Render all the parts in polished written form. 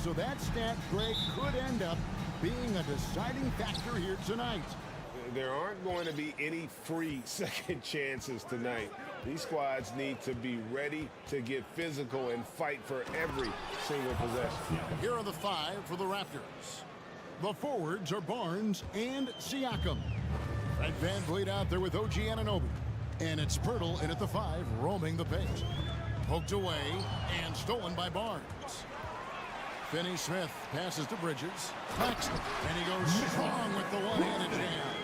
So that stat, Greg, could end up being a deciding factor here tonight. There aren't going to be any free second chances tonight. These squads need to be ready to get physical and fight for every single possession. Here are the 5 for the Raptors. The forwards are Barnes and Siakam. Fred VanVleet out there with OG Anunoby. And it's Pirtle in at the 5, roaming the paint. Poked away and stolen by Barnes. Finney-Smith passes to Bridges. Claxton, and he goes strong with the one-handed jam.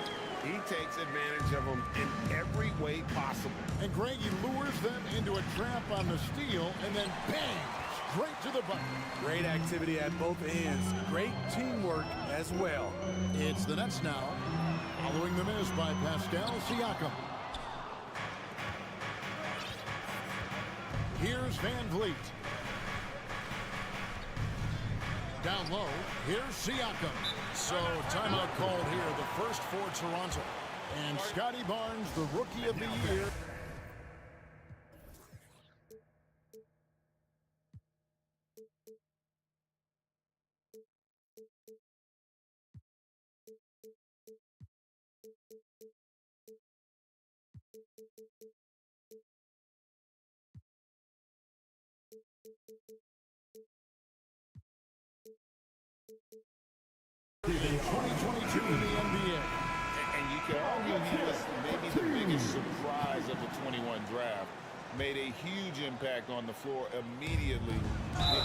He takes advantage of them in every way possible. And Greg, he lures them into a trap on the steal, and then bang, straight to the bucket. Great activity at both ends. Great teamwork as well. It's the Nets now, following the miss by Pascal Siakam. Here's VanVleet. Down low, here's Siakam. So timeout called here, the first for Toronto. And Scotty Barnes, the Rookie of the Year. In 2022 in the NBA. And you can argue he was maybe the biggest surprise of the 21 draft. Made a huge impact on the floor immediately.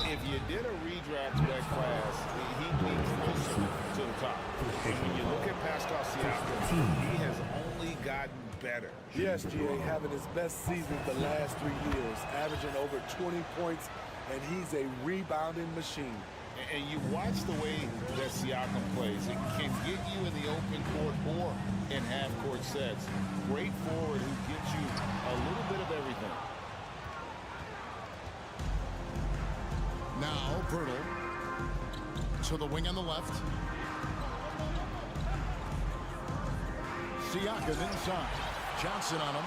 If you did a redraft to that class, he'd be closer to the top. And when you look at Pascal Siakam, he has only gotten better. Yes, GA, having his best season the last 3 years, averaging over 20 points, and he's a rebounding machine. And you watch the way that Siakam plays. It can get you in the open court or in half-court sets. Great forward who gives you a little bit of everything. Now, Pirtle to the wing on the left. Siakam inside. Johnson on him.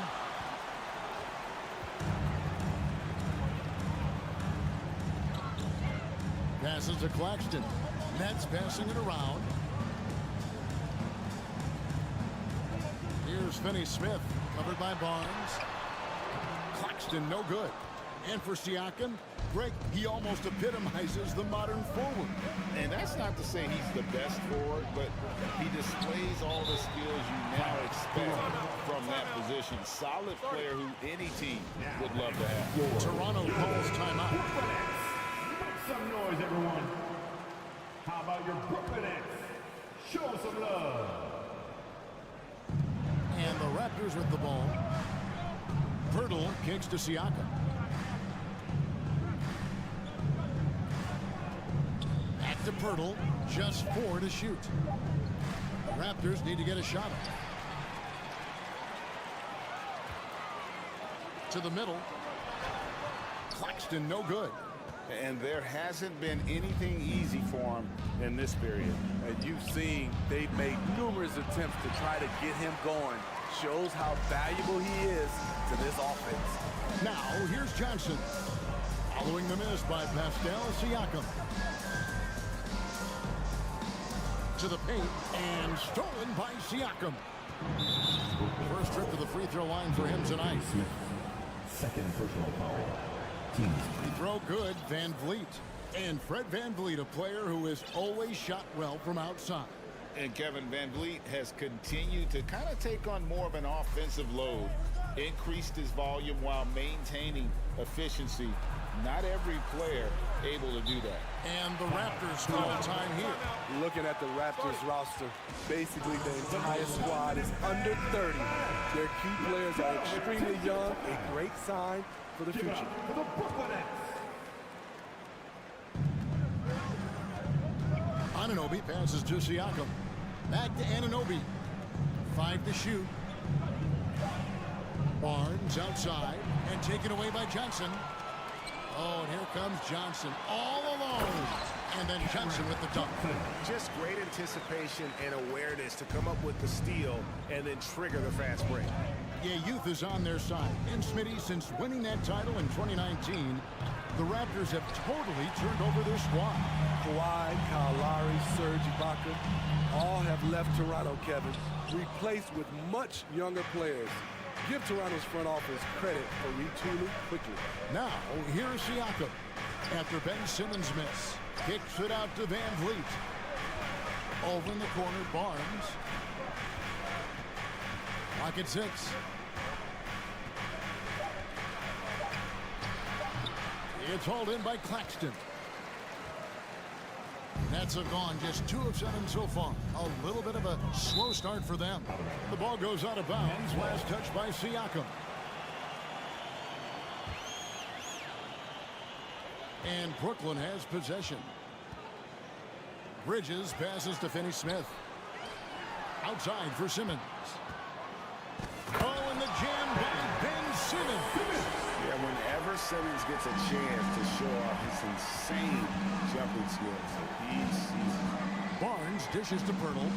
Passes to Claxton. Nets passing it around. Here's Finney-Smith, covered by Barnes. Claxton, no good. And for Siakam, Greg, he almost epitomizes the modern forward. And that's not to say he's the best forward, but he displays all the skills you now expect from that position. Solid player who any team would love to have. Toronto calls timeout. Some noise, everyone. How about your Brooklyn Nets? Show some love. And the Raptors with the ball. Pirtle kicks to Siakam. Back to Pirtle. Just 4 to shoot. The Raptors need to get a shot up. To the middle. Claxton, no good. And there hasn't been anything easy for him in this period. And you've seen they've made numerous attempts to try to get him going. Shows how valuable he is to this offense. Now, here's Johnson. Following the miss by Pascal Siakam. To the paint, and stolen by Siakam. First trip to the free throw line for him tonight. Second personal foul. Free throw good, VanVleet. And Fred VanVleet, a player who has always shot well from outside. And Kevin VanVleet has continued to kind of take on more of an offensive load. Increased his volume while maintaining efficiency. Not every player able to do that. And the Raptors call time here. Looking at the Raptors roster, basically the entire squad is under 30. Their key players are extremely young, a great sign for the future. For the Brooklyn Nets. Anunoby passes to Siakam. Back to Anunoby. 5 to shoot. Barnes outside and taken away by Johnson. Oh, and here comes Johnson all alone. And then Johnson with the dunk. Just great anticipation and awareness to come up with the steal and then trigger the fast break. Yeah, youth is on their side. And Smitty, since winning that title in 2019, The Raptors have totally turned over their squad. Kawhi, Kyle Lowry, Serge Ibaka, all have left Toronto, Kevin, replaced with much younger players. Give Toronto's front office credit for retooling quickly. Now, here's Siakam. After Ben Simmons' miss, kicks it out to Van Vliet. Over in the corner, Barnes. Clock at 6. It's hauled in by Claxton. Nets have gone just 2 of 7 so far. A little bit of a slow start for them. The ball goes out of bounds. Last touch by Siakam. And Brooklyn has possession. Bridges passes to Finney-Smith. Outside for Simmons. Oh, and the jam by Ben Simmons. Yeah, whenever Simmons gets a chance to show off his insane jumping skills, he's Barnes dishes to Pirtle.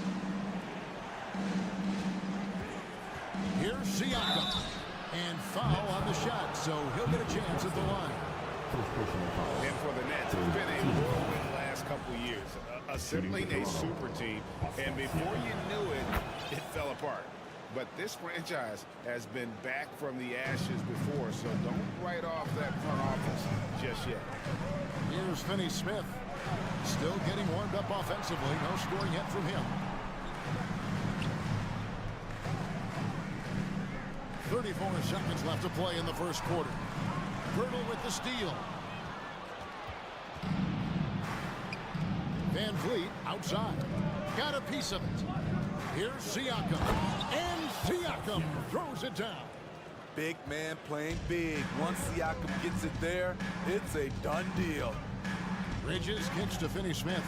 Here's Siakam. And foul on the shot, so he'll get a chance at the line. And for the Nets, it's been a whirlwind last couple years. Assembling a super team, and before you knew it, it fell apart. But this franchise has been back from the ashes before, so don't write off that front office just yet. Here's Finney-Smith. Still getting warmed up offensively. No scoring yet from him. 34 seconds left to play in the first quarter. Pirtle with the steal. Van Vliet outside. Got a piece of it. Here's Siakam. And Siakam throws it down. Big man playing big. Once Siakam gets it there, it's a done deal. Bridges kicks to Finney-Smith.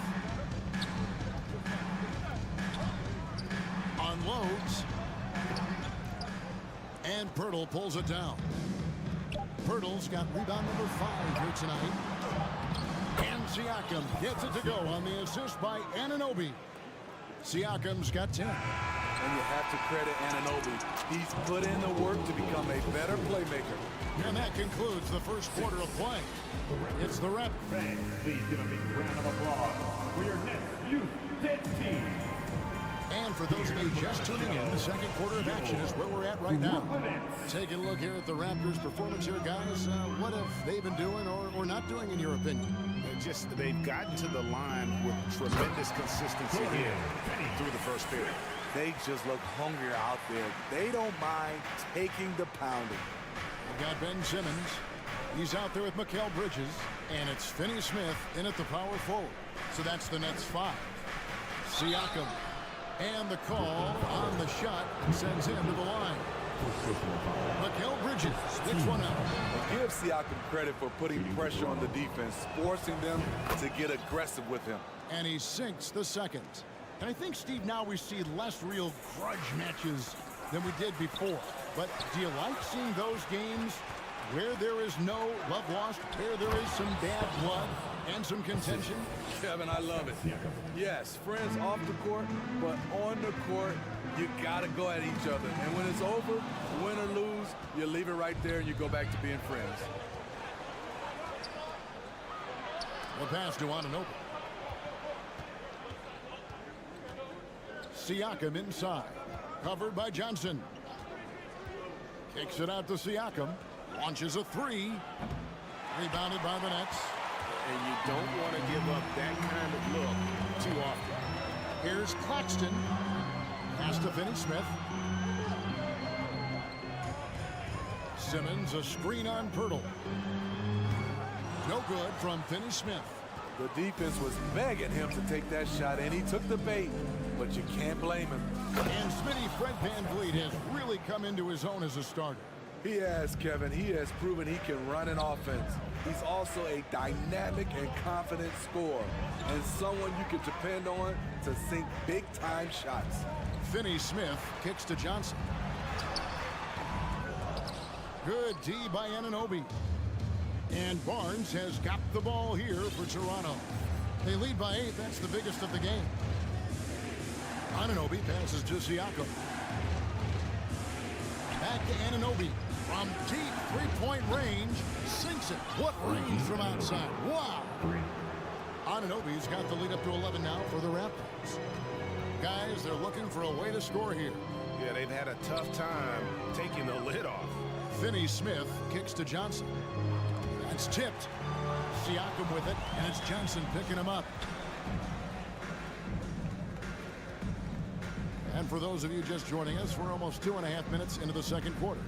Unloads. And Pirtle pulls it down. Pirtle's got rebound number 5 here tonight. And Siakam gets it to go on the assist by Anunoby. Siakam's got 10. And you have to credit Anunoby. He's put in the work to become a better playmaker. And that concludes the first quarter of play. It's the Raptors. Fans, please give a big round of applause for your next youth 10 team. And for those of you just tuning in, the second quarter of action is where we're at right now. Taking a look here at the Raptors' performance here, guys. What have they been doing or not doing, in your opinion? They've gotten to the line with tremendous consistency here through the first period. They just look hungrier out there. They don't mind taking the pounding. We've got Ben Simmons. He's out there with Mikal Bridges. And it's Finney-Smith in at the power forward. So that's the Nets 5. Siakam. And the call on the shot sends him to the line. Mikal Bridges sticks one out. Give Siakam credit for putting pressure on the defense, forcing them to get aggressive with him. And he sinks the second. And I think, Steve, now we see less real grudge matches than we did before. But do you like seeing those games where there is no love lost, where there is some bad blood and some contention? Kevin, I love it. Yes, friends off the court, but on the court, you gotta go at each other. And when it's over, win or lose, you leave it right there and you go back to being friends. The pass to Anunoby. Siakam inside. Covered by Johnson. Kicks it out to Siakam. Launches a 3. Rebounded by the Nets. And you don't want to give up that kind of look too often. Here's Claxton. Pass to Finney-Smith. Simmons, a screen on Pirtle. No good from Finney-Smith. The defense was begging him to take that shot, and he took the bait, but you can't blame him. And Smitty Fred VanVleet has really come into his own as a starter. He has, Kevin. He has proven he can run an offense. He's also a dynamic and confident scorer, and someone you can depend on to sink big-time shots. Finney-Smith kicks to Johnson. Good D by Anunoby. And Barnes has got the ball here for Toronto. They lead by 8. That's the biggest of the game. Anunoby passes to Siakam. Back to Anunoby. From deep three-point range, sinks it. What range from outside? Wow. Anunoby's got the lead up to 11 now for the Raptors. Guys, they're looking for a way to score here. Yeah, they've had a tough time taking the lid off. Finney-Smith kicks to Johnson. That's tipped. Siakam with it, and it's Johnson picking him up. And for those of you just joining us, we're almost 2.5 minutes into the second quarter.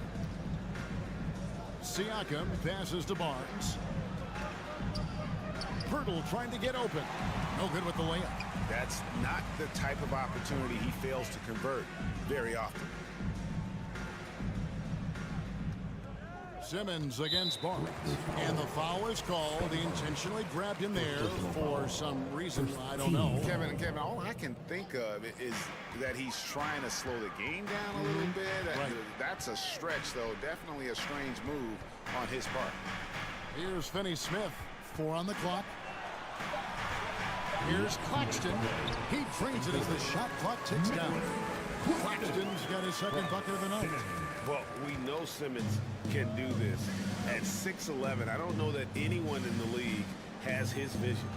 Siakam passes to Barnes. Pirtle trying to get open. No good with the layup. That's not the type of opportunity he fails to convert very often. Simmons against Barnes. And the foul is called. He intentionally grabbed him there for some reason, I don't know. Kevin, all I can think of is that he's trying to slow the game down a little bit. Right. That's a stretch, though. Definitely a strange move on his part. Here's Finney-Smith. 4 on the clock. Here's Claxton. He trains it as the shot clock ticks down. Claxton's got his second bucket of the night. Well, we know Simmons can do this. At 6'11", I don't know that anyone in the league has his vision.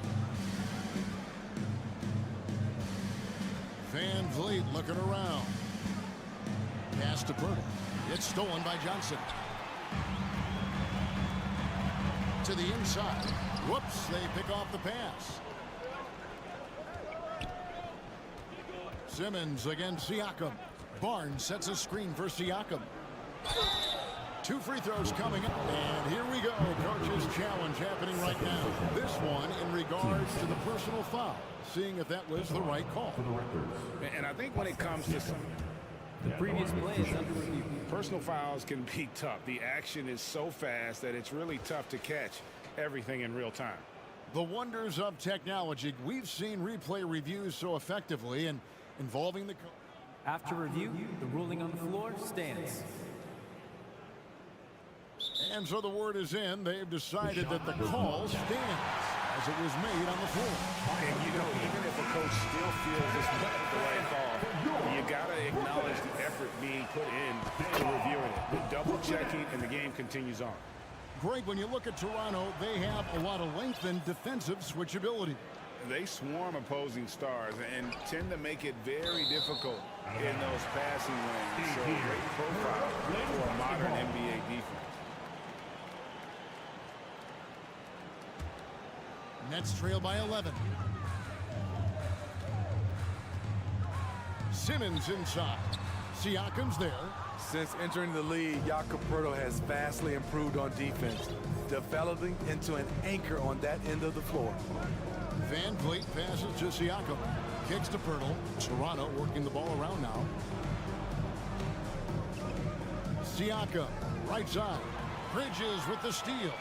Van Vliet looking around. Pass to Pirtle. It's stolen by Johnson. To the inside. Whoops, they pick off the pass. Simmons against Siakam. Barnes sets a screen for Siakam. 2 free throws coming up, and here we go. Coach's challenge happening right now. This one in regards to the personal foul, seeing if that was the right call. And I think when it comes to the previous play is under review. Personal fouls can be tough. The action is so fast that it's really tough to catch everything in real time. The wonders of technology. We've seen replay reviews so effectively and involving the After review, the ruling on the floor stands. And so the word is in. They've decided that the call stands as it was made on the floor. And you know, even if a coach still feels this wasn't the right call, you got to acknowledge the effort being put in to reviewing it. The double checking, and the game continues on. Greg, when you look at Toronto, they have a lot of length and defensive switchability. They swarm opposing stars and tend to make it very difficult in those passing lanes. So great profile for a modern NBA defense. Nets trail by 11. Simmons inside. Siakam's there. Since entering the league, Jakob Poeltl has vastly improved on defense, developing into an anchor on that end of the floor. Van Vliet passes to Siakam. Kicks to Poeltl. Toronto working the ball around now. Siakam, right side. Bridges with the steal.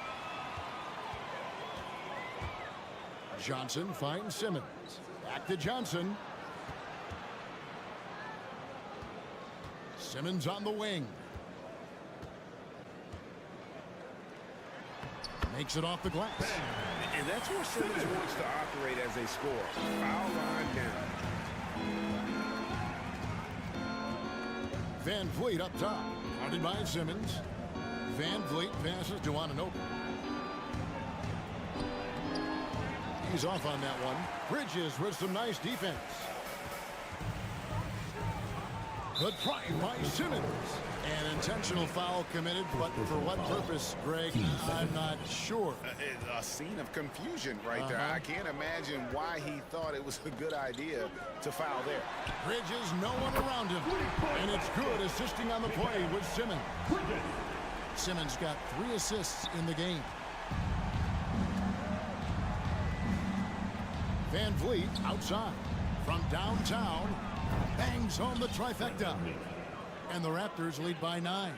Johnson finds Simmons. Back to Johnson. Simmons on the wing. Makes it off the glass. And that's where Simmons wants to operate as a scorer. Foul line down. Van Vliet up top. Guarded by Simmons. Van Vliet passes to Anunoby. He's off on that one. Bridges with some nice defense. Good try by Simmons. An intentional foul committed, but for what purpose, Greg, I'm not sure. A scene of confusion right there. I can't imagine why he thought it was a good idea to foul there. Bridges, no one around him. And it's good assisting on the play with Simmons. Simmons got 3 assists in the game. Van Vliet outside from downtown bangs home the trifecta, and the Raptors lead by 9.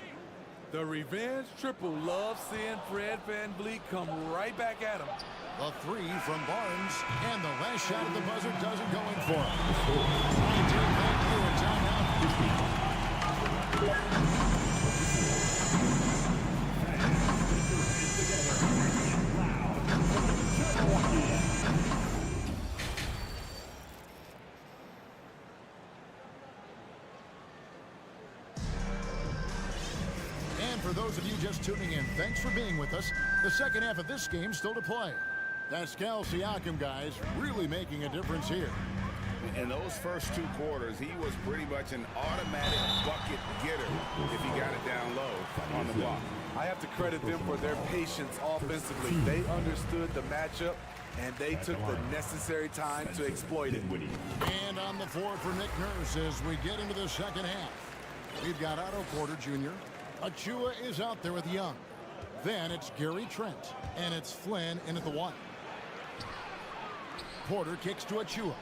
The revenge triple loves seeing Fred Van Vliet come right back at him. A 3 from Barnes, and the last shot at the buzzer doesn't go in for him. Thank you, and timeout. And for those of you just tuning in, thanks for being with us. The second half of this game still to play. Pascal Siakam, guys, really making a difference here. In those first 2 quarters, he was pretty much an automatic bucket getter if he got it down low on the block. I have to credit them for their patience offensively. They understood the matchup, and they took the necessary time to exploit it. And on the floor for Nick Nurse as we get into the second half. We've got Otto Porter Jr. Achua is out there with Young. Then it's Gary Trent, and it's Flynn in at the 1. Porter kicks to Achua.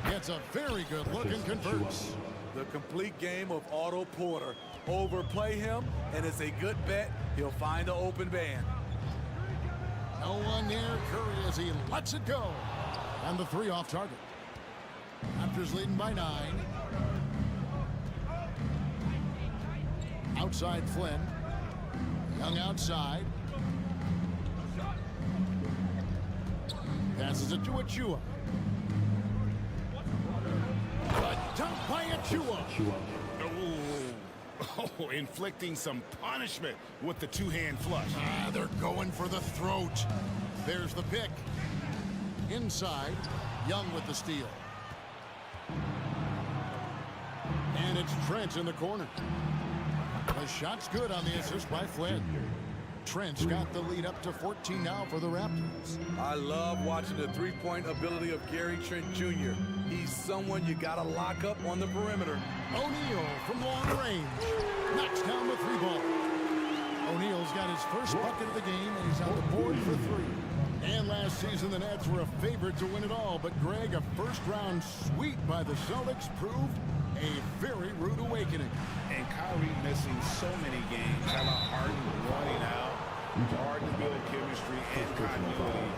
Gets a very good look and converts. The complete game of Otto Porter. Overplay him, and it's a good bet he'll find an open man. No one near Curry as he lets it go. And the 3 off target. Raptors leading by 9. Outside Flynn. Young outside. Passes it to Achua. A dunk by Achua. Oh, inflicting some punishment with the 2-hand flush. They're going for the throat. There's the pick. Inside, Young with the steal. And it's Trent in the corner. The shot's good on the assist by Flynn. Trent's got the lead up to 14 now for the Raptors. I love watching the three-point ability of Gary Trent Jr. He's someone you got to lock up on the perimeter. O'Neal from long range. Knocks down the 3 ball. O'Neal's got his first bucket of the game, and he's on the board for 3. And last season, the Nets were a favorite to win it all. But, Greg, a first-round sweep by the Celtics proved a very rude awakening. And Kyrie missing so many games. How about Harden running out? Hard to build chemistry and continuity.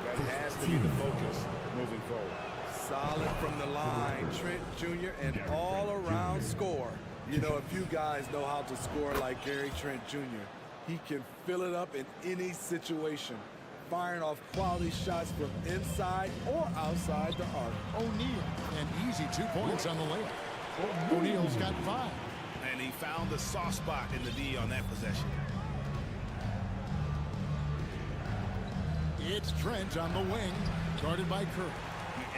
That has to be the focus moving forward. Solid from the line, Trent Jr., and all-around score. You know, a few guys know how to score like Gary Trent Jr. He can fill it up in any situation, firing off quality shots from inside or outside the arc. O'Neal, an easy 2 points on the layup. O'Neal's got 5. And he found the soft spot in the D on that possession. It's Trent on the wing, guarded by Curry.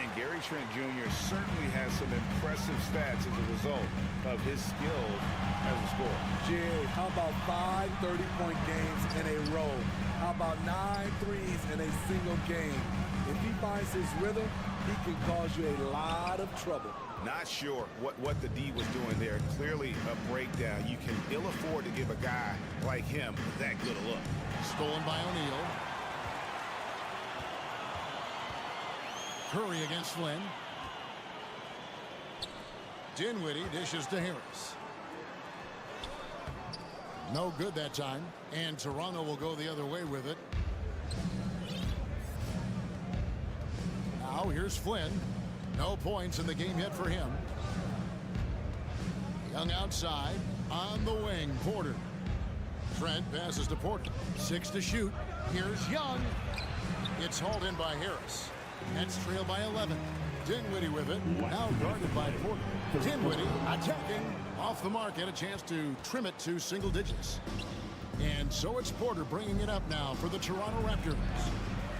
And Gary Trent Jr. certainly has some impressive stats as a result of his skills as a scorer. Jerry, how about 5 30-point games in a row? How about 9 threes in a single game? If he finds his rhythm, he can cause you a lot of trouble. Not sure what the D was doing there. Clearly a breakdown. You can ill afford to give a guy like him that good a look. Stolen by O'Neal. Curry against Flynn. Dinwiddie dishes to Harris. No good that time. And Toronto will go the other way with it. Now here's Flynn. No points in the game yet for him. Young outside. On the wing, Porter. Trent passes to Porter. 6 to shoot. Here's Young. It's hauled in by Harris. Nets trail by 11. Dinwiddie with it. Now guarded by Porter. Dinwiddie attacking. Off the mark. Had a chance to trim it to single digits. And so it's Porter bringing it up now for the Toronto Raptors.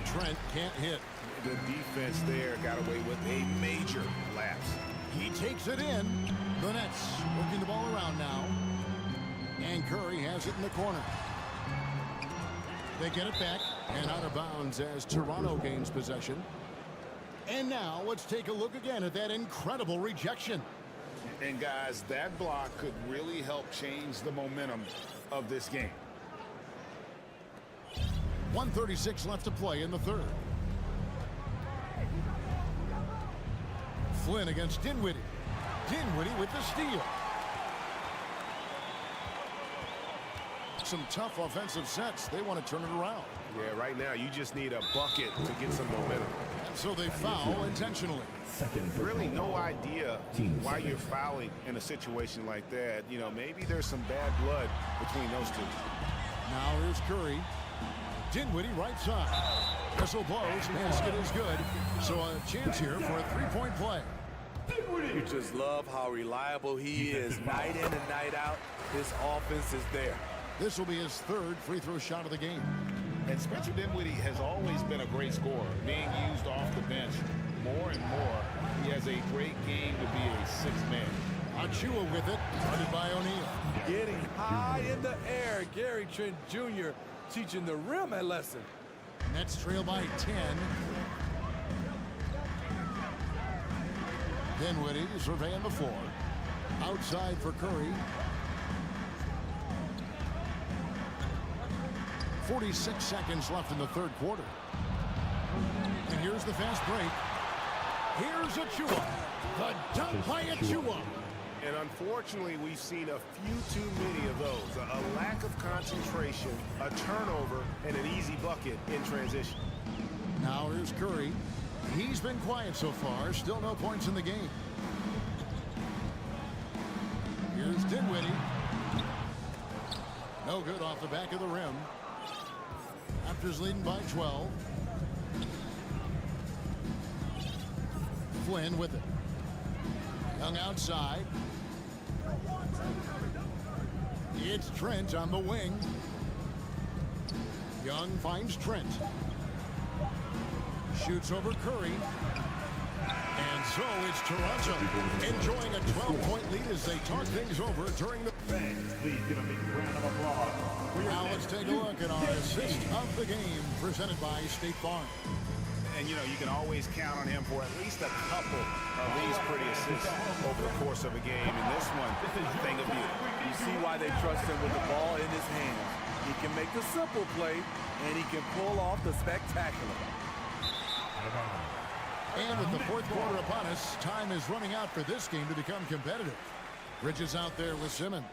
Trent can't hit. The defense there got away with a major lapse. He takes it in. The Nets working the ball around now. And Curry has it in the corner. They get it back and out of bounds as Toronto gains possession. And now let's take a look again at that incredible rejection. And guys, that block could really help change the momentum of this game. 1:36 left to play in the third. Flynn against Dinwiddie. Dinwiddie with the steal. Some tough offensive sets. They want to turn it around. Yeah, right now you just need a bucket to get some momentum. And so they foul intentionally. Really no idea why you're fouling in a situation like that. You know, maybe there's some bad blood between those two. Now here's Curry. Dinwiddie right side. Whistle blows. Basket is good. So a chance here for a three-point play. You just love how reliable he is night in and night out. His offense is there. This will be his third free throw shot of the game. And Spencer Dinwiddie has always been a great scorer, being used off the bench more and more. He has a great game to be a sixth man. Achua with it, guarded by O'Neal. Getting high in the air. Gary Trent Jr. teaching the rim a lesson. Nets trail by 10. Dinwiddie surveying the floor. Outside for Curry. 46 seconds left in the third quarter. And here's the fast break. Here's Achua. The dunk by Achua. And unfortunately, we've seen a few too many of those. A lack of concentration, a turnover, and an easy bucket in transition. Now here's Curry. He's been quiet so far. Still no points in the game. Here's Dinwiddie. No good off the back of the rim. Raptors leading by 12. Flynn with it. Young outside. It's Trent on the wing. Young finds Trent. Shoots over Curry. And so it's Toronto enjoying a 12-point lead as they talk things over during the... Fans, please give a big round of applause. Now let's take a look at our assist of the game presented by State Farm. And, you know, you can always count on him for at least a couple of these pretty assists over the course of a game. And this one, a thing of beauty. You see why they trust him with the ball in his hands. He can make the simple play, and he can pull off the spectacular. And with the fourth quarter upon us, time is running out for this game to become competitive. Bridges out there with Simmons.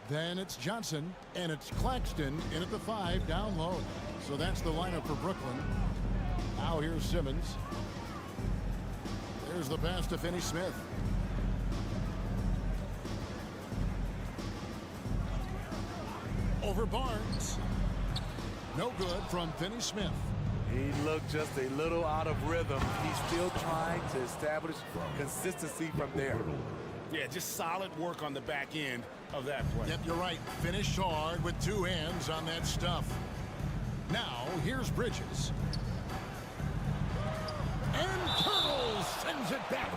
Then it's Johnson, and it's Claxton in at the 5 down low. So that's the lineup for Brooklyn. Now here's Simmons. There's the pass to Finney-Smith. Over Barnes. No good from Finney-Smith. He looked just a little out of rhythm. He's still trying to establish consistency from there. Yeah, just solid work on the back end of that play. Yep, you're right. Finished hard with two hands on that stuff. Now, here's Bridges. And Pirtle sends it back.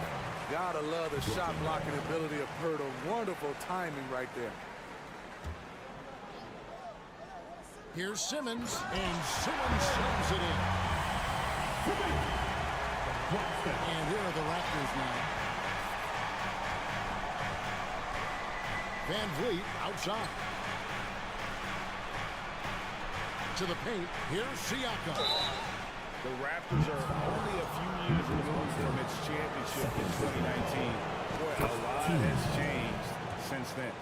Gotta love the shot blocking ability of Pirtle. Wonderful timing right there. Here's Simmons, and Simmons sends it in. And here are the Raptors now. Van Vliet outside. To the paint, here's Siakam. The Raptors are only a few years removed from its championship in 2019. Boy, a lot has changed since then.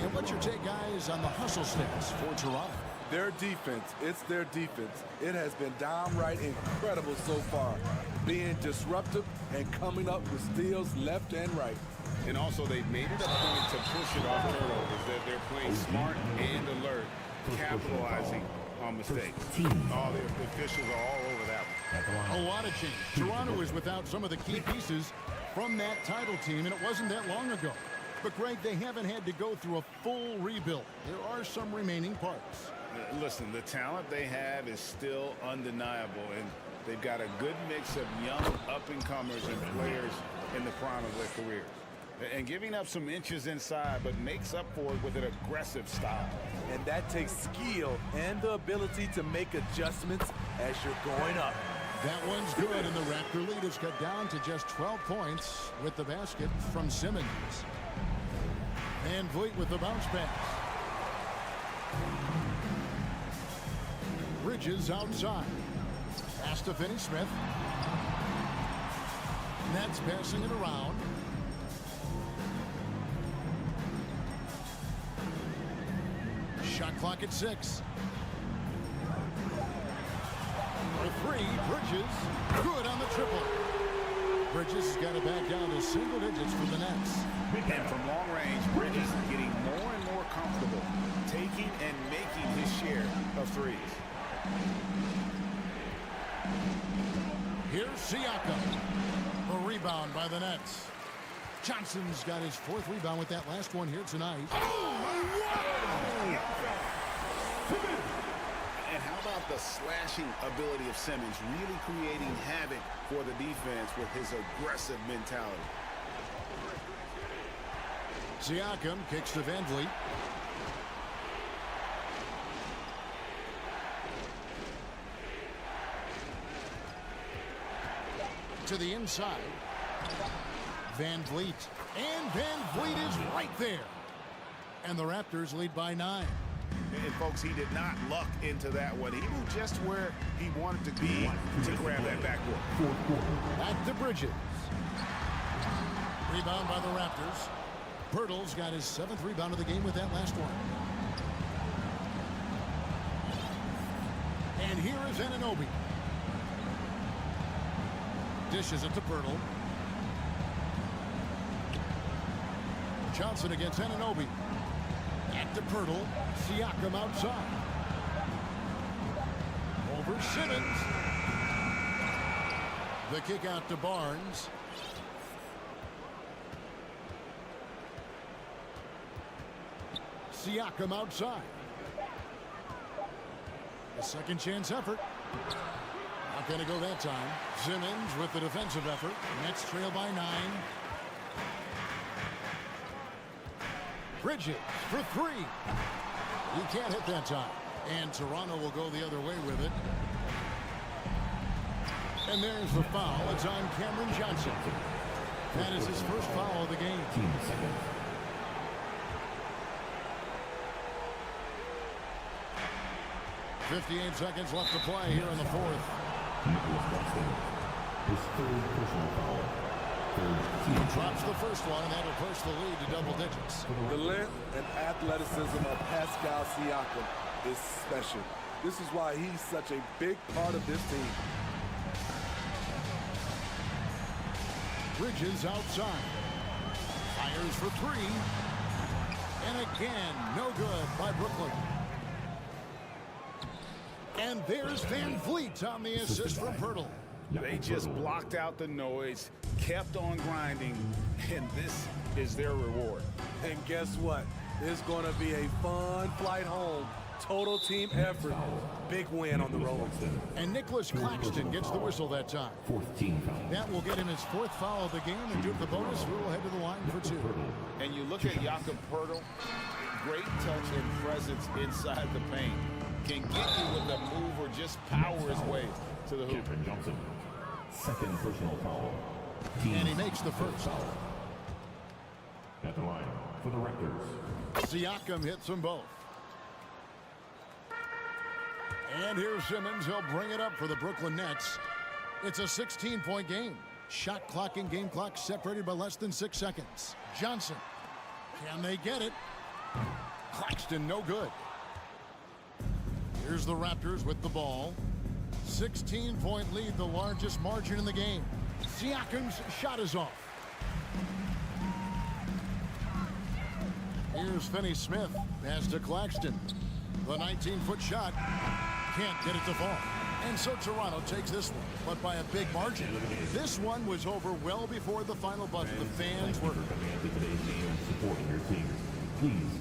And what's your take, guys, on the hustle stats for Toronto? Their defense, it's their defense. It has been downright incredible so far, being disruptive and coming up with steals left and right. And also, they've made it a point to push it off turnovers, that they're playing smart and alert, capitalizing on mistakes. Oh, the officials are all over that one. A lot of change. Toronto is without some of the key pieces from that title team, and it wasn't that long ago. But, Greg, they haven't had to go through a full rebuild. There are some remaining parts. Listen, the talent they have is still undeniable, and they've got a good mix of young up-and-comers and players in the prime of their careers. And giving up some inches inside, but makes up for it with an aggressive style. And that takes skill and the ability to make adjustments as you're going up. That one's good, and the Raptor lead is cut down to just 12 points with the basket from Simmons. Van Vliet with the bounce pass. Bridges outside. Pass to Finney-Smith. Nets passing it around. Shot clock at 6. For 3, Bridges. Good on the triple. Bridges has got it back down to single digits for the Nets. And from long range, Bridges is getting more and more comfortable, taking and making his share of threes. Here's Siakam. A rebound by the Nets. Johnson's got his 4th rebound with that last one here tonight. Oh, wow! And how about the slashing ability of Simmons, really creating havoc for the defense with his aggressive mentality. Siakam kicks to Van Vliet. To the inside. Van Vliet. And Van Vliet is right there. And the Raptors lead by 9. And folks, he did not luck into that one. He knew just where he wanted to be to grab that backboard. Back to Bridges. Rebound by the Raptors. Pirtle's got his 7th rebound of the game with that last one. And here is Anunoby. Dishes it to Pirtle. Johnson against Anunoby. Back to Pirtle. Siakam outside. Over Simmons. The kick out to Barnes. Siakam outside. A second chance effort. Not going to go that time. Simmons with the defensive effort. Nets trail by 9. Bridges for 3. He can't hit that time. And Toronto will go the other way with it. And there's the foul. It's on Cameron Johnson. That is his first foul of the game. 58 seconds left to play here in the 4th. His third personal foul. He drops the first one, and that'll push the lead to double digits. The length and athleticism of Pascal Siakam is special. This is why he's such a big part of this team. Bridges outside. Fires for 3. And again, no good by Brooklyn. And there's Van Vliet on the assist from Pirtle. They just blocked out the noise, kept on grinding, and this is their reward. And guess what? It's going to be a fun flight home. Total team effort. Big win on the road. And Nicholas Claxton gets the whistle that time. 14 foul. That will get him his 4th foul of the game, and Duke the bonus will head to the line for 2. And you look at Jakob Pirtle, great touch and presence inside the paint. Can get you with a move or just power his way to the hoop. Cameron Johnson. Second personal foul. And he makes the first. At the line for the Raptors. Siakam hits them both. And here's Simmons. He'll bring it up for the Brooklyn Nets. It's a 16-point game. Shot clock and game clock separated by less than 6 seconds. Johnson. Can they get it? Claxton, no good. Here's the Raptors with the ball. 16-point lead, the largest margin in the game. Siakam's shot is off. Here's Finney-Smith. Pass to Claxton. The 19-foot shot. Can't get it to fall. And so Toronto takes this one, but by a big margin. This one was over well before the final buzzer. The fans were... Supporting your team. Please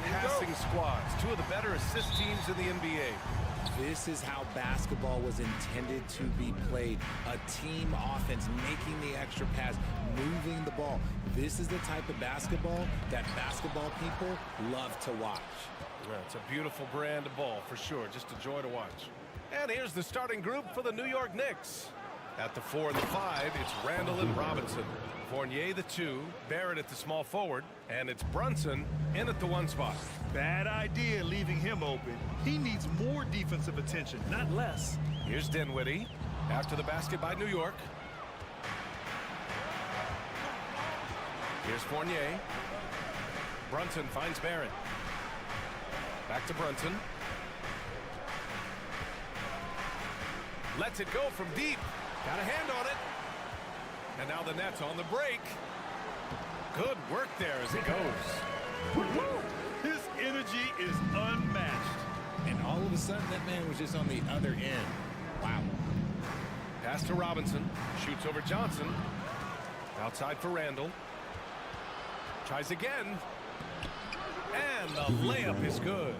passing squads, two of the better assist teams in the NBA. This is how basketball was intended to be played. A team offense, making the extra pass, moving the ball. This is the type of basketball that basketball people love to watch. Yeah, it's a beautiful brand of ball, for sure. Just a joy to watch. And here's the starting group for the New York Knicks. At the 4 and the 5, it's Randall and Robinson. Fournier the 2, Barrett at the small forward, and it's Brunson in at the 1 spot. Bad idea leaving him open. He needs more defensive attention, not less. Here's Dinwiddie after the basket by New York. Here's Fournier. Brunson finds Barrett. Back to Brunson. Lets it go from deep. Got a hand on it. And now the Nets on the break. Good work there as it goes. His energy is unmatched. And all of a sudden, that man was just on the other end. Wow. Pass to Robinson. Shoots over Johnson. Outside for Randall. Tries again. And the layup is good.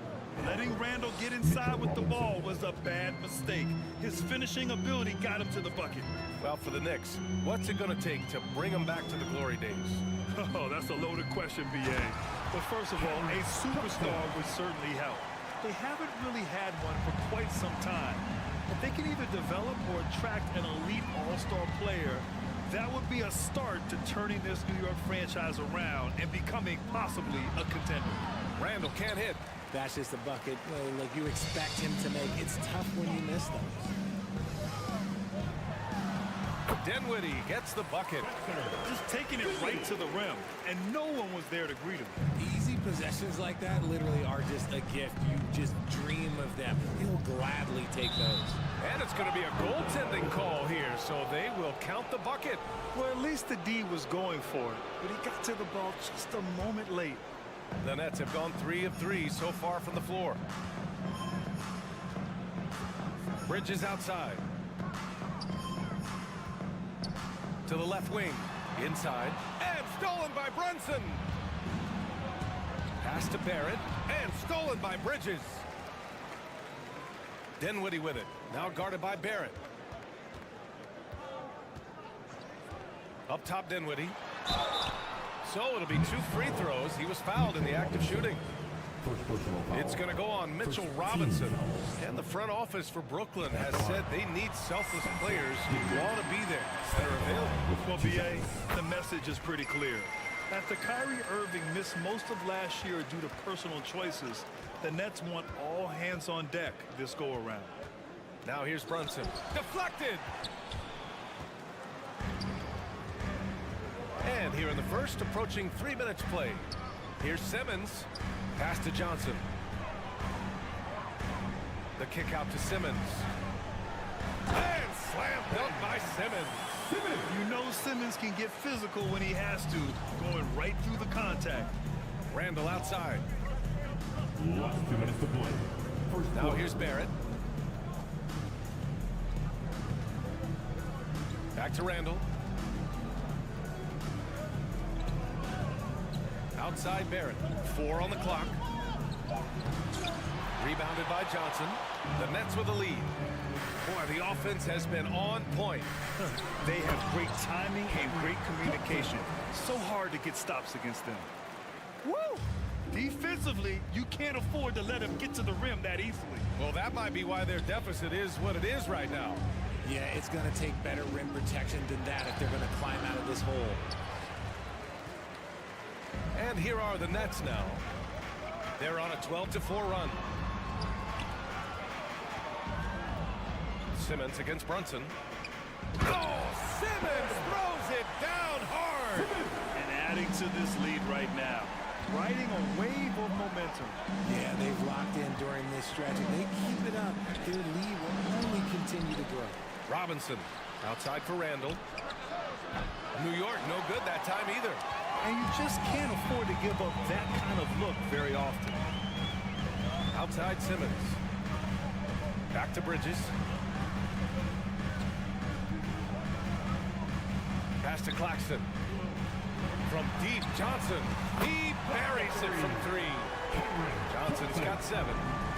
Letting Randall get inside with the ball was a bad mistake. His finishing ability got him to the bucket. Well, for the Knicks, what's it going to take to bring them back to the glory days? Oh, that's a loaded question, B.A. But first of all, a superstar would certainly help. They haven't really had one for quite some time. If they can either develop or attract an elite all-star player, that would be a start to turning this New York franchise around and becoming possibly a contender. Randall can't hit. That's just a bucket like you expect him to make. It's tough when you miss them. Dinwiddie gets the bucket. Just taking it right to the rim, and no one was there to greet him. Easy possessions like that literally are just a gift. You just dream of them. He'll gladly take those. And it's going to be a goaltending call here, so they will count the bucket. Well, at least the D was going for it, but he got to the ball just a moment late. The Nets have gone 3 of 3 so far from the floor. Bridges outside. To the left wing. Inside. And stolen by Brunson. Pass to Barrett. And stolen by Bridges. Dinwiddie with it. Now guarded by Barrett. Up top, Dinwiddie. So it'll be 2 free throws. He was fouled in the act of shooting. It's going to go on Mitchell Robinson. And the front office for Brooklyn has said they need selfless players who want to be there that are available. Well, B.A., the message is pretty clear. After Kyrie Irving missed most of last year due to personal choices, the Nets want all hands on deck this go-around. Now here's Brunson. Deflected! And here in the first, approaching 3 minutes play. Here's Simmons. Pass to Johnson. The kick out to Simmons. And slam dunk by Simmons. You know Simmons can get physical when he has to, going right through the contact. Randall outside. Last 2 minutes to play. Now here's Barrett. Back to Randall. Outside Barrett. 4 on the clock. Rebounded by Johnson. The Nets with the lead. Boy, the offense has been on point. They have great timing and great communication. So hard to get stops against them. Woo! Defensively, you can't afford to let them get to the rim that easily. Well, that might be why their deficit is what it is right now. Yeah, it's going to take better rim protection than that if they're going to climb out of this hole. And here are the Nets now. They're on a 12-4 run. Simmons against Brunson. Oh, Simmons throws it down hard. And adding to this lead right now. Riding a wave of momentum. Yeah, they've locked in during this stretch. If they keep it up, their lead will only continue to grow. Robinson outside for Randall. New York no good that time either. And you just can't afford to give up that kind of look very often. Outside Simmons. Back to Bridges. Pass to Claxton. From deep, Johnson. He buries it from 3. Johnson's got 7.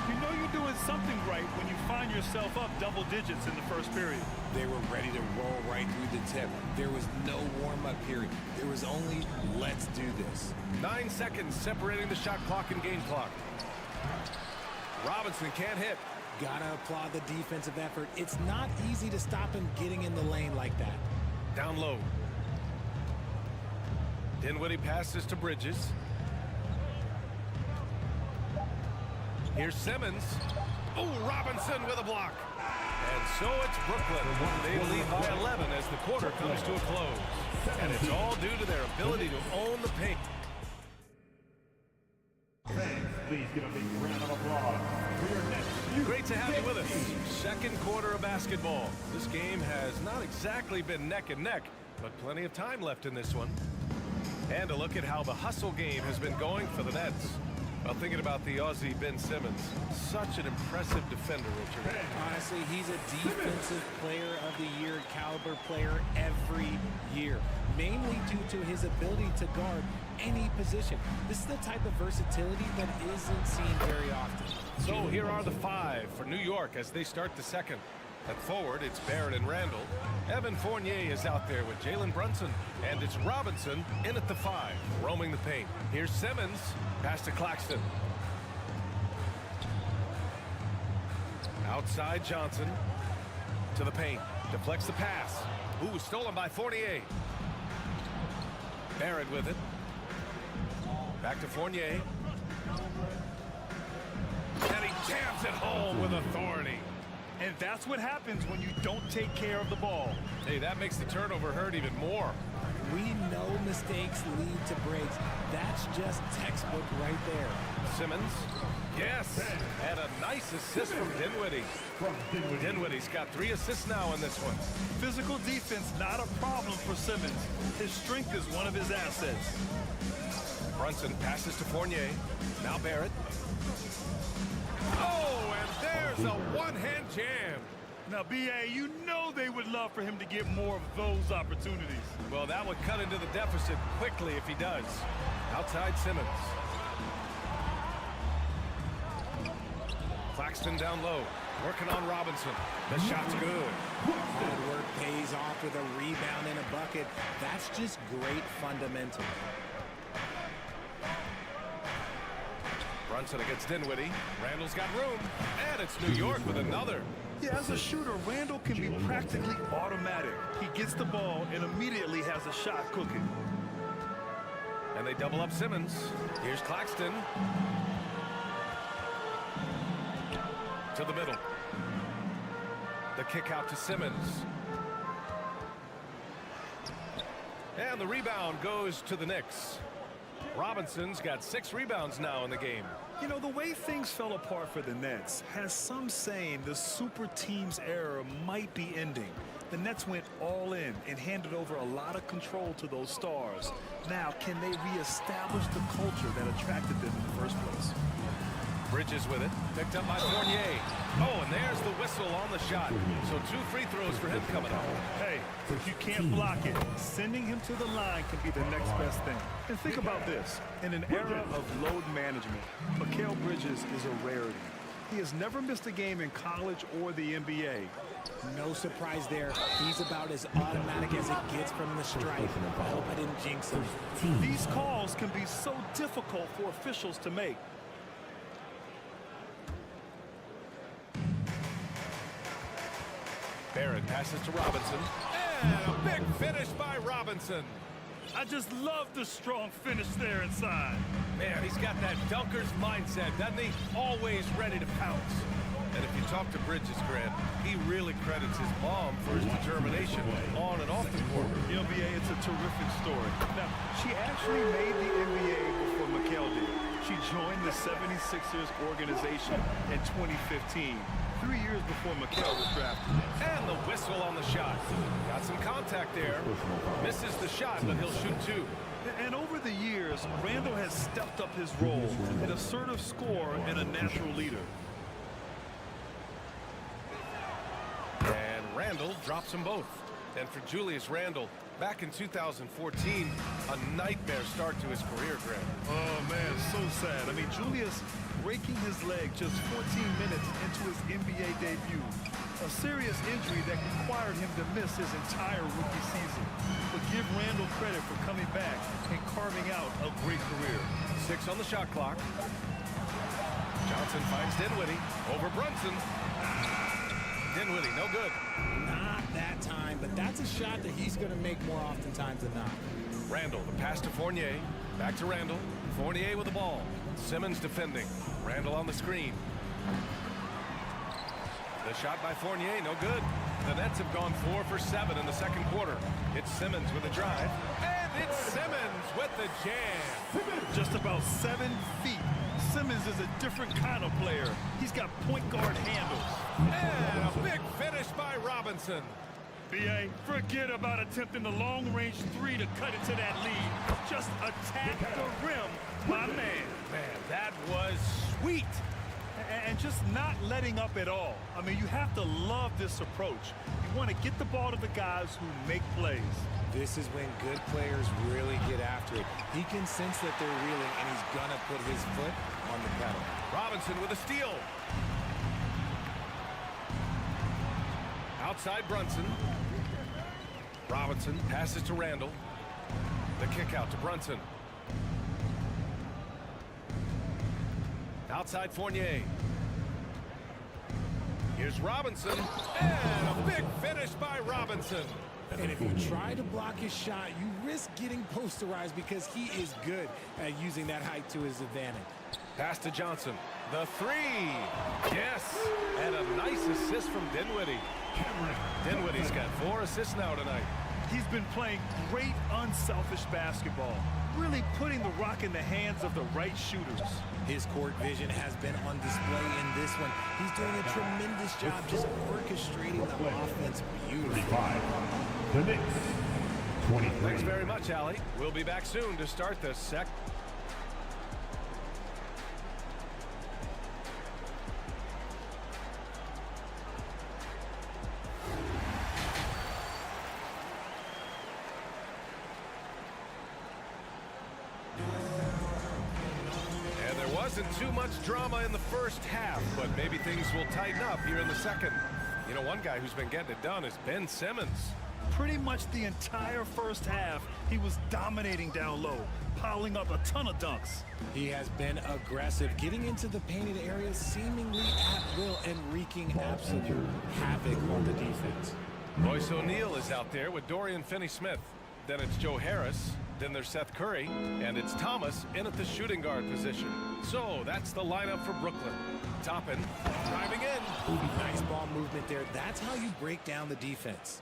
You know you're doing something right when you find yourself up double digits in the first period. They were ready to roll right through the tip. There was no warm-up period. There was only, let's do this. 9 seconds separating the shot clock and game clock. Robinson can't hit. Gotta applaud the defensive effort. It's not easy to stop him getting in the lane like that. Down low. Dinwiddie passes to Bridges. Here's Simmons. Oh, Robinson with a block. And so it's Brooklyn. They lead by 11 as the quarter comes to a close. And it's all due to their ability to own the paint. Please give a big round of applause for your next. Great to have you with us. Second quarter of basketball. This game has not exactly been neck and neck, but plenty of time left in this one. And a look at how the hustle game has been going for the Nets. Well, thinking about the Aussie Ben Simmons, such an impressive defender, Richard. Honestly, he's a defensive player of the year caliber player every year, mainly due to his ability to guard any position. This is the type of versatility that isn't seen very often. So here are the 5 for New York as they start the second. At forward, it's Barrett and Randall. Evan Fournier is out there with Jalen Brunson. And it's Robinson in at the 5, roaming the paint. Here's Simmons, pass to Claxton. Outside Johnson to the paint. Deflects the pass. Ooh, stolen by Fournier. Barrett with it. Back to Fournier. And he jams it home with authority. And that's what happens when you don't take care of the ball. Hey, that makes the turnover hurt even more. We know mistakes lead to breaks. That's just textbook right there. Simmons. Yes. And a nice assist from Dinwiddie. Dinwiddie's got 3 assists now in this one. Physical defense, not a problem for Simmons. His strength is one of his assets. Brunson passes to Fournier. Now Barrett. Oh, and there's a one-hand jam. Now, B.A., you know they would love for him to get more of those opportunities. Well, that would cut into the deficit quickly if he does. Outside Simmons. Claxton down low, working on Robinson. The shot's good. Hard work pays off with a rebound and a bucket. That's just great fundamental. Brunson against Dinwiddie. Randall's got room. And it's New York with another. Yeah, as a shooter, Randall can be practically automatic. He gets the ball and immediately has a shot cooking. And they double up Simmons. Here's Claxton. To the middle. The kick out to Simmons. And the rebound goes to the Knicks. Robinson's got 6 rebounds now in the game. You know, the way things fell apart for the Nets has some saying the super team's era might be ending. The Nets went all in and handed over a lot of control to those stars. Now, can they reestablish the culture that attracted them in the first place? Bridges with it, picked up by Fournier. Oh, and there's the whistle on the shot. So 2 free throws for him coming up. Hey, if you can't block it, sending him to the line can be the next best thing. And think about this. In an era of load management, Mikal Bridges is a rarity. He has never missed a game in college or the NBA. No surprise there. He's about as automatic as it gets from the stripe. I hope I didn't jinx him. These calls can be so difficult for officials to make. Barrett passes to Robinson. And a big finish by Robinson. I just love the strong finish there inside. Man, he's got that dunker's mindset, doesn't he? Always ready to pounce. And if you talk to Bridges, Grant, he really credits his mom for his determination on and off the court. You know, BA, it's a terrific story. Now, she actually made the NBA before Mikal did. She joined the 76ers organization in 2015. 3 years before Mikal was drafted. And the whistle on the shot. Got some contact there. Misses the shot, but he'll shoot 2. And over the years, Randall has stepped up his role, an assertive scorer and a natural leader. And Randall drops them both. And for Julius Randle, back in 2014, A nightmare start to his career, Grant. Oh, man, so sad. I mean, Julius breaking his leg just 14 minutes into his NBA debut. A serious injury that required him to miss his entire rookie season. But give Randall credit for coming back and carving out a great career. 6 on the shot clock. Johnson finds Dinwiddie over Brunson. Dinwiddie, no good. Not that time, but that's a shot that he's going to make more oftentimes than not. Randall, the pass to Fournier. Back to Randall. Fournier with the ball. Simmons defending. Randall on the screen. The shot by Fournier, no good. The Nets have gone 4 for 7 in the second quarter. It's Simmons with a drive. And it's Simmons with the jam. Just about 7 feet. Simmons is a different kind of player. He's got point guard handles. And a big finish by Robinson. B.A., forget about attempting the long-range 3 to cut into that lead. Just attack the rim, my man. Man, that was sweet. And just not letting up at all. I mean, you have to love this approach. You want to get the ball to the guys who make plays. This is when good players really get after it. He can sense that they're reeling, and he's going to put his foot on the pedal. Robinson with a steal. Outside Brunson. Robinson passes to Randall. The kick out to Brunson. Outside Fournier. Here's Robinson. And a big finish by Robinson. And if you try to block his shot, you risk getting posterized because he is good at using that height to his advantage. Pass to Johnson. The 3. Yes. And a nice assist from Dinwiddie. Dinwiddie's got 4 assists now tonight. He's been playing great unselfish basketball, really putting the rock in the hands of the right shooters. His court vision has been on display in this one. He's doing a tremendous job just orchestrating the offense beautifully. The Knicks, 23. Thanks very much, Allie. We'll be back soon to start the second. Wasn't too much drama in the first half, but maybe things will tighten up here in the second. You know, one guy who's been getting it done is Ben Simmons. Pretty much the entire first half, he was dominating down low, piling up a ton of dunks. He has been aggressive, getting into the painted areas seemingly at will and wreaking absolute havoc on the defense. Royce O'Neal is out there with Dorian Finney-Smith. Then it's Joe Harris. Then there's Seth Curry, and it's Thomas in at the shooting guard position. So that's the lineup for Brooklyn. Toppin, driving in. Nice ball movement there. That's how you break down the defense.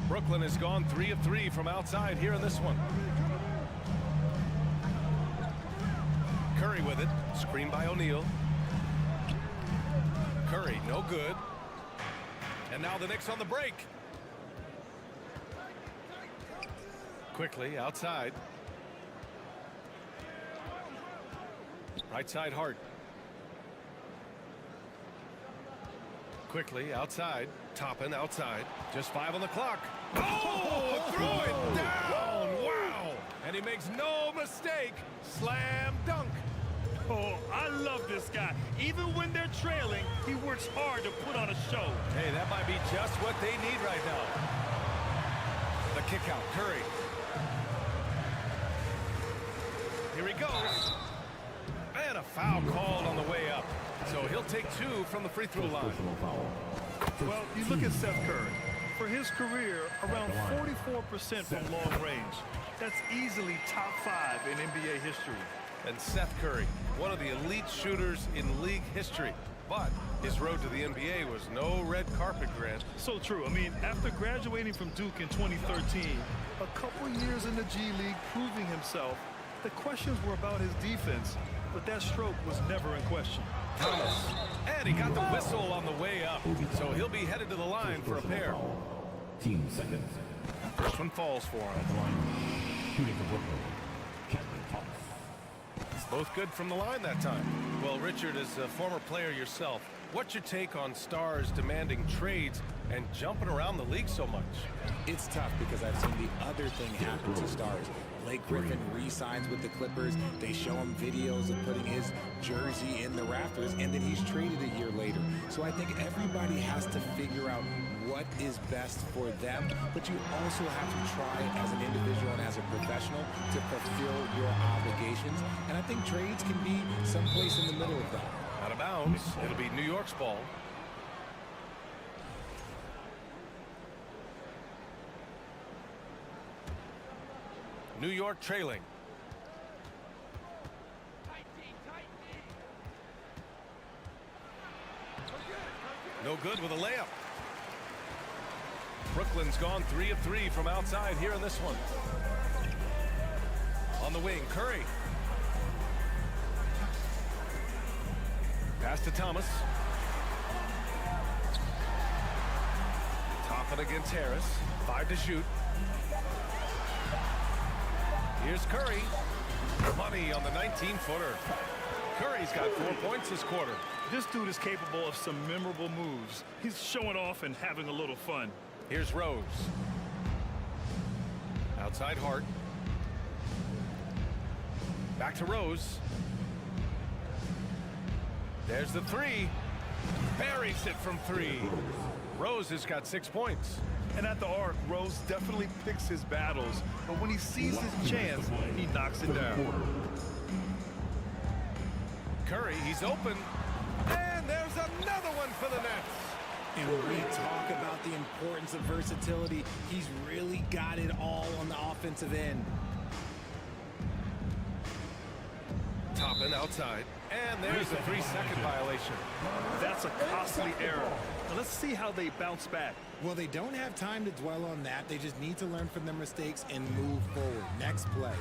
Brooklyn has gone 3 of 3 from outside here in this one. Curry with it. Screen by O'Neal. Curry, no good. And now the Knicks on the break. Quickly outside. Right side Hart. Quickly outside. Toppin outside. Just 5 on the clock. Oh, throw it down. Wow. And he makes no mistake. Slam dunk. Oh, I love this guy. Even when they're trailing, he works hard to put on a show. Hey, that might be just what they need right now. The kick out. Curry. Here he goes. And a foul called on the way up. So he'll take 2 from the free throw line. Well, you look at Seth Curry. For his career, around 44% from long range. That's easily top 5 in NBA history. And Seth Curry, one of the elite shooters in league history. But his road to the NBA was no red carpet, Grant. So true. I mean, after graduating from Duke in 2013, a couple years in the G League proving himself, the questions were about his defense, but that stroke was never in question. Thomas. And he got the whistle on the way up. So he'll be headed to the line for a pair. Team seconds. First one falls for him. Shooting for Brooklyn. Thomas. Both good from the line that time. Well, Richard, as a former player yourself, what's your take on stars demanding trades and jumping around the league so much? It's tough because I've seen the other thing happen to stars. Blake Griffin re-signs with the Clippers. They show him videos of putting his jersey in the rafters, and then he's traded a year later. So I think everybody has to figure out what is best for them, but you also have to try as an individual and as a professional to fulfill your obligations. And I think trades can be someplace in the middle of that. Out of bounds. It'll be New York's ball. New York trailing. No good with a layup. Brooklyn's gone 3 of 3 from outside here in this one. On the wing, Curry. Pass to Thomas. Toppin against Harris. 5 to shoot. Here's Curry. Money on the 19-footer. Curry's got 4 points this quarter. This dude is capable of some memorable moves. He's showing off and having a little fun. Here's Rose. Outside Hart. Back to Rose. There's the 3. Buries it from 3. Rose has got 6 points. And at the arc, Rose definitely picks his battles, but when he sees his chance, he knocks it down. Curry, he's open. And there's another one for the Nets. And when we talk about the importance of versatility, he's really got it all on the offensive end. Toppin outside. And there's a 3-second violation. That's a costly error. Now let's see how they bounce back. Well, they don't have time to dwell on that. They just need to learn from their mistakes and move forward. Next play.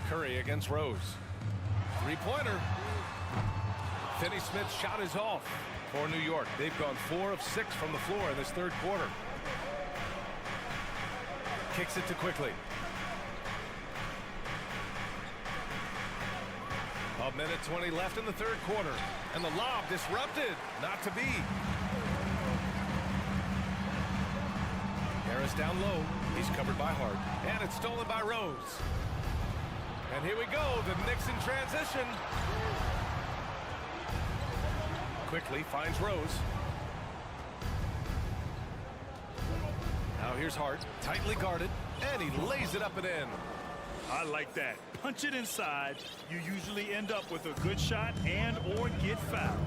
Curry against Rose. 3-pointer. Finney-Smith's shot is off for New York. They've gone 4 of 6 from the floor in this third quarter. Kicks it to Quickly. A minute 20 left in the third quarter. And the lob disrupted. Not to be. Harris down low. He's covered by Hart. And it's stolen by Rose. And here we go. The Knicks in transition. Quickly finds Rose. Now here's Hart. Tightly guarded. And he lays it up and in. I like that. Punch it inside. You usually end up with a good shot and or get fouled.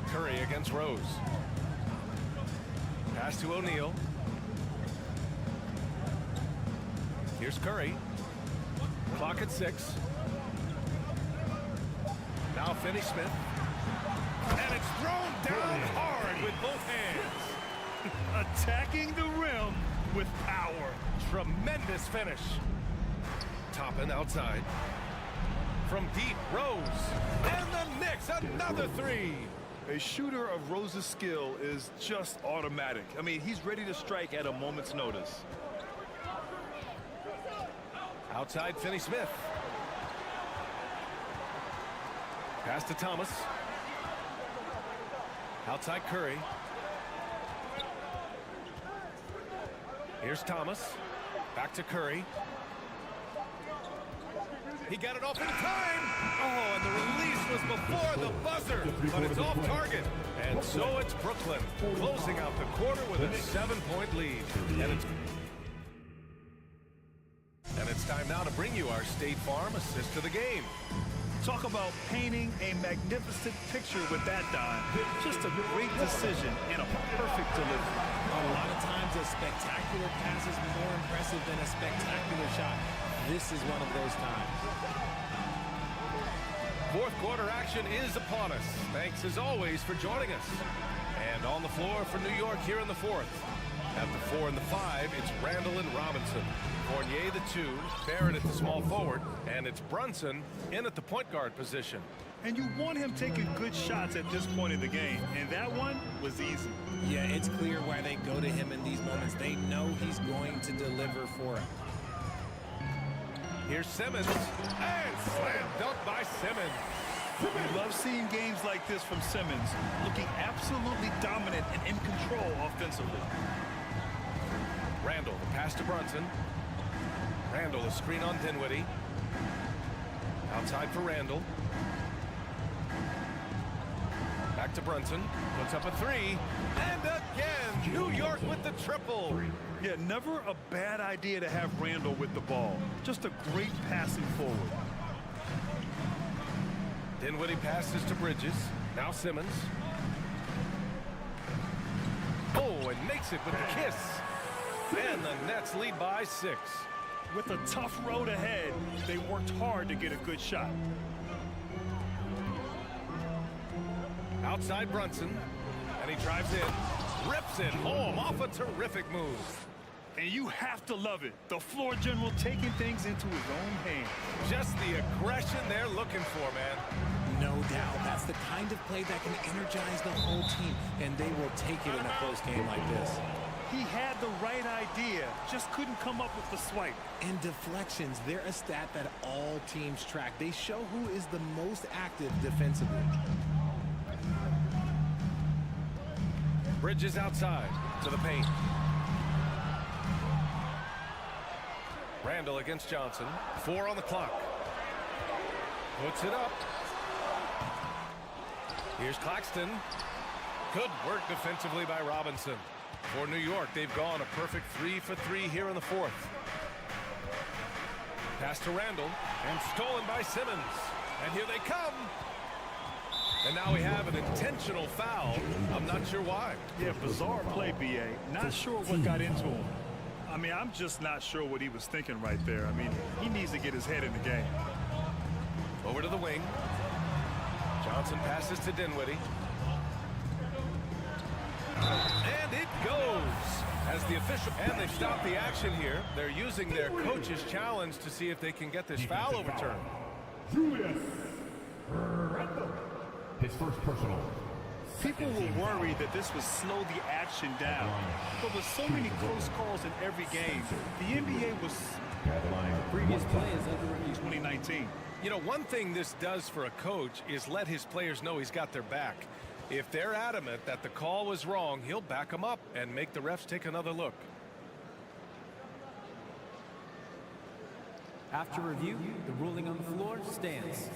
Curry against Rose. Pass to O'Neal. Here's Curry. Clock at 6. Now Finney-Smith. And it's thrown down hard with both hands. Attacking the rim with power. Tremendous finish. Toppin outside. From deep, Rose. And the Knicks, another 3. A shooter of Rose's skill is just automatic. I mean, he's ready to strike at a moment's notice. Outside Finney-Smith. Pass to Thomas. Outside Curry. Here's Thomas. Back to Curry. He got it off in time. Oh, and the release was before the buzzer, but it's off target. And so it's Brooklyn closing out the quarter with a 7-point lead. And it's time now to bring you our State Farm assist to the game. Talk about painting a magnificent picture with that dime. Just a great decision and a perfect delivery. A lot of times a spectacular pass is more impressive than a spectacular shot. This is one of those times. Fourth quarter action is upon us. Thanks as always for joining us. And on the floor for New York here in the fourth. At the 4 and the 5, it's Randall and Robinson. Fournier the 2, Barrett at the small forward, and it's Brunson in at the point guard position. And you want him taking good shots at this point in the game. And that one was easy. Yeah, it's clear why they go to him in these moments. They know he's going to deliver for it. Here's Simmons. And slam dunk by Simmons. You love seeing games like this from Simmons, looking absolutely dominant and in control offensively. Randall, the pass to Brunson. Randall, a screen on Dinwiddie. Outside for Randall. Back to Brunson. Puts up a three. And again, New York with the triple. Yeah, never a bad idea to have Randall with the ball. Just a great passing forward. Dinwiddie passes to Bridges. Now Simmons. Oh, and makes it with the kiss. And the Nets lead by 6. With a tough road ahead, they worked hard to get a good shot. Outside Brunson. And he drives in. Rips it home off a terrific move. And you have to love it. The floor general taking things into his own hands. Just the aggression they're looking for, man. No doubt. That's the kind of play that can energize the whole team, and they will take it in a close game like this. He had the right idea, just couldn't come up with the swipe. And deflections, they're a stat that all teams track. They show who is the most active defensively. Bridges outside to the paint. Randall against Johnson. 4 on the clock. Puts it up. Here's Claxton. Good work defensively by Robinson. For New York, they've gone a perfect 3 for 3 here in the 4th. Pass to Randall. And stolen by Simmons. And here they come. And now we have an intentional foul. I'm not sure why. Yeah, bizarre play, B.A. Not sure what got into him. I mean, I'm just not sure what he was thinking right there. I mean, he needs to get his head in the game. Over to the wing. Johnson passes to Dinwiddie. And it goes as the official. And they've stopped the action here. They're using their coach's challenge to see if they can get this foul overturned. Julius Randle. His first personal. People will worry that this would slow the action down. But with so many close calls in every game, the NBA was Previous play is under review. 2019. You know, one thing this does for a coach is let his players know he's got their back. If they're adamant that the call was wrong, he'll back them up and make the refs take another look. After review, the ruling on the floor stands.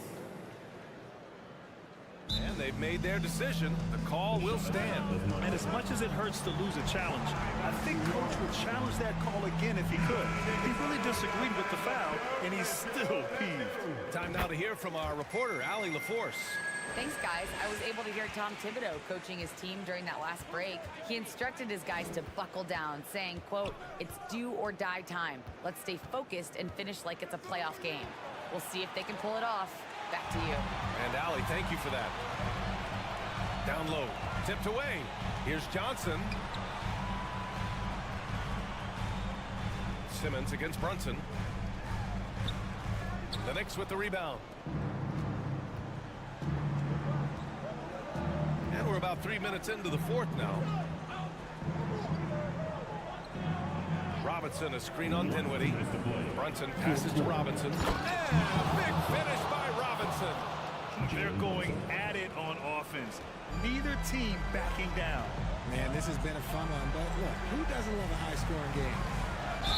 And they've made their decision. The call will stand. And as much as it hurts to lose a challenge, I think Coach would challenge that call again if he could. He really disagreed with the foul, and he's still peeved. Time now to hear from our reporter, Allie LaForce. Thanks, guys. I was able to hear Tom Thibodeau coaching his team during that last break. He instructed his guys to buckle down, saying, quote, "It's do or die time. Let's stay focused and finish like it's a playoff game. We'll see if they can pull it off." Back to you. And Allie, thank you for that. Down low, tipped away. Here's Johnson. Simmons against Brunson. The Knicks with the rebound. And we're about 3 minutes into the 4th now. Robinson, a screen on Dinwiddie. Brunson passes to Robinson. And a big finish by Robinson. They're going at it on offense. Neither team backing down. Man, this has been a fun one, but look, who doesn't love a high-scoring game?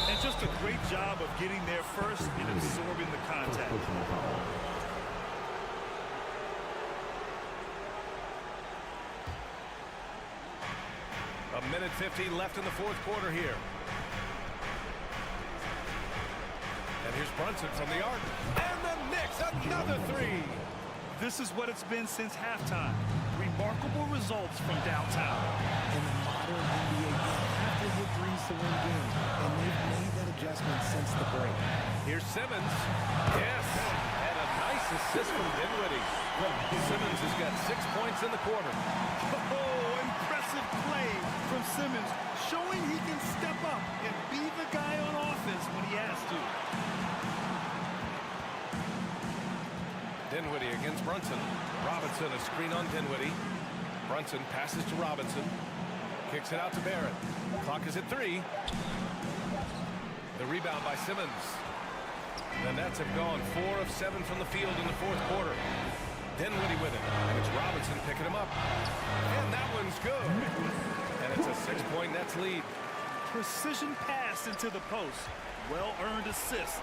And just a great job of getting there first and absorbing the contact. A minute 50 left in the 4th quarter here. And here's Brunson from the arc. And the Knicks, another 3. This is what it's been since halftime. Remarkable results from downtown. In the modern NBA, you have to hit threes to win games, and they've made that adjustment since the break. Here's Simmons. Yes, and a nice assist from Dinwiddie. Simmons has got 6 points in the quarter. Oh, impressive play from Simmons, showing he can step up and be the guy on offense when he has to. Dinwiddie against Brunson. Robinson, a screen on Dinwiddie. Brunson passes to Robinson. Kicks it out to Barrett. Clock is at 3. The rebound by Simmons. The Nets have gone 4 of 7 from the field in the fourth quarter. Dinwiddie with it. And it's Robinson picking him up. And that one's good. And it's a 6-point Nets lead. Precision pass into the post. Well-earned assist.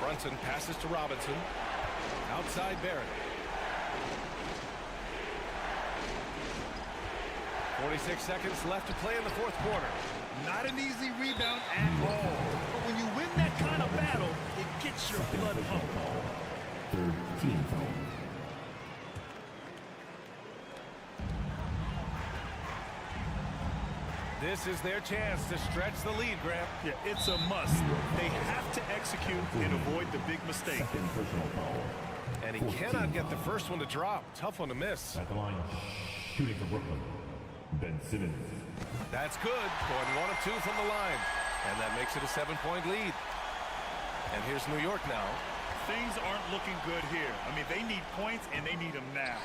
Brunson passes to Robinson. Outside Barrett. 46 seconds left to play in the fourth quarter. Not an easy rebound at all. But when you win that kind of battle, it gets your blood pumping. Third team foul. This is their chance to stretch the lead, Grant. Yeah, it's a must. They have to execute and avoid the big mistake. Second personal foul. And he cannot get the first one to drop. Tough one to miss. At the line, shooting for Brooklyn, Ben Simmons. That's good. Going 1 of 2 from the line. And that makes it a 7-point lead. And here's New York now. Things aren't looking good here. I mean, they need points, and they need them now.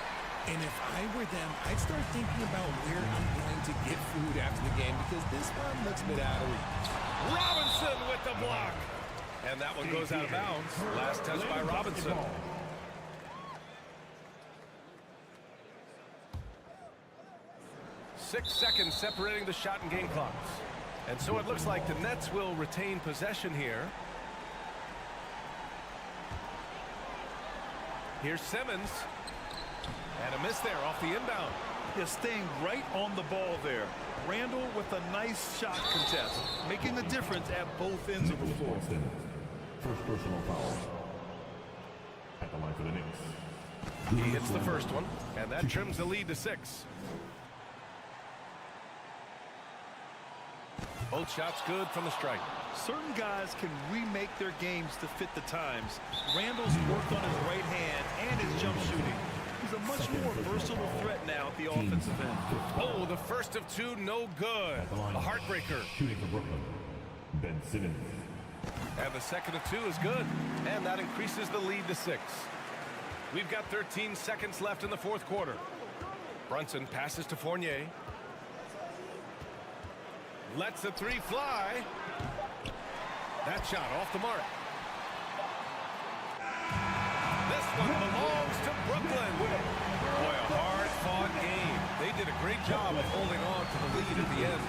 And if I were them, I'd start thinking about where I'm going to get food after the game because this one looks a bit out of reach. Robinson with the block. And that one goes out of bounds. Last touch by Robinson. Six seconds separating the shot and game clocks. And so it looks like the Nets will retain possession here. Here's Simmons. And a miss there off the inbound. Yeah, staying right on the ball there. Randall with a nice shot contest, making a difference at both ends of the floor. First personal foul. At the line for the Knicks. He hits the first one, and that trims the lead to 6. Both shots good from the stripe. Certain guys can remake their games to fit the times. Randall's worked on his right hand and his jump shooting. He's a much more versatile threat now at the offensive end. Oh, the first of 2, no good. A heartbreaker. Shooting for Brooklyn, Ben Simmons. And the second of 2 is good. And that increases the lead to 6. We've got 13 seconds left in the fourth quarter. Brunson passes to Fournier. Lets the 3 fly. That shot off the mark. This one belongs to Brooklyn. Boy, a hard-fought game. They did a great job of holding on to the lead at the end.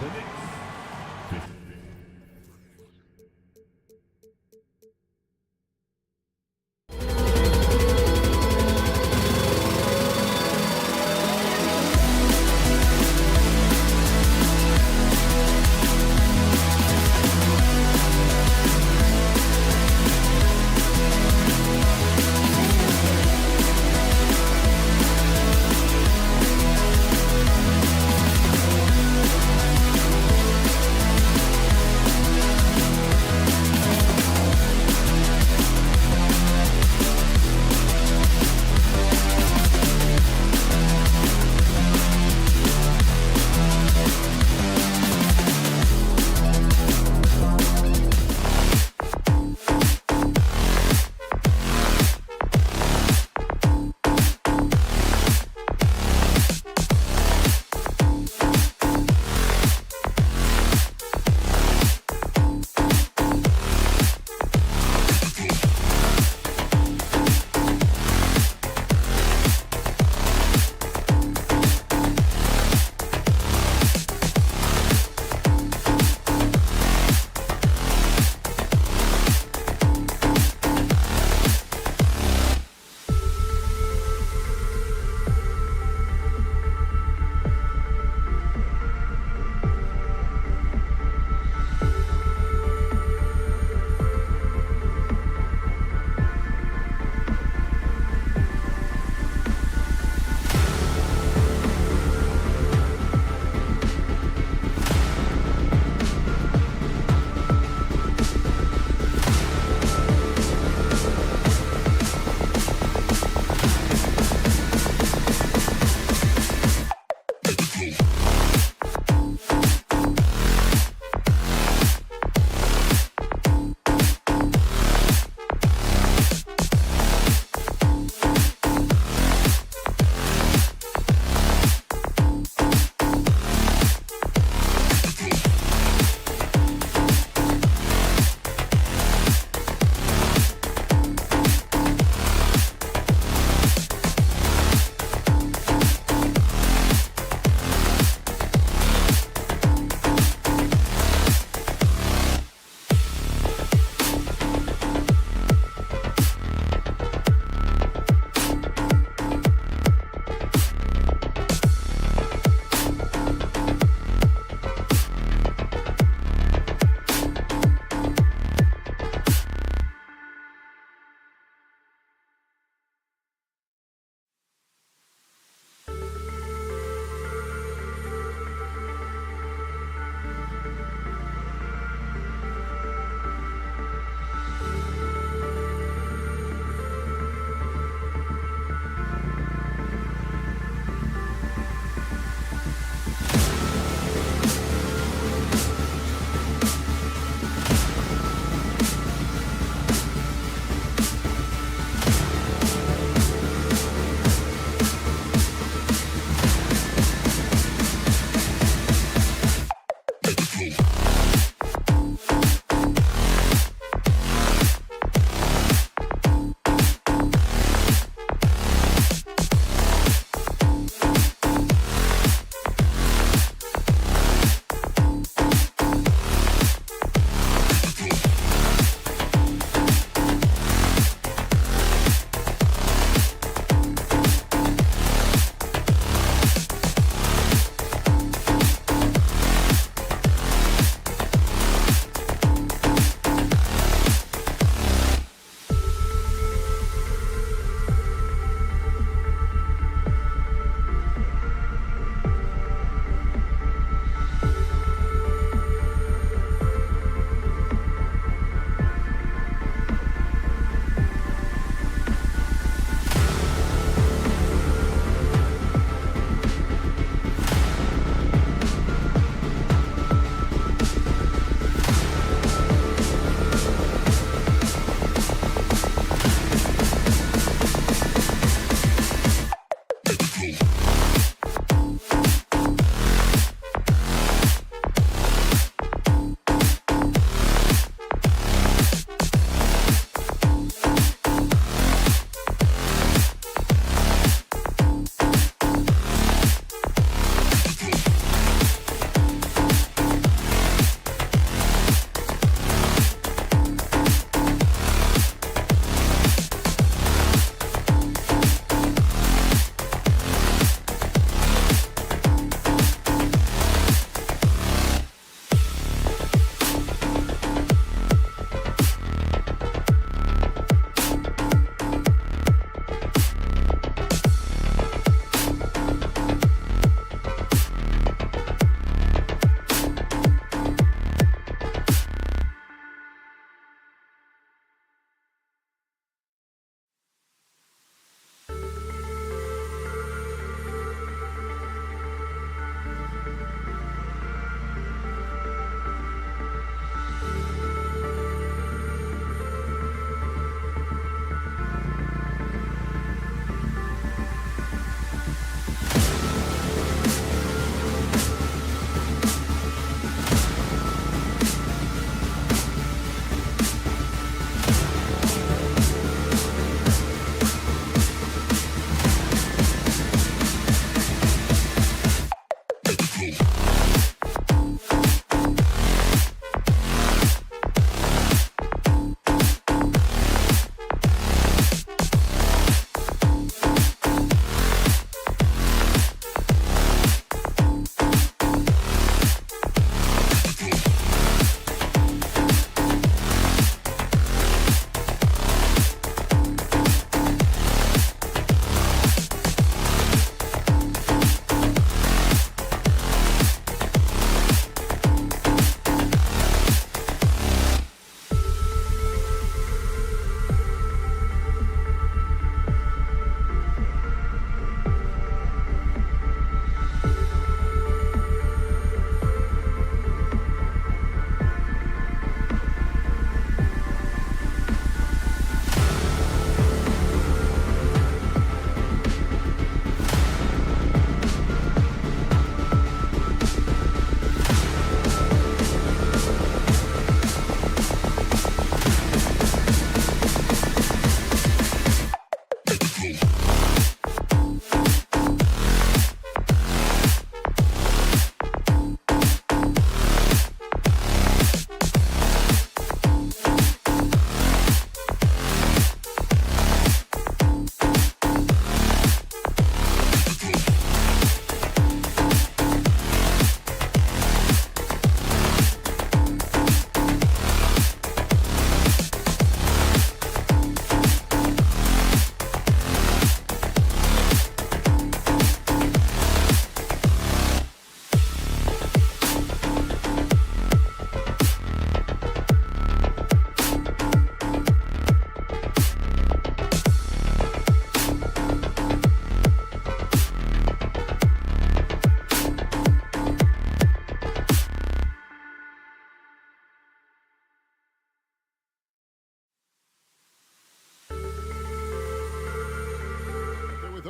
The Knicks.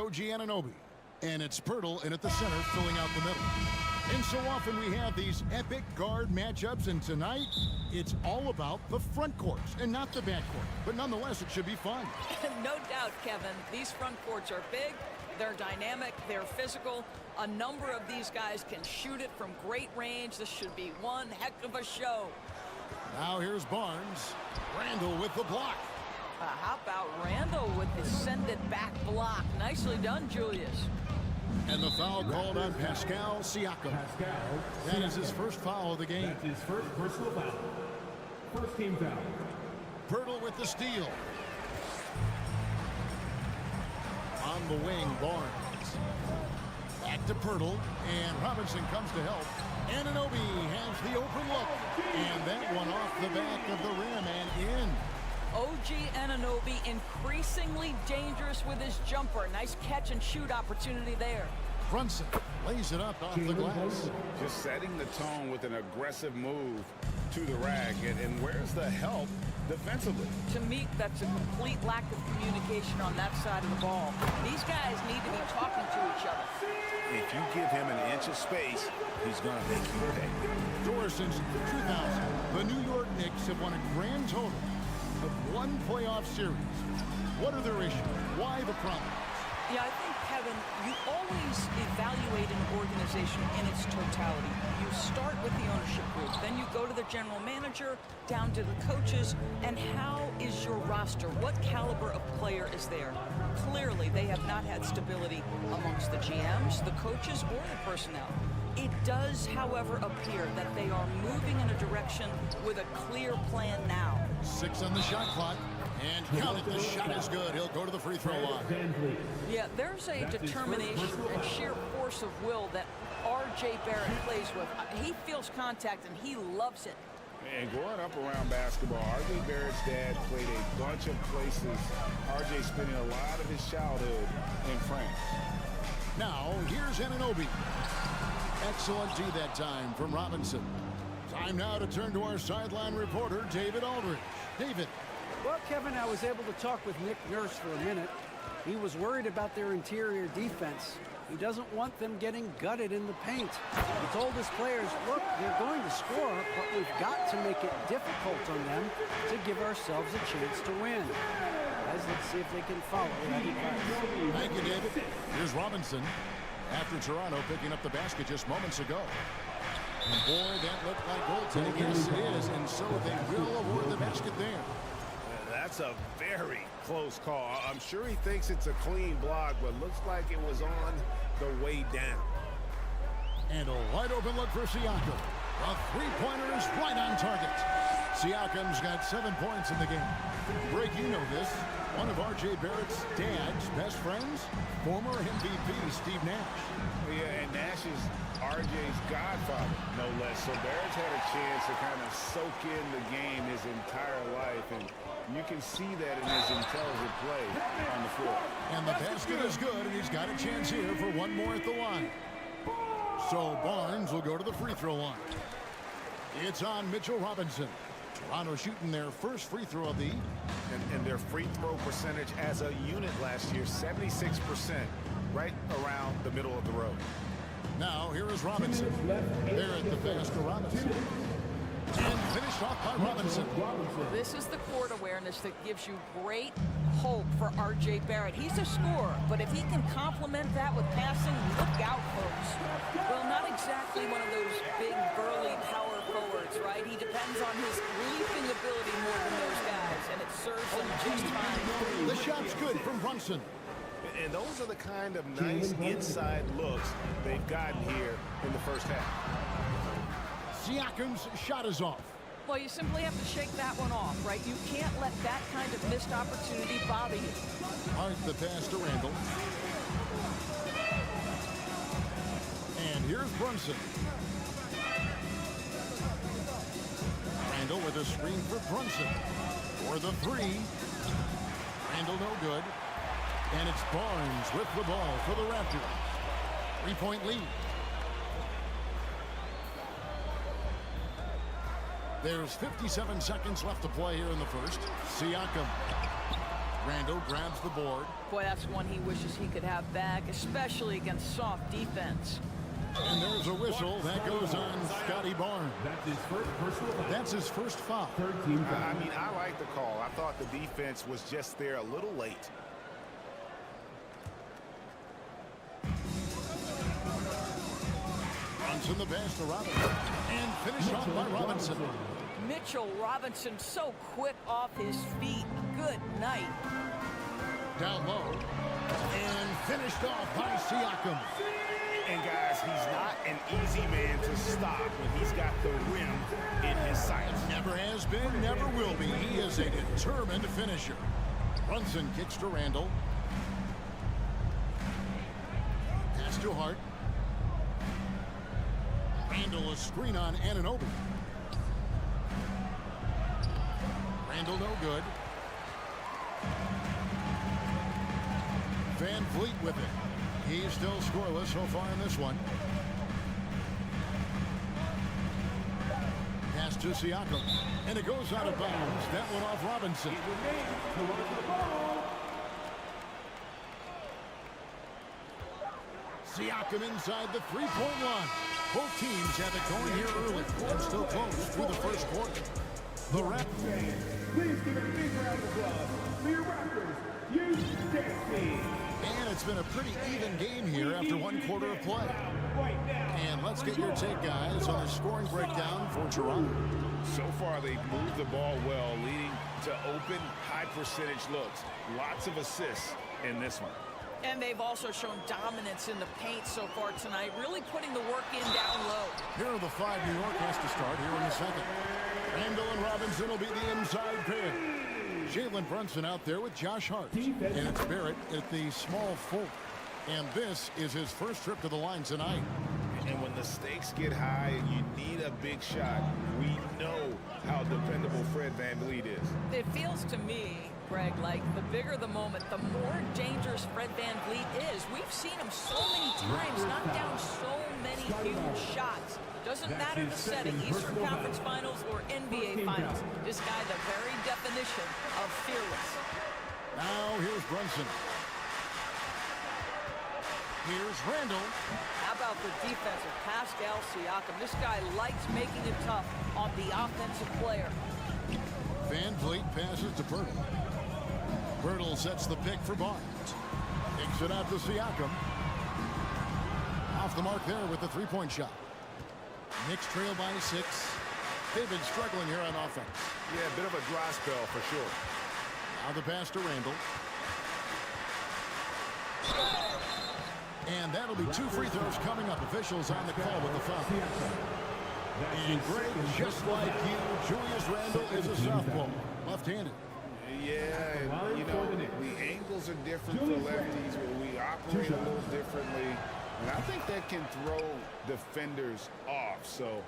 OG Anunoby. And it's Pirtle in at the center, filling out the middle. And so often we have these epic guard matchups, and tonight it's all about the front courts and not the back court. But nonetheless, it should be fun. No doubt, Kevin. These front courts are big, they're dynamic, they're physical. A number of these guys can shoot it from great range. This should be one heck of a show. Now here's Barnes. Randall with the block. How about Randall with the send-it-back block? Nicely done, Julius. And the foul called on Pascal Siakam. That is his first foul of the game. That's his first personal foul. First team foul. Pirtle with the steal. On the wing, Barnes. Back to Pirtle, and Robinson comes to help. Anunoby has the open look, and that one off the back of the rim and in. OG Anunoby increasingly dangerous with his jumper. Nice catch and shoot opportunity there. Brunson lays it up off the glass. Just setting the tone with an aggressive move to the rack. And where's the help defensively? To me, that's a complete lack of communication on that side of the ball. These guys need to be talking to each other. If you give him an inch of space, he's going to make you pay. Door since 2000, the New York Knicks have won a grand total of one playoff series. What are their issues? Why the problems? Yeah, I think, Kevin, you always evaluate an organization in its totality. You start with the ownership group, then you go to the general manager, down to the coaches, and how is your roster? What caliber of player is there? Clearly, they have not had stability amongst the GMs, the coaches, or the personnel. It does, however, appear that they are moving in a direction with a clear plan now. 6 on the shot clock. And count it, the shot is good. He'll go to the free throw line. Yeah, there's a determination and sheer force of will that R.J. Barrett plays with. He feels contact, and he loves it. And growing up around basketball, R.J. Barrett's dad played a bunch of places. R.J. spending a lot of his childhood in France. Now, here's Anunoby. Excellent D that time from Robinson. Time now to turn to our sideline reporter, David Aldridge. David. Well, Kevin, I was able to talk with Nick Nurse for a minute. He was worried about their interior defense. He doesn't want them getting gutted in the paint. He told his players, look, they're going to score, but we've got to make it difficult on them to give ourselves a chance to win. Guys, let's see if they can follow that advice. Thank you, David. Here's Robinson after Toronto picking up the basket just moments ago. And boy, that looked like goaltending. Yes, it is, and so they will award the basket there. That's a very close call. I'm sure he thinks it's a clean block, but looks like it was on the way down. And a wide open look for Siakam. A three-pointer is right on target. Siakam's got 7 points in the game. Greg, you know this. One of R.J. Barrett's dad's best friends, former MVP Steve Nash. Yeah, and Nash is R.J.'s godfather, no less. So Barrett's had a chance to kind of soak in the game his entire life, and you can see that in his intelligent play on the floor. And the basket is good, and he's got a chance here for one more at the line. So Barnes will go to the free throw line. It's on Mitchell Robinson. Toronto shooting their first free throw of the evening. And their free throw percentage as a unit last year, 76%, right around the middle of the road. Now here is Robinson. There at the basket, Robinson. And finished off by Robinson. This is the court awareness that gives you great hope for R.J. Barrett. He's a scorer, but if he can complement that with passing, look out, folks. Well, not exactly one of those big, burly power forwards, right? He depends on his leaping ability more than those guys, and it serves him just fine. The shot's good from Brunson. And those are the kind of nice inside looks they've gotten here in the first half. Siakam's shot is off. Well, you simply have to shake that one off, right? You can't let that kind of missed opportunity bother you. Hart the pass to Randall. And here's Brunson. Randall with a screen for Brunson. For the three. Randall no good. And it's Barnes with the ball for the Raptors. 3-point lead. There's 57 seconds left to play here in the first. Siakam Randall grabs the board. Boy, that's one he wishes he could have back, especially against soft defense. And there's a whistle. That goes on Scotty Barnes. That's his first foul. I mean, I like the call. I thought the defense was just there a little late. Runs in the pass to Robinson. And finished off by Robinson. Mitchell Robinson so quick off his feet. Good night. Down low. And finished off by Siakam. And guys, he's not an easy man to stop when he's got the rim in his sights. Never has been, never will be. He is a determined finisher. Brunson kicks to Randall. Pass to Hart. Randall, a screen on Anunoby. Randall no good. Van Vliet with it. He's still scoreless so far in this one. Pass to Siakam. And it goes out of bounds. That one off Robinson. Siakam inside the three-point line. Both teams have it going here early and still close through the first quarter. The Raptors. Please give a big round of applause for your Raptors. And it's been a pretty even game here after one quarter of play. And let's get your take, guys, on the scoring breakdown for Toronto. So far, they've moved the ball well, leading to open, high-percentage looks. Lots of assists in this one. And they've also shown dominance in the paint so far tonight, really putting the work in down low. Here are the five New York has to start here in the second. Randall and Robinson will be the inside pair. Jalen Brunson out there with Josh Hart. And it's Barrett at the small forward. And this is his first trip to the line tonight. And when the stakes get high and you need a big shot, we know how dependable Fred VanVleet is. It feels to me, Greg, like the bigger the moment, the more dangerous Fred VanVleet is. We've seen him so many times knock down so many huge shots. Doesn't matter the setting, Eastern Conference Finals or NBA Finals. This guy, the very definition of fearless. Now here's Brunson. Here's Randall. How about the defense of Pascal Siakam? This guy likes making it tough on the offensive player. Van Vliet passes to Pirtle. Pirtle sets the pick for Barnes. Takes it out to Siakam. Off the mark there with the three-point shot. Knicks trail by 6. They've been struggling here on offense. Yeah, a bit of a dry spell for sure. Now the pass to Randall. And that'll be 2 free throws coming up. Officials on the call with the foul. And Greg, just like you, Julius Randall is a southpaw, left-handed. Yeah, you know, the angles are different for lefties, but we operate a little differently. And I think that can throw defenders off, so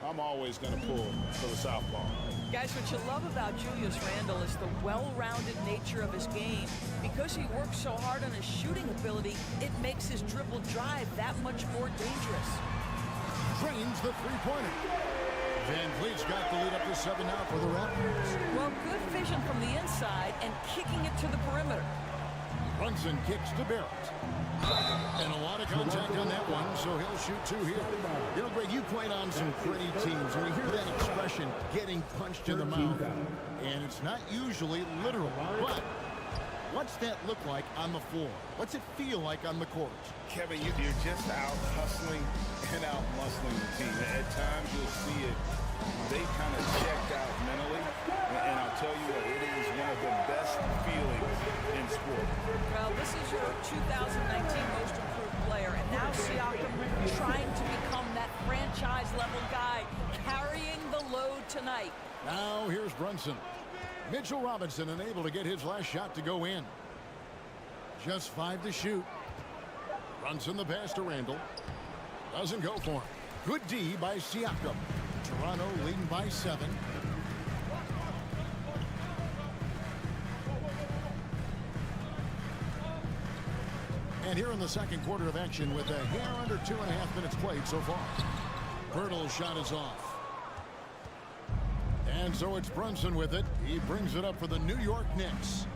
I'm always going to pull for the southpaw. Guys, what you love about Julius Randall is the well-rounded nature of his game. Because he works so hard on his shooting ability, it makes his dribble drive that much more dangerous. Drains the three-pointer. Van Vliet's got the lead up to 7 now for the Raptors. Well, good vision from the inside and kicking it to the perimeter. Brunson kicks to Barrett. And a lot of contact on that one, so he'll shoot 2 here. You know, Greg, you played on some pretty teams, and we hear that expression, getting punched in the mouth. And it's not usually literal, but what's that look like on the floor? What's it feel like on the court? Kevin, you're just out hustling and out muscling the team. At times you'll see it. They kind of checked out mentally, and I'll tell you what, it is one of the best feelings in sport. Well, this is your 2019 Most Improved Player, and now Siakam trying to become that franchise-level guy, carrying the load tonight. Now here's Brunson. Mitchell Robinson unable to get his last shot to go in. Just 5 to shoot. Brunson the pass to Randall. Doesn't go for him. Good D by Siakam. Toronto leading by 7. And here in the second quarter of action with a hair under 2.5 minutes played so far. Pirtle's shot is off. And so it's Brunson with it. He brings it up for the New York Knicks.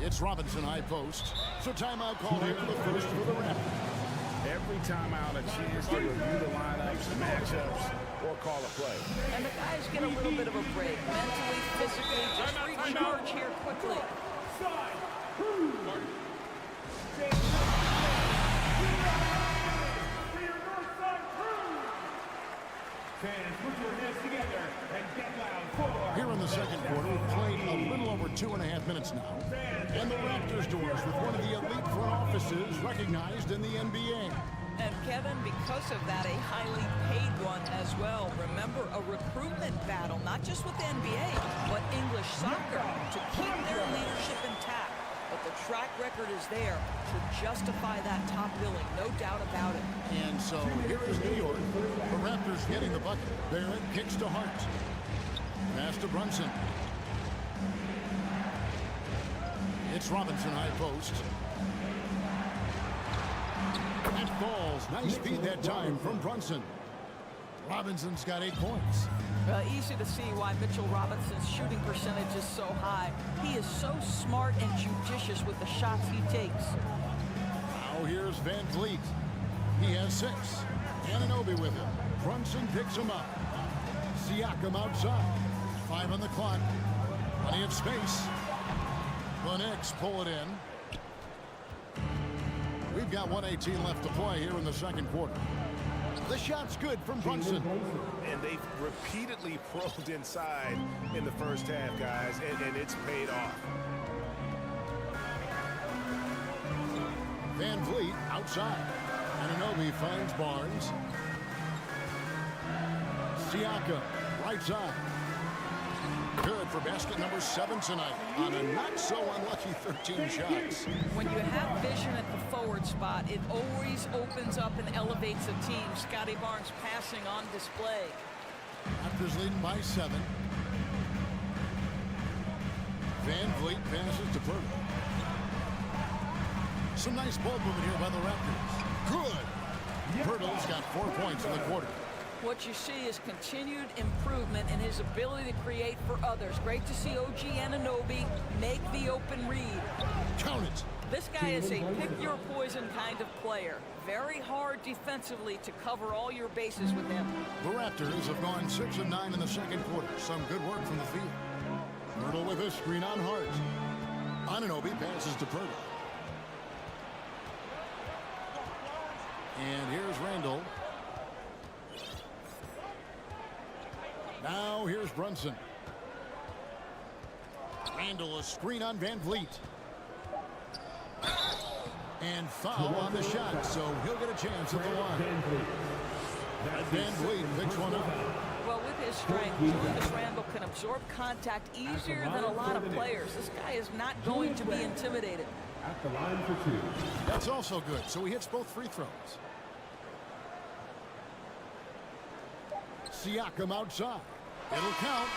It's Robinson high post. So timeout call here, the first for the Raptors. Every timeout a chance to review the lineups, matchups, or call a play. And the guys get a little bit of a break. Mentally, physically, just recharge here quickly. Fans, put your hands together and get loud for... Here in the second quarter, we've played a little over 2.5 minutes now. And the Raptors doors with one of the elite front offices recognized in the NBA. And Kevin, because of that, a highly paid one as well. Remember, a recruitment battle, not just with the NBA, but English soccer, to keep their leadership intact. But the track record is there to justify that top billing, no doubt about it. And so here is New York. The Raptors getting the bucket. Barrett kicks to Hart. Pass to Brunson. It's Robinson high post. That falls. Nice feed that time from Brunson. Robinson's got 8 points. Easy to see why Mitchell Robinson's shooting percentage is so high. He is so smart and judicious with the shots he takes. Now here's Van Vliet. He has 6. Anunoby with him. Brunson picks him up. Siakam outside. 5 on the clock. Plenty of space. The Knicks pull it in. We've got 1:18 left to play here in the second quarter. The shot's good from Brunson. And they've repeatedly probed inside in the first half, guys, and it's paid off. Van Vliet outside. Anunoby finds Barnes. Siakam, right side. Good for basket number 7 tonight on a not-so-unlucky 13 shots. When you have vision at the forward spot, it always opens up and elevates a team. Scotty Barnes passing on display. Raptors leading by 7. Van Vliet passes to Purtle. Some nice ball movement here by the Raptors. Good. Purtle's got 4 points in the quarter. What you see is continued improvement in his ability to create for others. Great to see OG Anunoby make the open read. Count it. This guy is a pick-your-poison kind of player. Very hard defensively to cover all your bases with him. The Raptors have gone 6 of 9 in the second quarter. Some good work from the field. Purtle with a screen on Hart. Anunoby passes to Purtle. And here's Randall. Now here's Brunson. Randall, a screen on Van Vliet. And foul on the shot, so he'll get a chance at the line. Van Vliet picks one up. Well, with his strength, Julius Randle can absorb contact easier than a lot of players. This guy is not going to be intimidated. At the line for 2. That's also good, so he hits both free throws. Siakam outside. It'll count.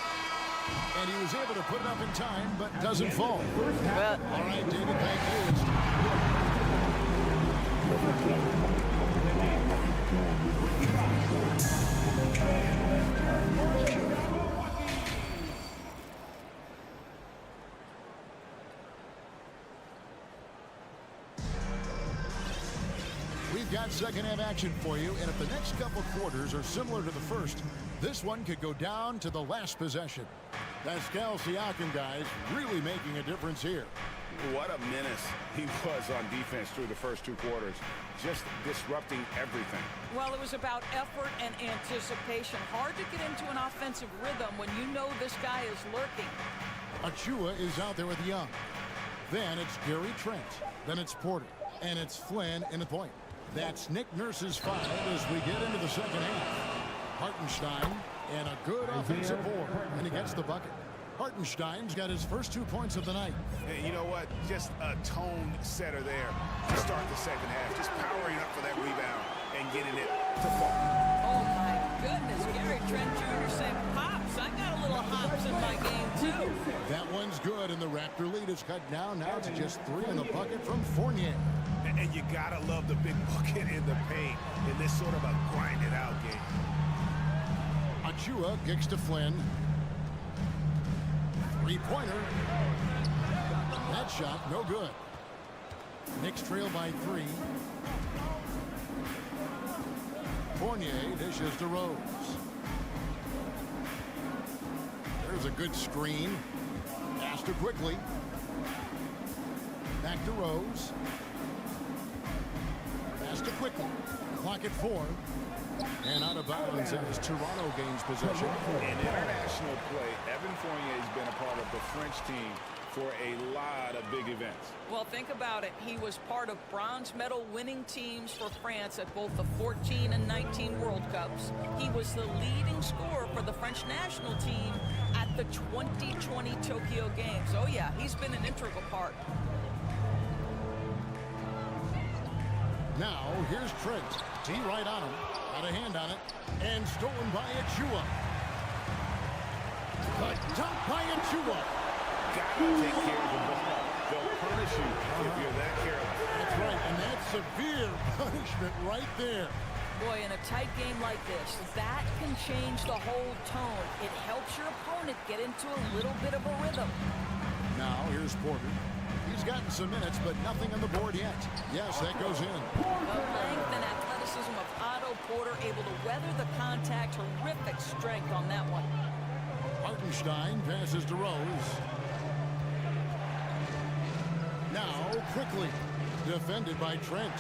And he was able to put it up in time, but doesn't fall. All right, David, thank you. We've got second half action for you, and if the next couple quarters are similar to the first, this one could go down to the last possession. Pascal Siakam, guys, really making a difference here. What a menace he was on defense through the first 2 quarters, just disrupting everything. Well, it was about effort and anticipation. Hard to get into an offensive rhythm when you know this guy is lurking. Achua is out there with Young. Then it's Gary Trent. Then it's Porter. And it's Flynn in the point. That's Nick Nurse's 5 as we get into the second half. Hartenstein and a good offensive board, and he gets the bucket. Hartenstein's got his first 2 points of the night. And you know what? Just a tone setter there to start the second half. Just powering up for that rebound and getting it to fall. Oh, my goodness. Gary Trent Jr. saying, Pops, I got a little hops in my game, too. That one's good, and the Raptor lead is cut down now to just 3 in the bucket from Fournier. And you gotta love the big bucket in the paint in this sort of a grinded-out game. Achua kicks to Flynn. 3-pointer. that shot, no good. Knicks trail by 3. Fournier dishes to Rose. There's a good screen. Pass to quickly. Back to Rose. Pass to quickly. Clock at 4. And out of bounds as Toronto gains possession. In international play, Evan Fournier has been a part of the French team for a lot of big events. Well, think about it. He was part of bronze medal winning teams for France at both the 14 and 19 World Cups. He was the leading scorer for the French national team at the 2020 Tokyo Games. Oh yeah, he's been an integral part. Now, here's Trent. T right on him. Got a hand on it. And stolen by Achua. But dunked by Achua. Gotta take care of the ball. They'll punish you if you're that careless. That's right, and that's severe punishment right there. Boy, in a tight game like this, that can change the whole tone. It helps your opponent get into a little bit of a rhythm. Now, here's Porter. He's gotten some minutes, but nothing on the board yet. Yes, that goes in. The length and athleticism of Otto Porter able to weather the contact. Terrific strength on that one. Hartenstein passes to Rose. Now, quickly, defended by Trent.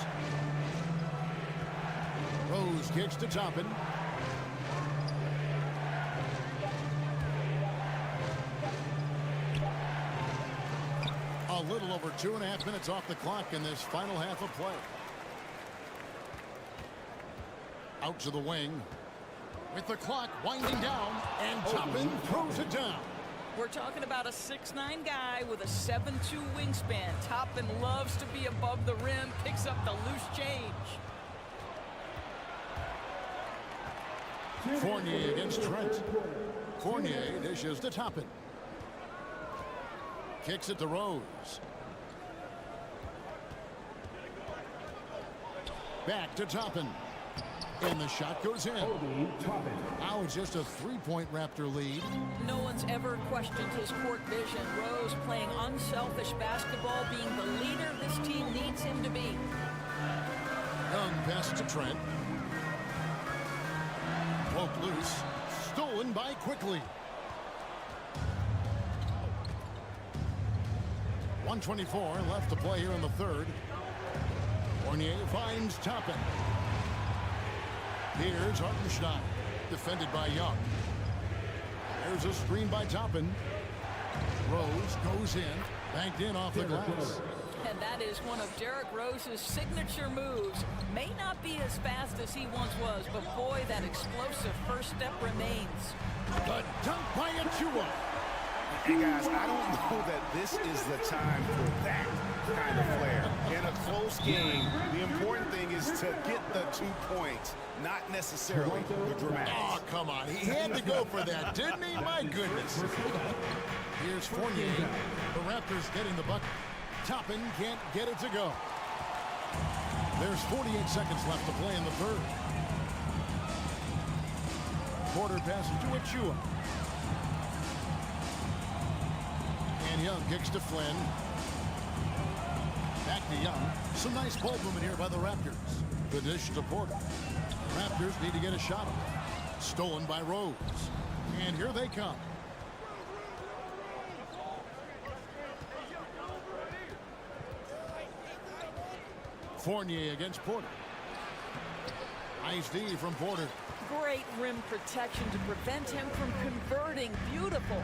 Rose kicks to Toppin. A little over 2.5 minutes off the clock in this final half of play. Out to the wing. With the clock winding down, and Toppin throws it down. We're talking about a 6'9" guy with a 7'2" wingspan. Toppin loves to be above the rim, picks up the loose change. Fournier against Trent. Fournier dishes to Toppin. Kicks it to Rose. Back to Toppin. And the shot goes in. Now it's just a 3-point Raptor lead. No one's ever questioned his court vision. Rose playing unselfish basketball, being the leader this team needs him to be. Young pass to Trent. Broke loose. Stolen by Quickly. 1:24 left to play here in the third. Fournier finds Toppin. Here's Hartenstein, defended by Young. There's a screen by Toppin. Rose goes in, banked in off the glass. And that is one of Derrick Rose's signature moves. May not be as fast as he once was, but boy, that explosive first step remains. The dunk by Achua. Hey guys, I don't know that this is the time for that kind of flair. In a close game, the important thing is to get the 2 points, not necessarily the dramatics. Oh, come on. He had to go for that, didn't he? My goodness. Here's Fournier. The Raptors getting the bucket. Toppin can't get it to go. There's 48 seconds left to play in the third. Porter passes to Achua. And Young kicks to Flynn. Back to Young. Some nice ball movement here by the Raptors. The dish to Porter. The Raptors need to get a shot up. Stolen by Rose. And here they come. Fournier against Porter. Nice D from Porter. Great rim protection to prevent him from converting. Beautiful.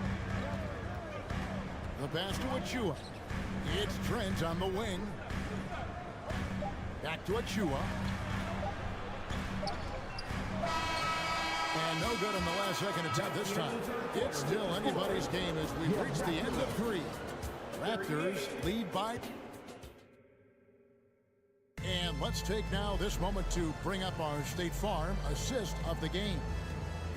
The pass to Achua. It's Trent on the wing. Back to Achua. And no good on the last second attempt this time. It's still anybody's game as we've reached the end of 3. Raptors lead by. And let's take now this moment to bring up our State Farm assist of the game.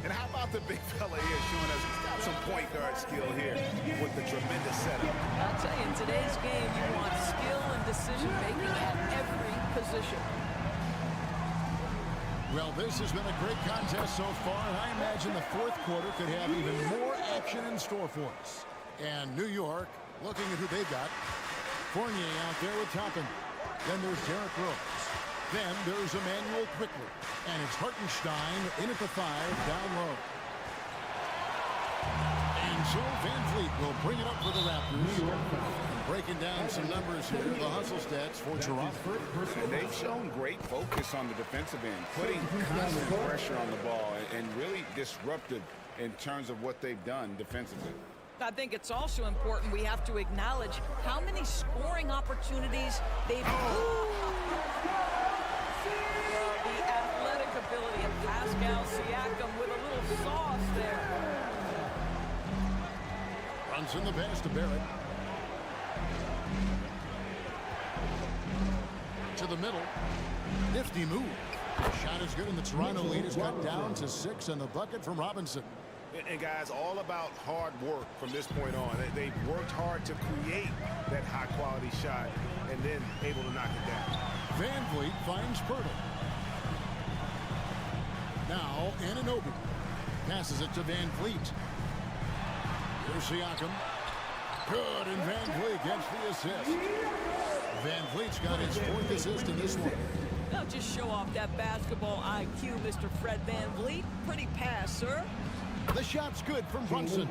And how about the big fella here showing us he's got some point guard skill here with the tremendous setup. I'll tell you, in today's game, you want skill and decision-making at every position. Well, this has been a great contest so far, and I imagine the fourth quarter could have even more action in store for us. And New York, looking at who they've got, Fournier out there with Toppin. Then there's Derrick Rose. Then there's Emmanuel quickly. And it's Hartenstein in at the 5 down low. And so Van Vliet will bring it up for the Raptors. Breaking down some numbers here, the hustle stats for Toronto. And they've shown great focus on the defensive end, putting constant pressure on the ball and really disruptive in terms of what they've done defensively. I think it's also important we have to acknowledge how many scoring opportunities they've the athletic ability of Pascal Siakam with a little sauce there. Runs in the pass to Barrett. To the middle. Nifty move. Shot is good, and the Toronto lead is cut down to 6, and the bucket from Robinson. And guys, all about hard work from this point on. They've worked hard to create that high-quality shot and then able to knock it down. Van Vliet finds Pirtle. Now, Anunoby passes it to Van Vliet. Here's Siakam. Good, and Van Vliet gets the assist. Van Vliet's got his 4th assist in this one. Now just show off that basketball IQ, Mr. Fred Van Vliet. Pretty pass, sir. The shot's good from Brunson.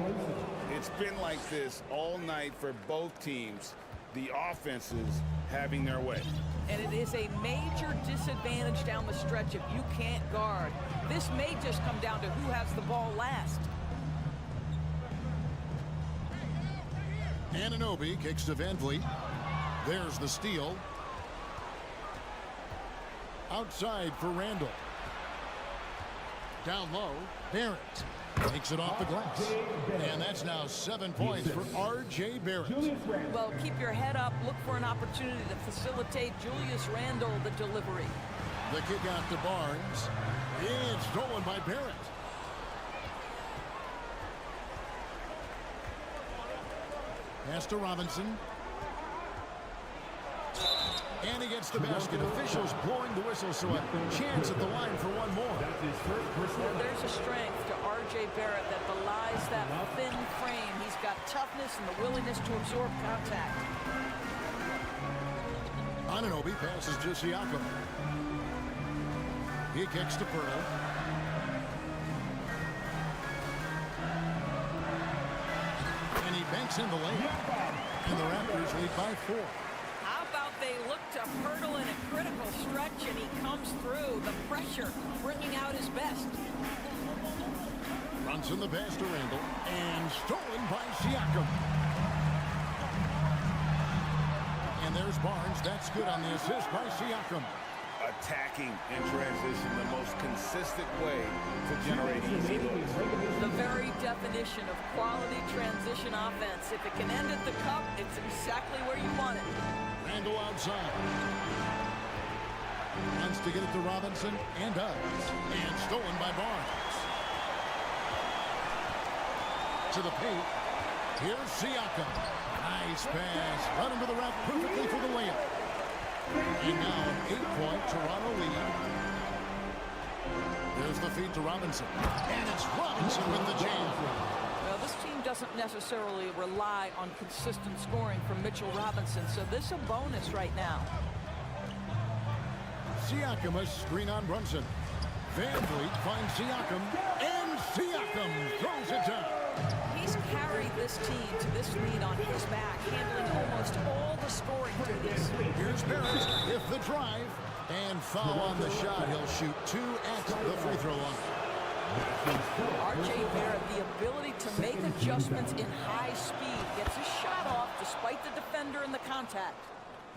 It's been like this all night for both teams. The offenses having their way. And it is a major disadvantage down the stretch if you can't guard. This may just come down to who has the ball last. Anunoby kicks to Van Vliet. There's the steal. Outside for Randall. Down low, Barrett takes it off the glass. And that's now 7 points for R.J. Barrett. Well, keep your head up. Look for an opportunity to facilitate Julius Randle the delivery. The kick out to Barnes. It's stolen by Barrett. Pass to Robinson. And he gets the basket. Officials blowing the whistle, so a chance at the line for one more. Well, there's a strength to R.J. Barrett that belies that thin frame. He's got toughness and the willingness to absorb contact. Anunoby passes to Siakam. He kicks to Pirtle. And he banks in the lane. And the Raptors lead by 4. How about they look to Pirtle in a critical stretch and he comes through. The pressure bringing out his best. Runs in the pass to Randall. And stolen by Siakam. And there's Barnes. That's good on the assist by Siakam. Attacking in transition, the most consistent way to generate easy looks. The very definition of quality transition offense. If it can end at the cup, it's exactly where you want it. Randall outside. Wants to get it to Robinson, and does. And stolen by Barnes. To the paint. Here's Siakam. Nice pass. Run into the rack perfectly for the layup. And now an 8-point Toronto lead. There's the feed to Robinson. And it's Robinson with the jam. Well, this team doesn't necessarily rely on consistent scoring from Mitchell Robinson, so this is a bonus right now. Siakam a screen on Brunson. Van Vliet finds Siakam. And Siakam throws it down. He's carried this team to this lead on his back, handling almost all the scoring duties. Here's Barrett with the drive. And foul on the shot. He'll shoot 2 at the free throw line. R.J. Barrett, the ability to make adjustments in high speed, gets his shot off despite the defender and the contact.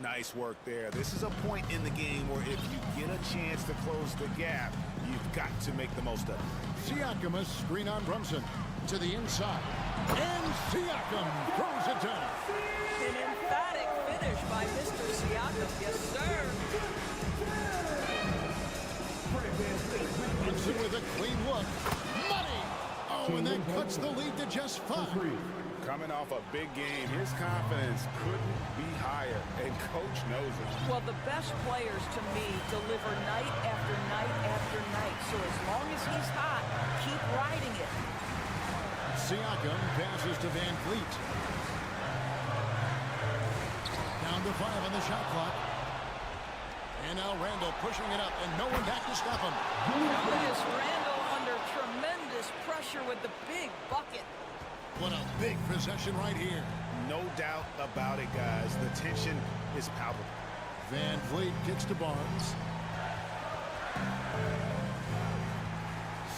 Nice work there. This is a point in the game where if you get a chance to close the gap, you've got to make the most of it. Siakam a screen on Brunson. To the inside. And Siakam throws it down. An emphatic finish by Mr. Siakam. Yes, sir. Brunson with a clean look. Money! Oh, and that cuts the lead to just 5. Coming off a big game, his confidence couldn't be higher, and coach knows it. Well, the best players, to me, deliver night after night after night. So as long as he's hot, keep riding it. Siakam passes to Van Vliet. Down to 5 on the shot clock. And now Randall pushing it up, and no one back to stop him. Julius Randle under tremendous pressure with the big bucket. What a big possession right here. No doubt about it, guys. The tension is palpable. Van Vliet kicks to Barnes.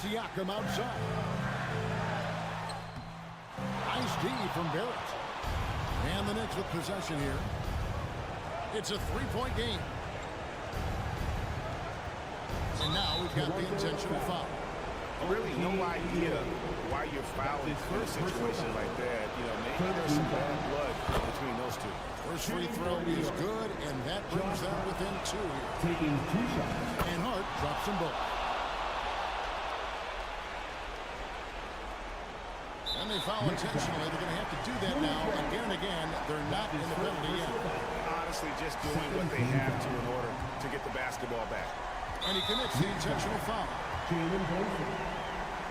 Siakam outside. Nice D from Barrett. And the Knicks with possession here. It's a three-point game. And now we've got the intentional foul. Really no idea why you're fouling in a situation like that. You know, maybe there's some bad blood between those two. First free throw is good, and that brings them within 2 here. Taking 2 shots. And Hart drops them both. And they foul intentionally. They're going to have to do that now again and again. They're not in the penalty yet. Honestly, just doing what they have to in order to get the basketball back. And he commits the intentional foul.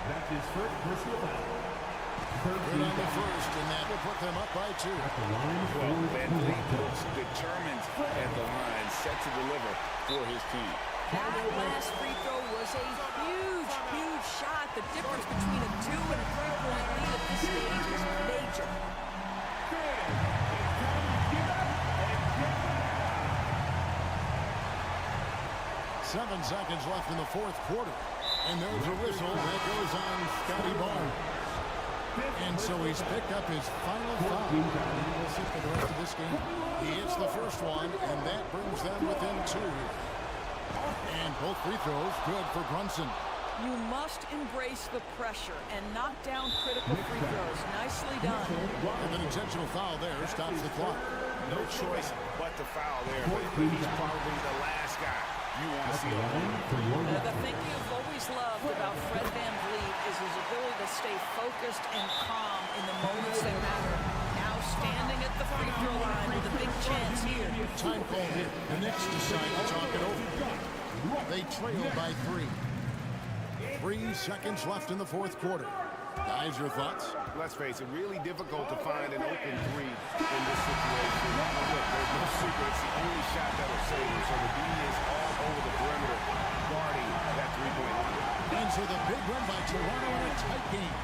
That's his first personal foul. Good on the first, and that will put them up by 2. Well, Van Vliet looks determined at the line, set to deliver for his team. That last free throw was a huge, huge shot. The difference between a 2 and a 3-point lead at this stage is major. 7 seconds left in the fourth quarter. And there's a whistle that goes on Scotty Barnes. And so he's picked up his final foul. We'll see for the rest of this game. He hits the first one, and that brings them within 2. And both free throws good for Brunson. You must embrace the pressure and knock down critical free throws. Nicely done. And an intentional foul there stops the clock. No choice but to foul there, but he's probably the last guy you want to see. The thing you've always loved about Fred VanVleet is his ability to stay focused and calm in the moments that matter. Now standing at the free throw line with a big chance here. Time call hit. The Knicks decide to talk it over. They trail by 3. 3 seconds left in the fourth quarter. Guys, your thoughts? Let's face it, really difficult to find an open 3 in this situation. Look, there's no secret. It's the only shot that'll save him. So the D is all over the perimeter guarding that 3-point line. And so the big run by Toronto in a tight game.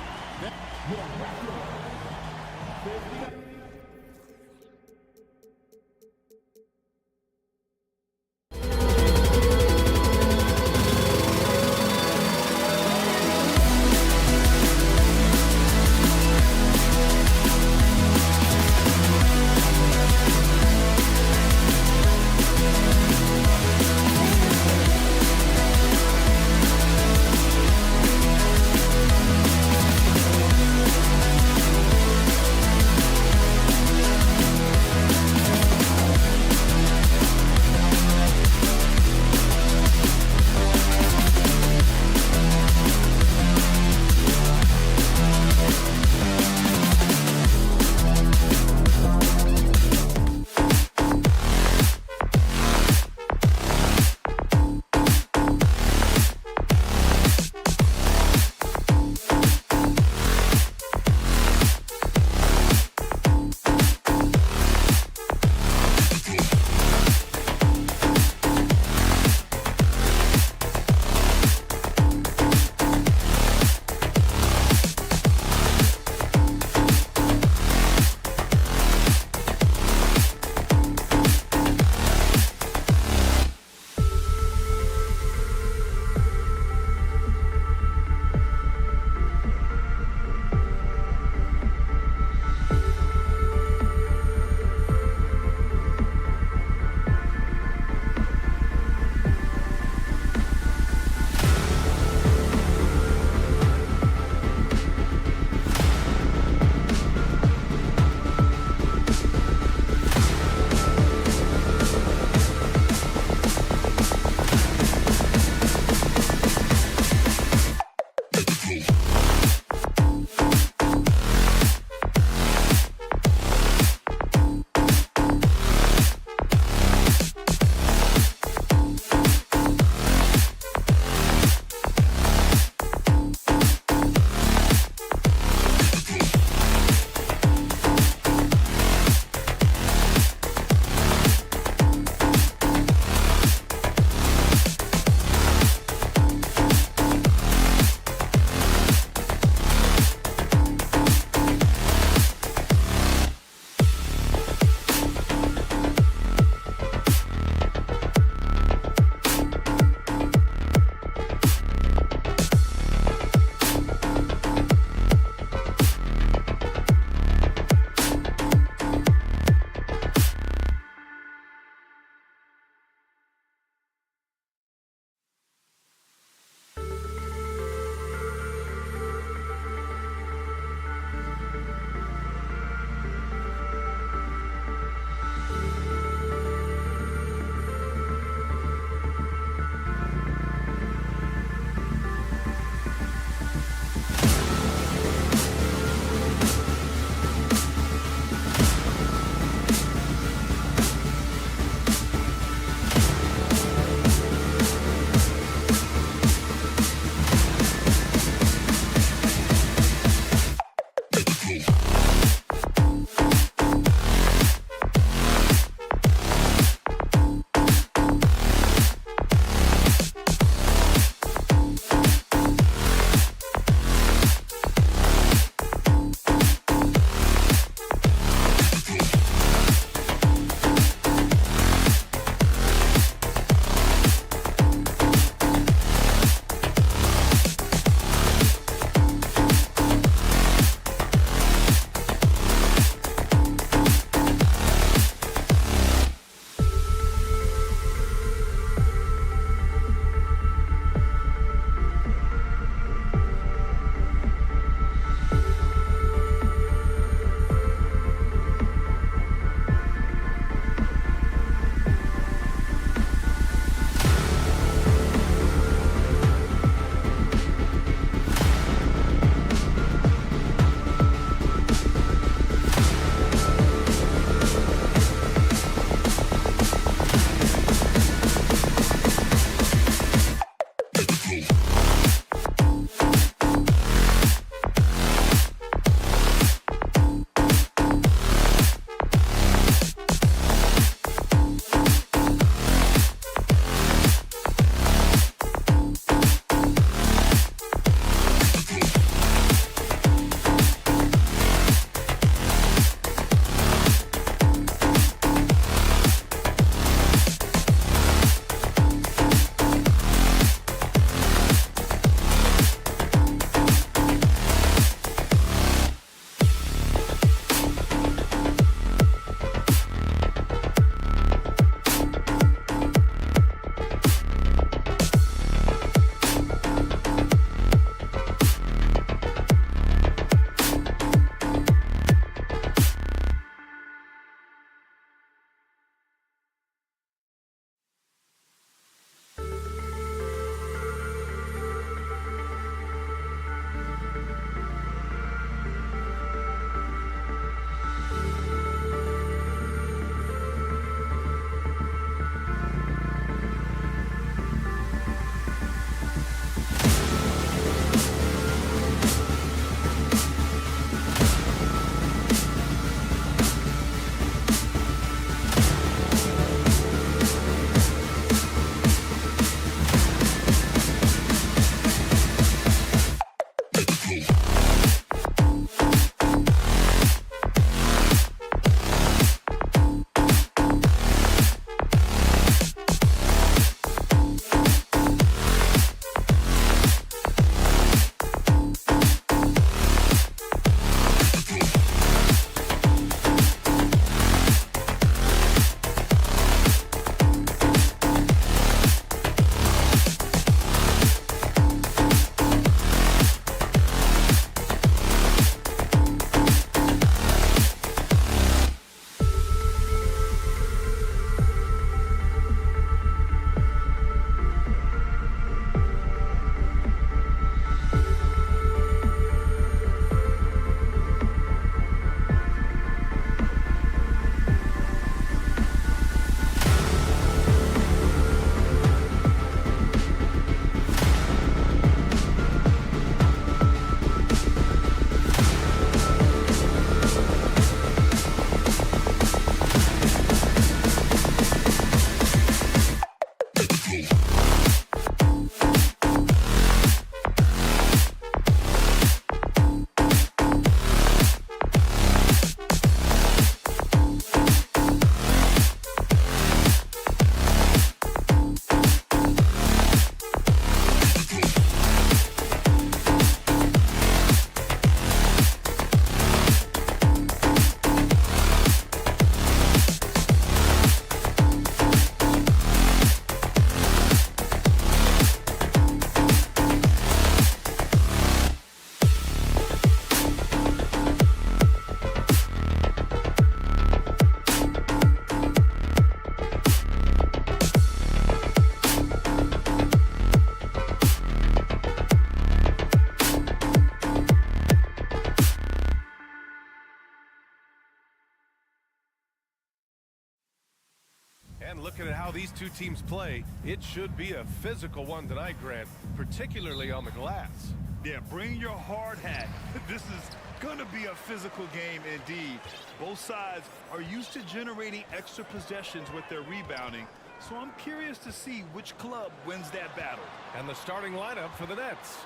looking at how these two teams play, it should be a physical one tonight, Grant, particularly on the glass. Yeah, bring your hard hat. This is going to be a physical game indeed. Both sides are used to generating extra possessions with their rebounding, so I'm curious to see which club wins that battle. And the starting lineup for the Nets.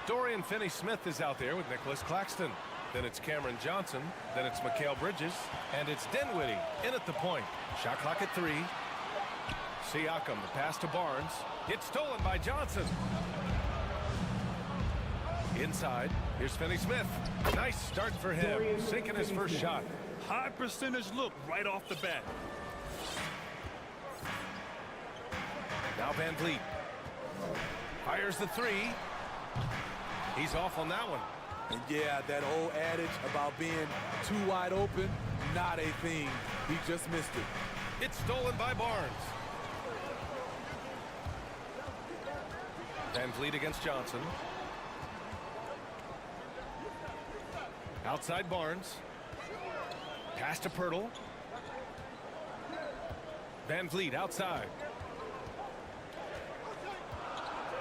Dorian Finney-Smith is out there with Nicholas Claxton. Then it's Cameron Johnson. Then it's Mikal Bridges. And it's Dinwiddie in at the point. Shot clock at 3. Siakam, the pass to Barnes. It's stolen by Johnson. Inside, here's Finney-Smith. Nice start for him, sinking his first shot. High percentage look right off the bat. Now Van Vliet fires the 3. He's off on that one. And yeah, that old adage about being too wide open, not a thing. He just missed it. It's stolen by Barnes. Van Vliet against Johnson. Outside Barnes. Pass to Pirtle. Van Vliet outside.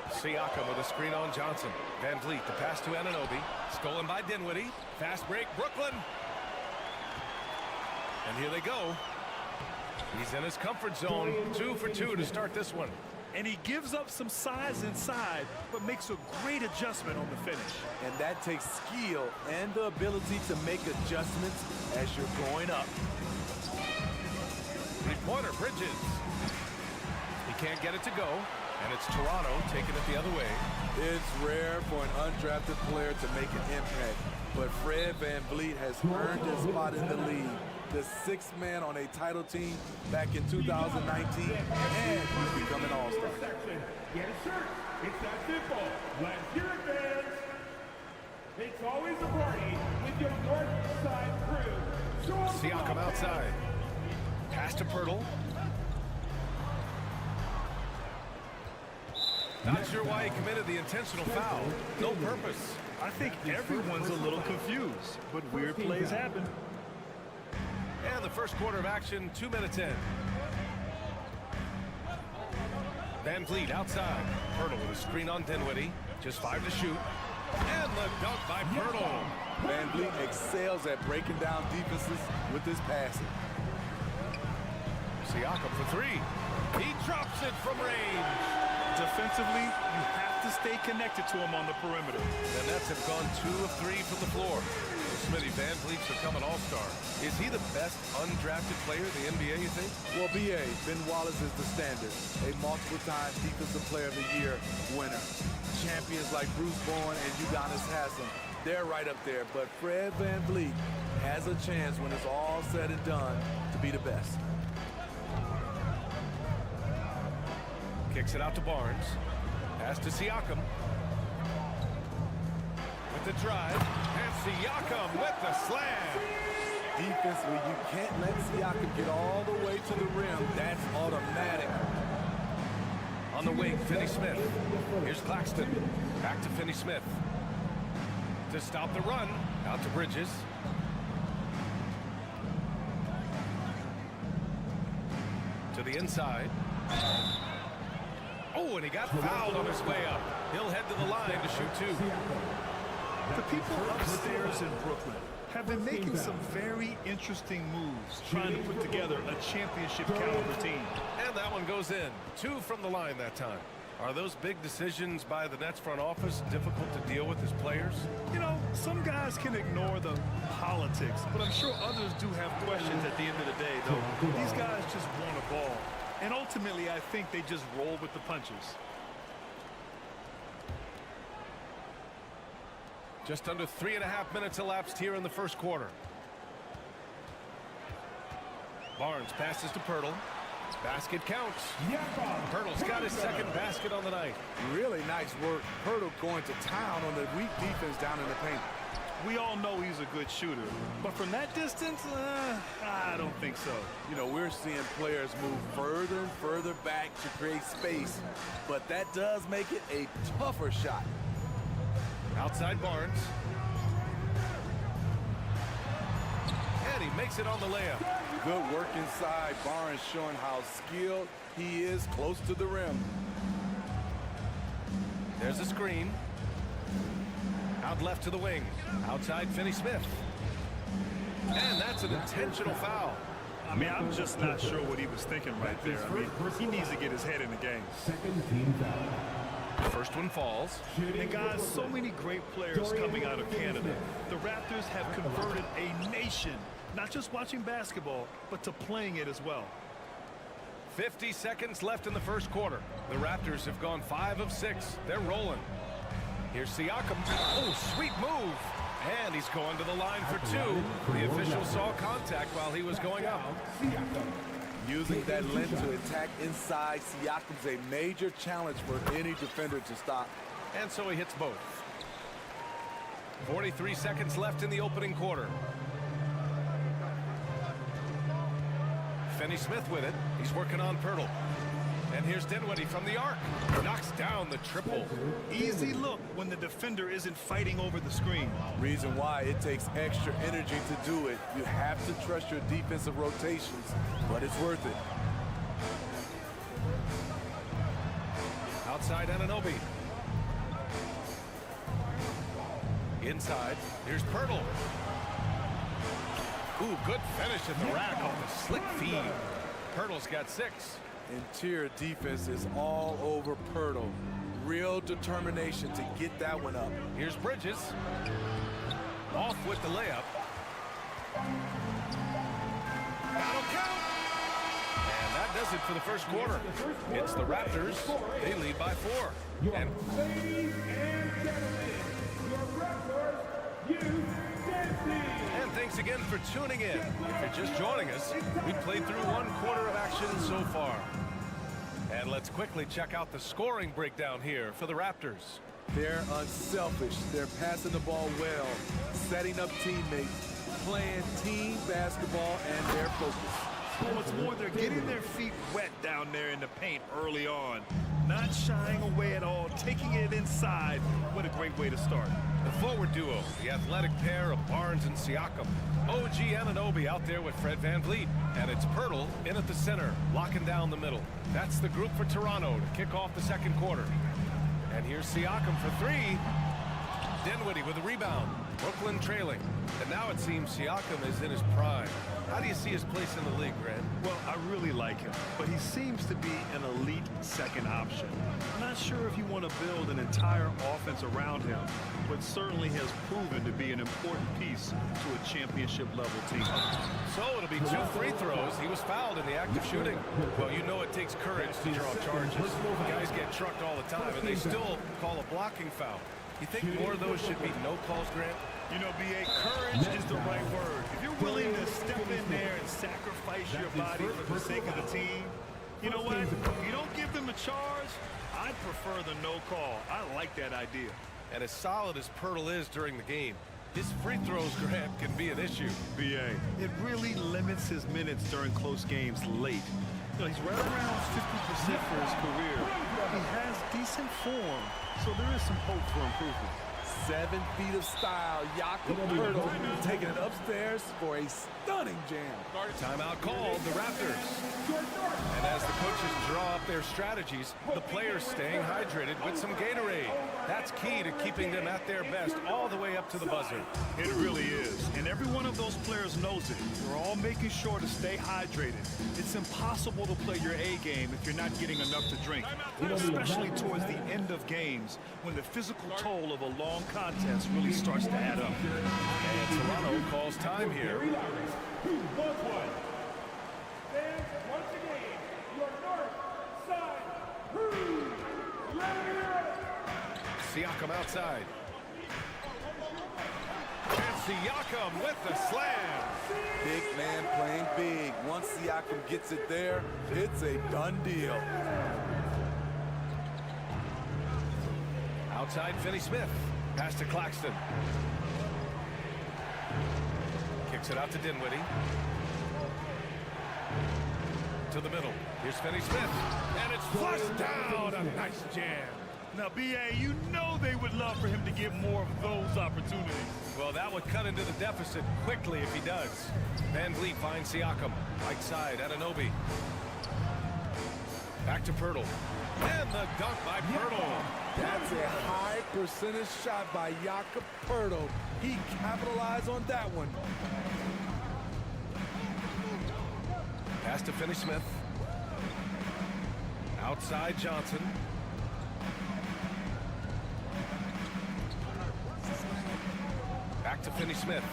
Siakam with a screen on Johnson. Van Vliet, the pass to Anunoby. Stolen by Dinwiddie. Fast break, Brooklyn. And here they go. He's in his comfort zone. 2 for 2 to start this one. And he gives up some size inside, but makes a great adjustment on the finish. And that takes skill and the ability to make adjustments as you're going up. Three-pointer, Bridges. He can't get it to go. And it's Toronto taking it the other way. It's rare for an undrafted player to make an impact, but Fred Van Vliet has earned his spot in the league. The 6th man on a title team back in 2019, and he's become an all-star. Get a shirt. It's that simple. Let's hear it, fans. It's always a party with your North Side crew. Siakam outside. Pass to Pirtle. Not sure why he committed the intentional foul. No purpose. I think everyone's a little confused, but weird plays happen. And the first quarter of action, 2 minutes in. Van Vliet outside. Pirtle with a screen on Dinwiddie. Just 5 to shoot. And the dunk by Pirtle. Van Vliet excels at breaking down defenses with his passing. Siakam for 3. He drops it from range. Defensively, you have to stay connected to him on the perimeter. The Nets have gone 2 of 3 from the floor. Smitty, Van Vliet's become an all-star. Is he the best undrafted player in the NBA, you think? Well, B.A., Ben Wallace is the standard. A multiple-time Defensive Player of the Year winner. Champions like Bruce Bowen and Udonis Haslem, they're right up there. But Fred Van Vliet has a chance when it's all said and done to be the best. Kicks it out to Barnes. Pass to Siakam. With the drive. And Siakam with the slam. Defensively, you can't let Siakam get all the way to the rim. That's automatic. On the wing, Finney-Smith. Here's Claxton. Back to Finney-Smith. To stop the run. Out to Bridges. To the inside. Oh, and he got fouled on his way up. He'll head to the line to shoot 2. The people upstairs in Brooklyn have been making some very interesting moves, trying to put together a championship caliber team. And that one goes in. 2 from the line that time. Are those big decisions by the Nets front office difficult to deal with as players? You know, some guys can ignore the politics, but I'm sure others do have questions at the end of the day, though. These guys just want a ball. And ultimately, I think they just roll with the punches. Just under 3.5 minutes elapsed here in the first quarter. Barnes passes to Pirtle. Basket counts. Pirtle's got his second basket on the night. Really nice work. Pirtle going to town on the weak defense down in the paint. We all know he's a good shooter, but from that distance, I don't think so. You know, we're seeing players move further and further back to create space, but that does make it a tougher shot. Outside Barnes. And he makes it on the layup. Good work inside. Barnes showing how skilled he is close to the rim. There's a screen. Out left to the wing. Outside Finney-Smith. And that's an intentional foul. I mean, I'm just not sure what he was thinking right there. I mean, he needs to get his head in the game. Second team foul. First one falls. And guys, so many great players coming out of Canada. The Raptors have converted a nation, not just watching basketball, but to playing it as well. 50 seconds left in the first quarter. The Raptors have gone 5 of 6. They're rolling. Here's Siakam. Oh, sweet move. And he's going to the line for 2. The official saw contact while he was going up. Using that length to attack inside, Siakam's a major challenge for any defender to stop. And so he hits both. 43 seconds left in the opening quarter. Finney-Smith with it. He's working on Pirtle. And here's Dinwiddie from the arc. Knocks down the triple. Easy look when the defender isn't fighting over the screen. Reason why it takes extra energy to do it. You have to trust your defensive rotations, but it's worth it. Outside Anunoby. Inside, here's Pirtle. Ooh, good finish at the rack on the slick feed. Pirtle's got 6. Interior defense is all over Pirtle. Real determination to get that one up. Here's Bridges. Off with the layup. That'll count. And that does it for the first quarter. It's the Raptors. They lead by 4. And Ladies and gentlemen, your Raptors, you And thanks again for tuning in. If you're just joining us, we played through 1 quarter of action so far. And let's quickly check out the scoring breakdown here for the Raptors. They're unselfish. They're passing the ball well, setting up teammates, playing team basketball, and they're focused. What's more, they're getting their feet wet down there in the paint early on. Not shying away at all, taking it inside. What a great way to start. The forward duo, the athletic pair of Barnes and Siakam. OG Anunoby out there with Fred VanVleet. And it's Pirtle in at the center, locking down the middle. That's the group for Toronto to kick off the second quarter. And here's Siakam for 3. Dinwiddie with a rebound. Brooklyn trailing. And now it seems Siakam is in his prime. How do you see his place in the league, Grant? Well, I really like him, but he seems to be an elite second option. I'm not sure if you want to build an entire offense around him, but certainly has proven to be an important piece to a championship-level team. So it'll be 2 free throws. He was fouled in the act of shooting. Well, you know it takes courage to draw charges. Guys get trucked all the time, and they still call a blocking foul. You think more of those should be no calls, Grant? You know, B.A., courage is the right word. If you're willing to step in there and sacrifice your body for the sake of the team, you know what? If you don't give them a charge, I prefer the no call. I like that idea. And as solid as Pirtle is during the game, his free throws, Grant, can be an issue. B.A., it really limits his minutes during close games late. You know, he's right around 50% for his career. He has decent form, so there is some hope for improvement. 7 feet of style. Jakob Pirtle taking it upstairs for a stunning jam. Timeout called, the Raptors. And as the coaches draw up their strategies, the players staying hydrated with some Gatorade. That's key to keeping them at their best all the way up to the buzzer. It really is. And every one of those players knows it. We're all making sure to stay hydrated. It's impossible to play your A game if you're not getting enough to drink, especially towards the end of games when the physical toll of a long contest really starts to add up. And Toronto calls time here. Fans, once again, your north side crew, Siakam outside. And Siakam with the slam. Big man playing big. Once Siakam gets it there, it's a done deal. Outside Finney-Smith. Pass to Claxton. Kicks it out to Dinwiddie. To the middle. Here's Finney-Smith. And it's flushed down. A nice jam. Now, B.A., you know they would love for him to get more of those opportunities. Well, that was to cut into the deficit quickly if he does. Van Vliet finds Siakam. Right side, Anunoby. Back to Pirtle. And the dunk by Pirtle. That's a high percentage shot by Jakob Pirtle. He capitalized on that one. Pass to Finney-Smith. Outside Johnson. Back to Finney-Smith.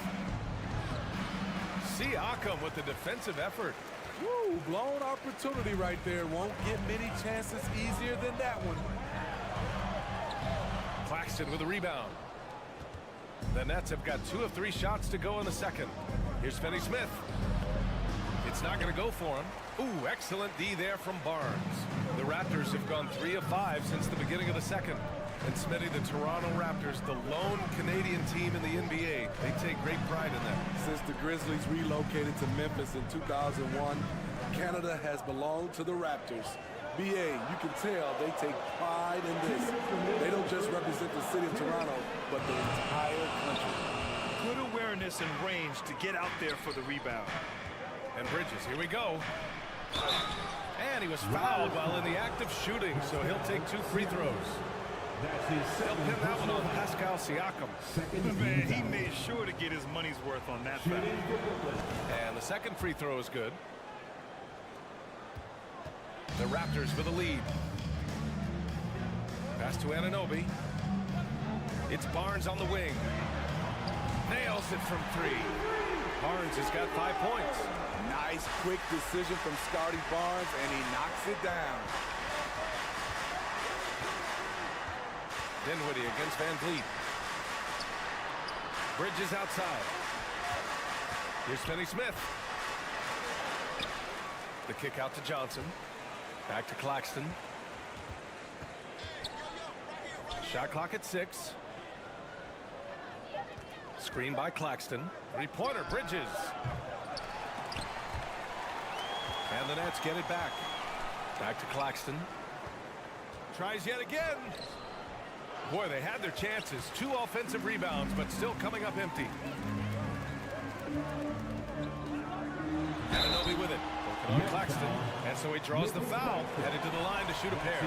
Siakam with the defensive effort. Woo, blown opportunity right there. Won't get many chances easier than that one. Claxton with a rebound. The Nets have got 2 of 3 shots to go in the second. Here's Finney-Smith. It's not going to go for him. Ooh, excellent D there from Barnes. The Raptors have gone 3 of 5 since the beginning of the second. And Smitty, the Toronto Raptors, the lone Canadian team in the NBA, they take great pride in that. Since the Grizzlies relocated to Memphis in 2001, Canada has belonged to the Raptors. BA, you can tell they take pride in this. They don't just represent the city of Toronto, but the entire country. Good awareness and range to get out there for the rebound. And Bridges, here we go. And he was fouled while in the act of shooting, so he'll take 2 free throws. He'll pin that one on Pascal Siakam. Man, he made sure to get his money's worth on that foul. And the second free throw is good. The Raptors with a lead. Pass to Anunoby. It's Barnes on the wing. Nails it from 3. Barnes has got 5 points. Nice quick decision from Scotty Barnes, and he knocks it down. Dinwiddie against Van Vliet. Bridges outside. Here's Finney-Smith. The kick out to Johnson. Back to Claxton. Shot clock at 6. Screen by Claxton. 3-pointer, Bridges. And the Nets get it back. Back to Claxton. Tries yet again. Boy, they had their chances. 2 offensive rebounds, but still coming up empty. Anunoby with it. Working on Claxton. And so he draws the foul. Headed to the line to shoot a pair.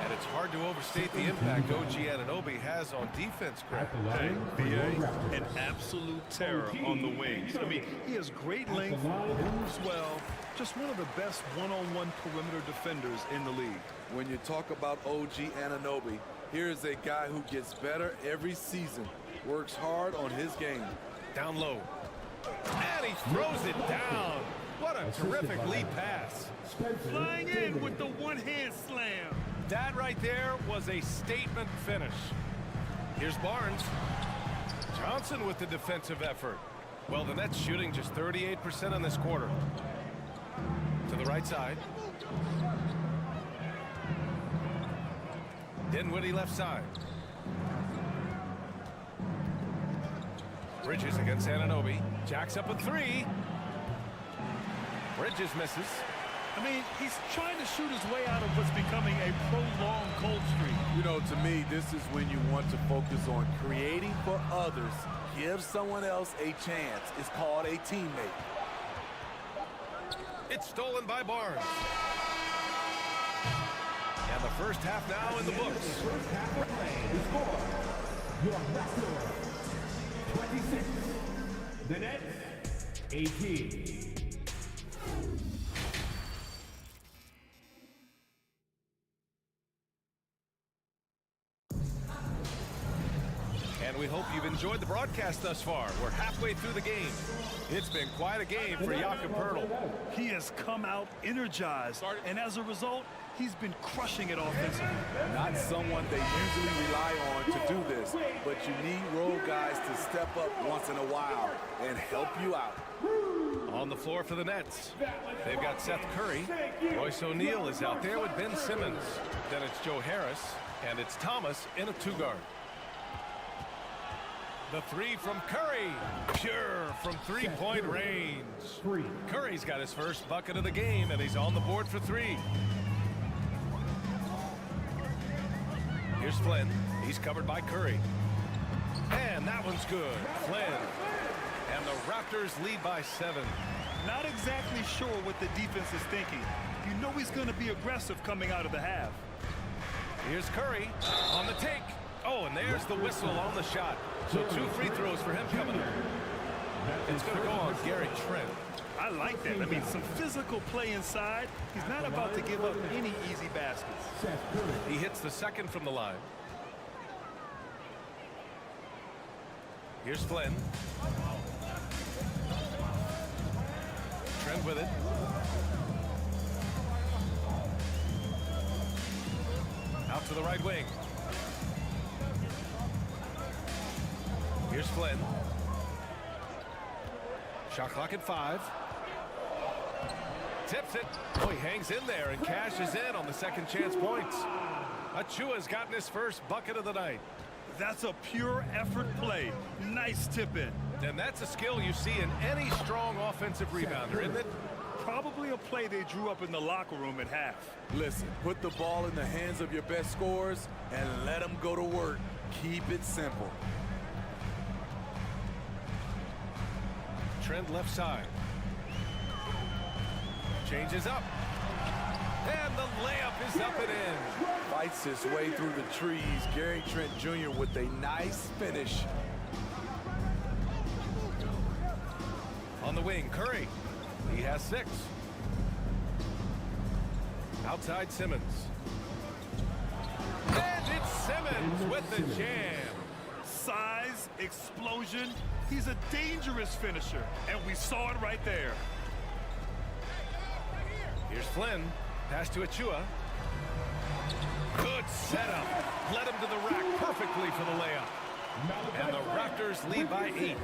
And it's hard to overstate the impact OG Anunoby has on defense, Greg. Hey, BA, an absolute terror on the wings. I mean, he has great length, moves well. Just one of the best one-on-one perimeter defenders in the league. When you talk about OG Anunoby, here's a guy who gets better every season, works hard on his game. Down low. And he throws it down. What a terrific lead pass. Flying in with the one-hand slam. That right there was a statement finish. Here's Barnes. Johnson with the defensive effort. Well, the Nets shooting just 38% in this quarter. To the right side. Dinwiddie left side. Bridges against Anunoby. Jacks up a 3. Bridges misses. I mean, he's trying to shoot his way out of what's becoming a prolonged cold streak. You know, to me, this is when you want to focus on creating for others. Give someone else a chance. It's called a teammate. It's stolen by Barnes. And the first half now in the books. Your Raptors, 26. The Nets, 18. And we hope you've enjoyed the broadcast thus far. We're halfway through the game. It's been quite a game for Jakob Pirtle. He has come out energized, and as a result, he's been crushing it offensively. Not someone they usually rely on to do this, but you need role guys to step up once in a while and help you out. On the floor for the Nets, they've got Seth Curry. Royce O'Neal is out there with Ben Simmons. Then it's Joe Harris, and it's Thomas in a 2-guard. The 3 from Curry, pure from 3-point range. Curry's got his first bucket of the game, and he's on the board for 3. Here's Flynn. He's covered by Curry. And that one's one's good. Flynn. And the Raptors lead by 7. Not exactly sure what the defense is thinking. You know he's going to be aggressive coming out of the half. Here's Curry on the take. Oh, and there's the whistle on the shot. So 2 free throws for him coming up. It's going to go on Gary Trent. I like that. I mean, some physical play inside. He's not about to give up any easy baskets. He hits the second from the line. Here's Flynn. Trent with it. Out to the right wing. Here's Flynn. Shot clock at 5. Tips it. Oh, he hangs in there and cashes in on the second chance points. Achua's gotten his first bucket of the night. That's a pure effort play. Nice tip in. And that's a skill you see in any strong offensive rebounder, isn't it? Probably a play they drew up in the locker room at half. Listen, put the ball in the hands of your best scorers and let them go to work. Keep it simple. Trent left side. Changes up. And the layup is up and in. Fights his way through the trees. Gary Trent Jr. with a nice finish. On the wing, Curry. He has 6. Outside Simmons. And it's Simmons with the jam. Size, explosion. He's a dangerous finisher, and we saw it right there. Here's Flynn. Pass to Achua. Good setup. Led him to the rack perfectly for the layup. And the Raptors lead by 8.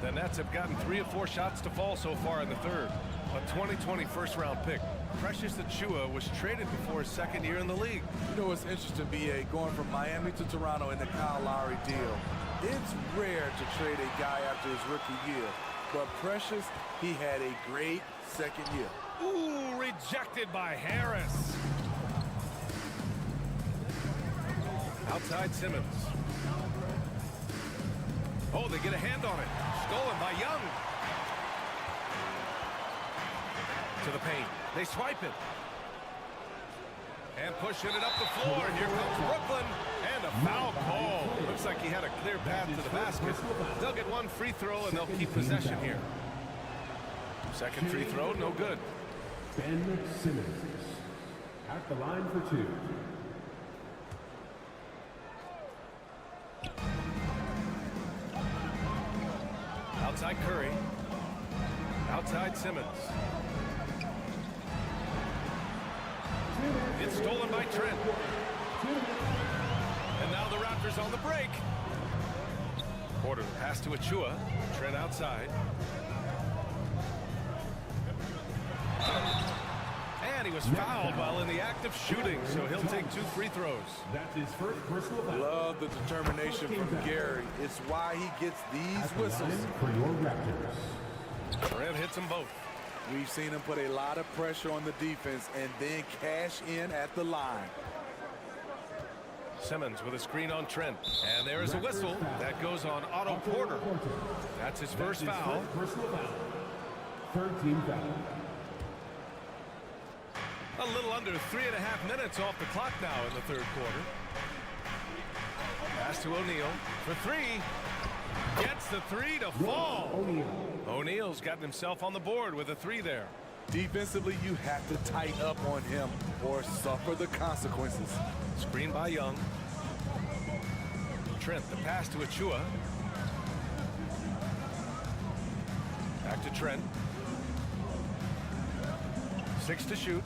The Nets have gotten 3 of 4 shots to fall so far in the third. A 2020 first-round pick. Precious Achiuwa was traded before his second year in the league. You know, it's interesting, B.A., going from Miami to Toronto in the Kyle Lowry deal. It's rare to trade a guy after his rookie year. But Precious, he had a great second year. Ooh, rejected by Harris. Outside Simmons. Oh, they get a hand on it. Stolen by Young. To the paint. They swipe it. And pushing it up the floor. Here comes Brooklyn. And a foul call. Looks like he had a clear path to the basket. They'll get 1 free throw, and they'll keep possession here. Second free throw, no good. Ben Simmons at the line for 2. Outside Curry. Outside Simmons. It's stolen by Trent. And now the Raptors on the break. Porter pass to Achua. Trent outside. And he was fouled while in the act of shooting, so he'll take 2 free throws. That's his first personal foul. Love the determination from Gary. It's why he gets these whistles. For your Raptors. Trent hits them both. We've seen him put a lot of pressure on the defense and then cash in at the line. Simmons with a screen on Trent. And there is a whistle. That goes on Otto Porter. That's his first foul. Personal foul. Third team foul. A little under 3.5 minutes off the clock now in the third quarter. Pass to O'Neal for 3. Gets the 3 to fall. O'Neal's gotten himself on the board with a 3 there. Defensively, you have to tighten up on him or suffer the consequences. Screen by Young. Trent, the pass to Achua. Back to Trent. 6 to shoot.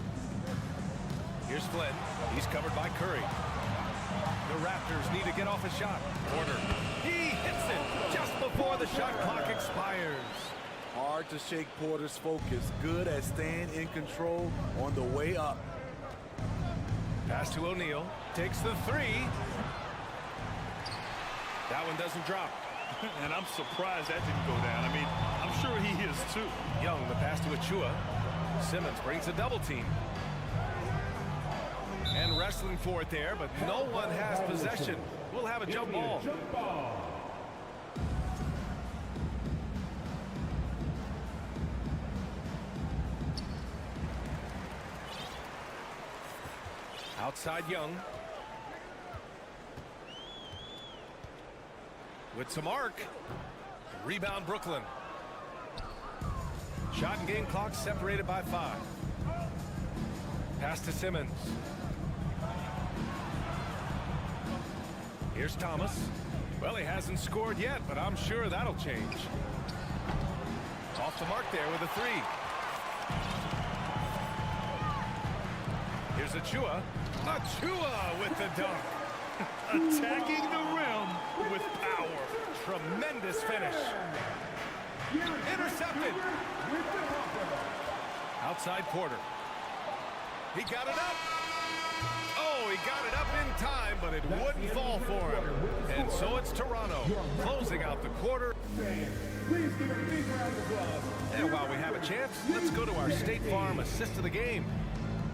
Here's Flynn. He's covered by Curry. The Raptors need to get off a shot. Porter. He hits it just before the shot clock expires. Hard to shake Porter's focus. Good at staying in control on the way up. Pass to O'Neal. Takes the 3. That one doesn't drop. And I'm surprised that didn't go down. I mean, I'm sure he is too. Young, the pass to Achua. Simmons brings a double team. And wrestling for it there, but no one has possession. We'll have a jump ball. Outside Young. With some arc. Rebound Brooklyn. Shot and game clock separated by 5. Pass to Simmons. Here's Thomas. Well, he hasn't scored yet, but I'm sure that'll change. Off the mark there with a 3. Here's Achua. Achua with the dunk. Attacking the rim with power. Tremendous finish. Intercepted. Outside Porter. He got it up. Oh, he got it up in time, but it wouldn't fall for him. And so it's Toronto closing out the quarter. Please give a big round of applause. And while we have a chance, let's go to our State Farm assist of the game.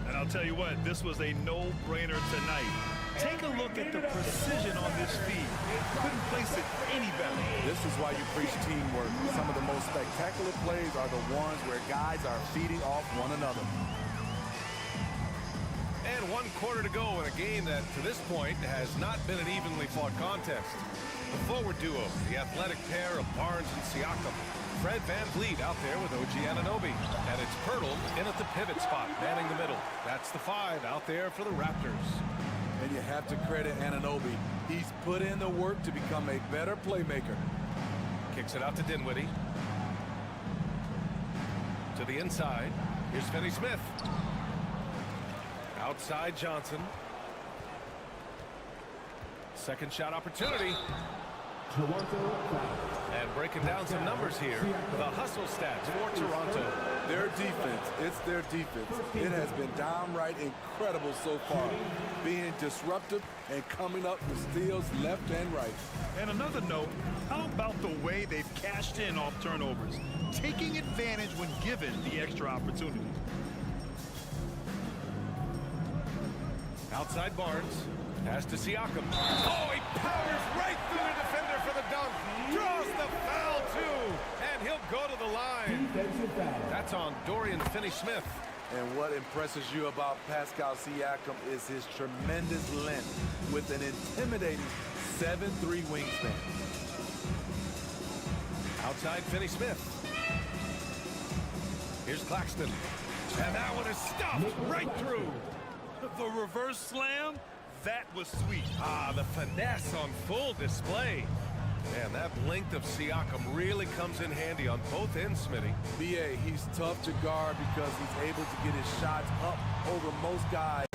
And I'll tell you what, this was a no-brainer tonight. Take a look at the precision on this feed. Couldn't place it any better. This is why you preach teamwork. Some of the most spectacular plays are the ones where guys are feeding off one another. And 1 quarter to go in a game that, to this point, has not been an evenly fought contest. The forward duo, the athletic pair of Barnes and Siakam. Fred VanVleet out there with OG Anunoby. And it's Pirtle in at the pivot spot, manning the middle. That's the 5 out there for the Raptors. And you have to credit Anunoby. He's put in the work to become a better playmaker. Kicks it out to Dinwiddie. To the inside. Here's Finney-Smith. Outside Johnson. Second shot opportunity. And breaking down some numbers here. The hustle stats for Toronto. Their defense, it's their defense. It has been downright incredible so far. Being disruptive and coming up with steals left and right. And another note, how about the way they've cashed in off turnovers? Taking advantage when given the extra opportunity. Outside Barnes. Pass to Siakam. Oh, he powers right through the defender for the dunk. Draws the foul, too. And he'll go to the line. That's on Dorian Finney-Smith. And what impresses you about Pascal Siakam is his tremendous length with an intimidating 7'3" wingspan. Outside Finney-Smith. Here's Claxton. And that one is stuffed right through. The reverse slam, that was sweet. Ah, the finesse on full display. Man, that length of Siakam really comes in handy on both ends, Smitty. B.A., he's tough to guard because he's able to get his shots up over most guys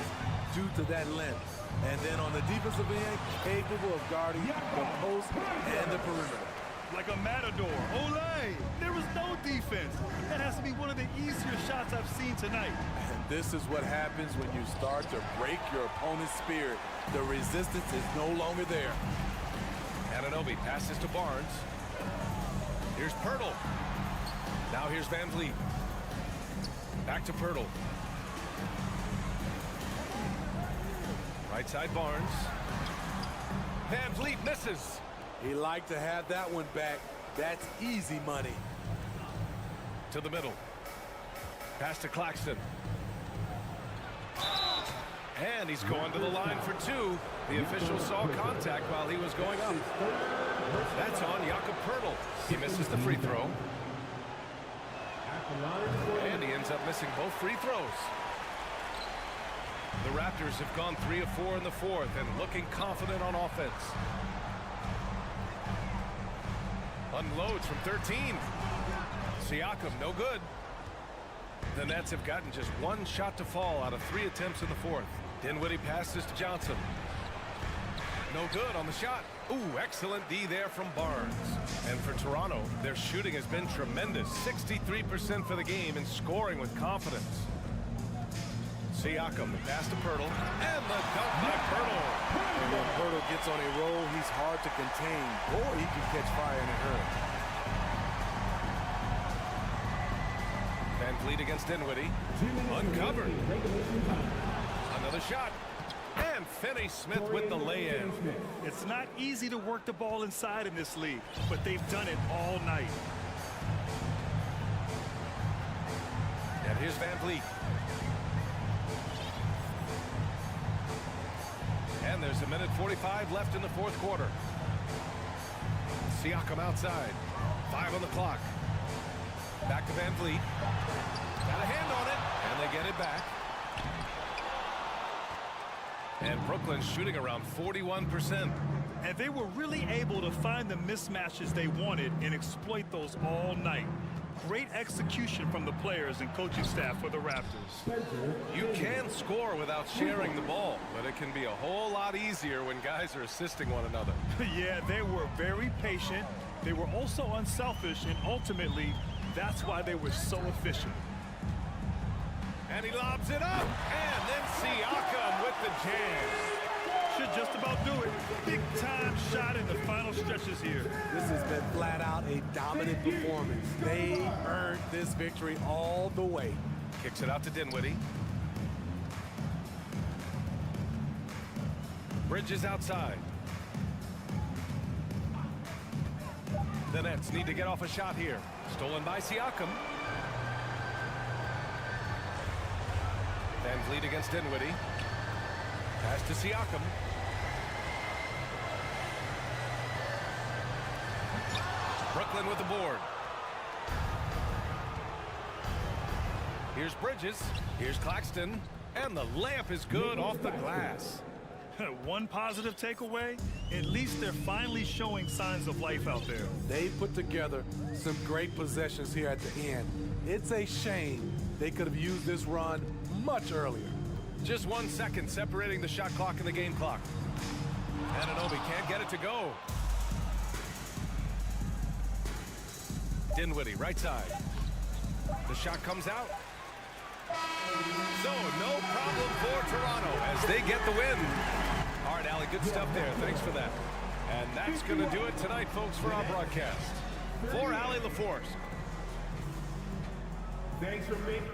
due to that length. And then on the defensive end, capable of guarding the post and the perimeter. Like a matador. Olay! There was no defense. That has to be one of the easier shots I've seen tonight. And this is what happens when you start to break your opponent's spirit. The resistance is no longer there. Anunoby passes to Barnes. Here's Pirtle. Now here's VanVleet. Back to Pirtle. Right side Barnes. VanVleet misses. He liked to have that one back. That's easy money. To the middle. Pass to Claxton. And he's going to the line for 2. The official saw contact while he was going up. That's on Jakob Pirtle. He misses the free throw. And he ends up missing both free throws. The Raptors have gone 3 of 4 in the 4th and looking confident on offense. Unloads from 13. Siakam, no good. The Nets have gotten just 1 shot to fall out of 3 attempts in the 4th. Dinwiddie passes to Johnson. No good on the shot. Ooh, excellent D there from Barnes. And for Toronto, their shooting has been tremendous. 63% for the game and scoring with confidence. Siakam, the pass to Pirtle, and the dunk by Pirtle. And when Pirtle gets on a roll, he's hard to contain, or he can catch fire in a hurry. VanVleet against Dinwiddie. Uncovered. Another shot. And Finney-Smith with the lay-in. It's not easy to work the ball inside in this league, but they've done it all night. And here's VanVleet. And there's 1:45 left in the fourth quarter. Siakam outside. 5 on the clock. Back to Van Vliet. Got a hand on it, and they get it back. And Brooklyn's shooting around 41%. And they were really able to find the mismatches they wanted and exploit those all night. Great execution from the players and coaching staff for the Raptors. You can score without sharing the ball, but it can be a whole lot easier when guys are assisting one another. Yeah, they were very patient. They were also unselfish, and ultimately, that's why they were so efficient. And he lobs it up, and then Siakam with the jam. Should just about do it. Big time shot in the final stretches here. This has been flat out a dominant performance. They earned this victory all the way. Kicks it out to Dinwiddie. Bridges outside. The Nets need to get off a shot here. Stolen by Siakam. Van Vliet against Dinwiddie. Pass to Siakam. Brooklyn with the board. Here's Bridges. Here's Claxton. And the layup is good off the glass. One positive takeaway, at least they're finally showing signs of life out there. They put together some great possessions here at the end. It's a shame they could have used this run much earlier. Just 1 second separating the shot clock and the game clock. Anunoby can't get it to go. Dinwiddie, right side. The shot comes out. So, no problem for Toronto as they get the win. All right, Allie, good stuff there. Thanks for that. And that's going to do it tonight, folks, for our broadcast. For Allie LaForce. Thanks for making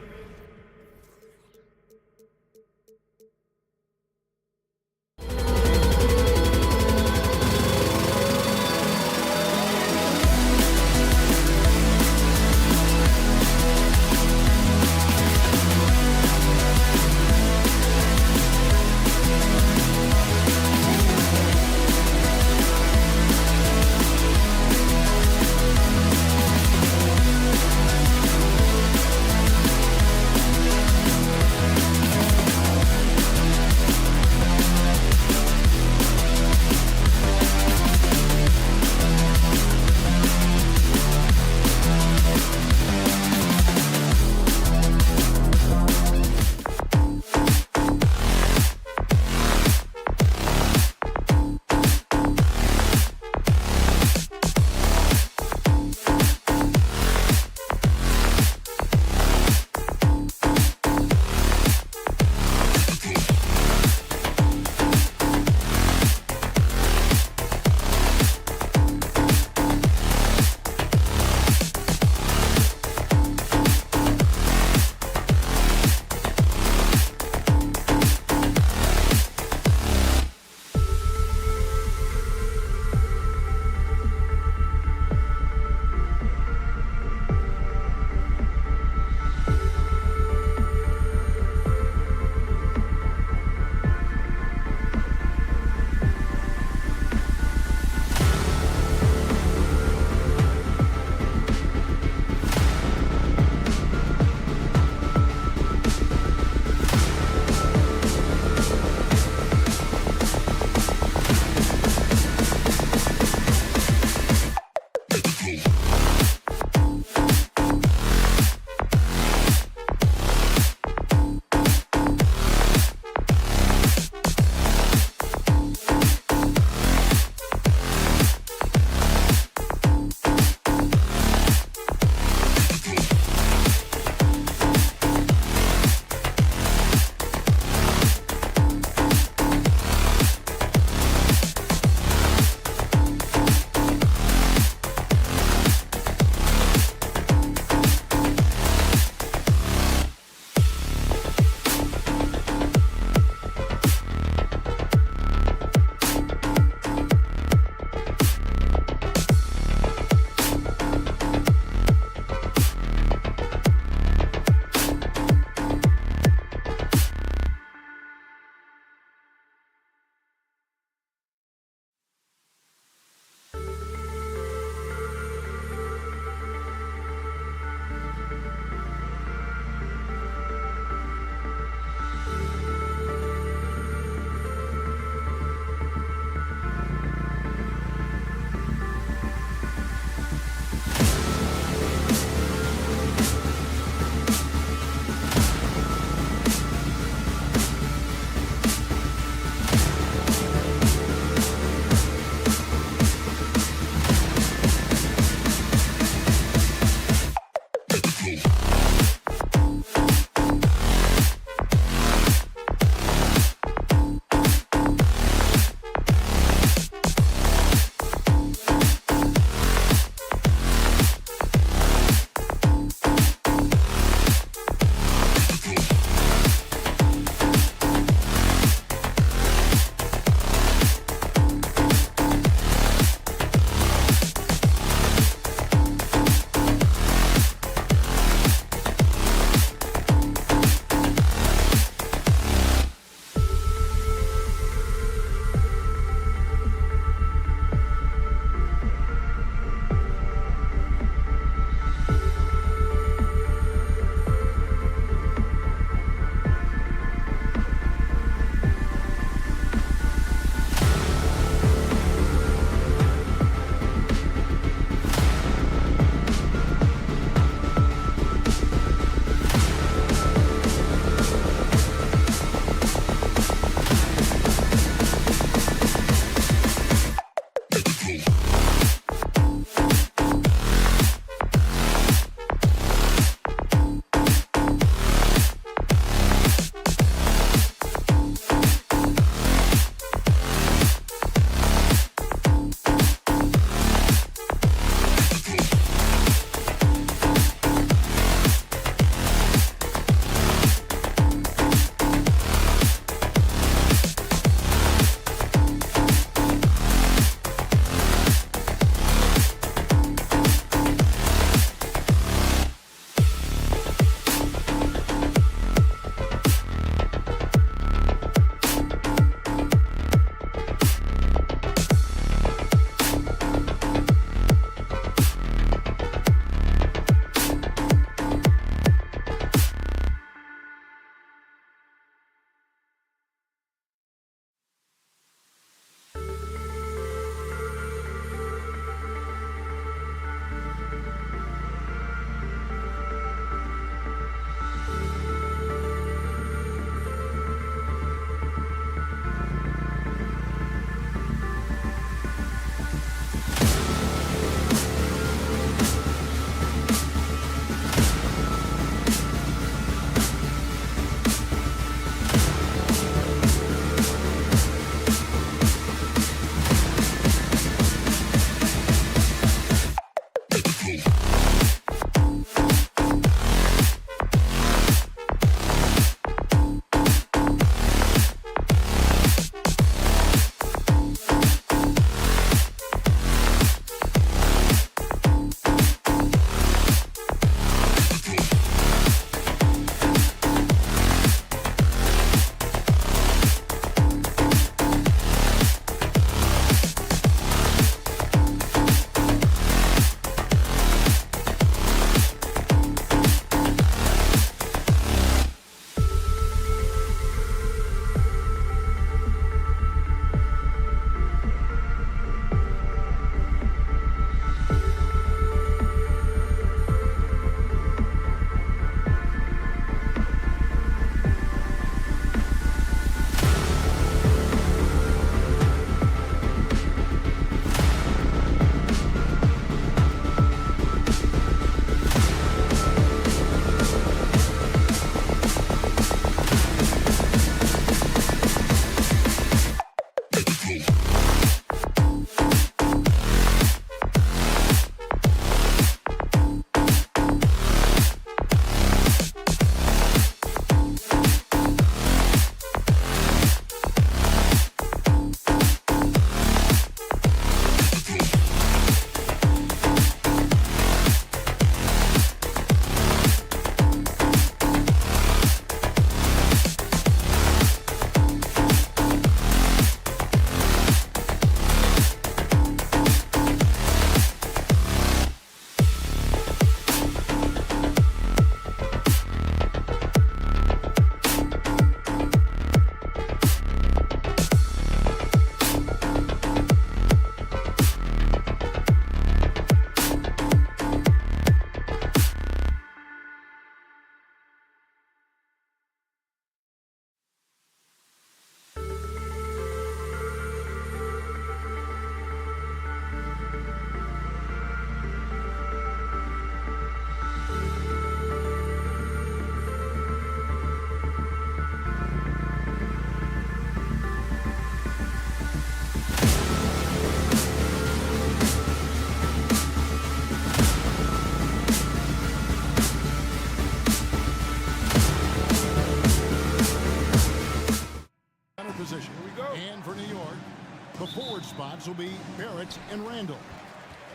spots will be Barrett and Randall.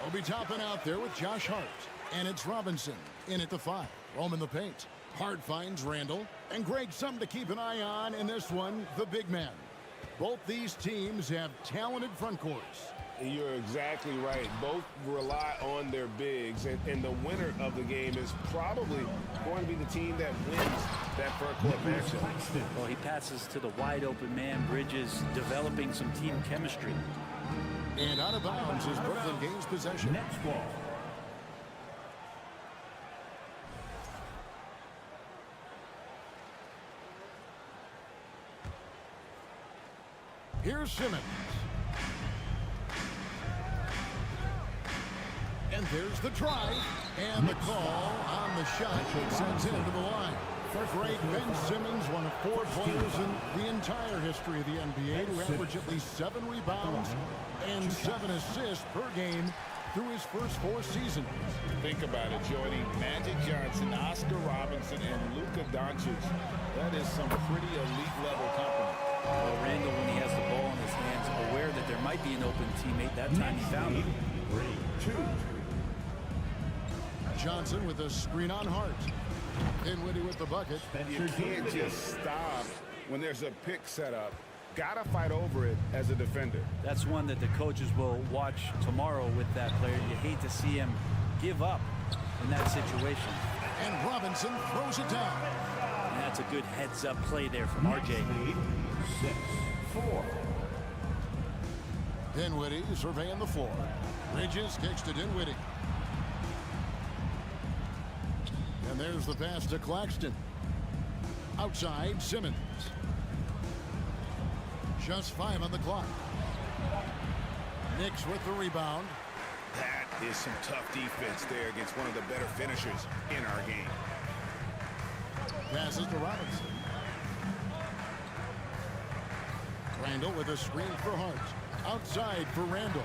They'll be topping out there with Josh Hart. And it's Robinson in at the 5. Roaming the paint. Hart finds Randall. And Greg, something to keep an eye on in this one, the big man. Both these teams have talented front courts. You're exactly right. Both rely on their bigs, and the winner of the game is probably going to be the team that wins that front court matchup. Well, he passes to the wide open man. Bridges developing some team chemistry. And out of bounds is Brooklyn gains possession. Next ball. Here's Simmons. And there's the try. And the call on the shot sends it into the line. Great Ben Simmons, one of 4 players in the entire history of the NBA to average at least 7 rebounds and 7 assists per game through his first 4 seasons. Think about it, joining Magic Johnson, Oscar Robinson, and Luka Doncic. That is some pretty elite level company. Well, Randall, when he has the ball in his hands, aware that there might be an open teammate, that time he found him. Johnson with a screen on Hart. Dinwiddie with the bucket. You can't just stop when there's a pick set up. Gotta fight over it as a defender. That's one that the coaches will watch tomorrow with that player. You hate to see him give up in that situation. And Robinson throws it down. And that's a good heads-up play there from RJ. 6-4. Dinwiddie surveying the floor. Bridges kicks to Dinwiddie. And there's the pass to Claxton. Outside, Simmons. Just 5 on the clock. Knicks with the rebound. That is some tough defense there against one of the better finishers in our game. Passes to Robinson. Randall with a screen for Hart. Outside for Randall.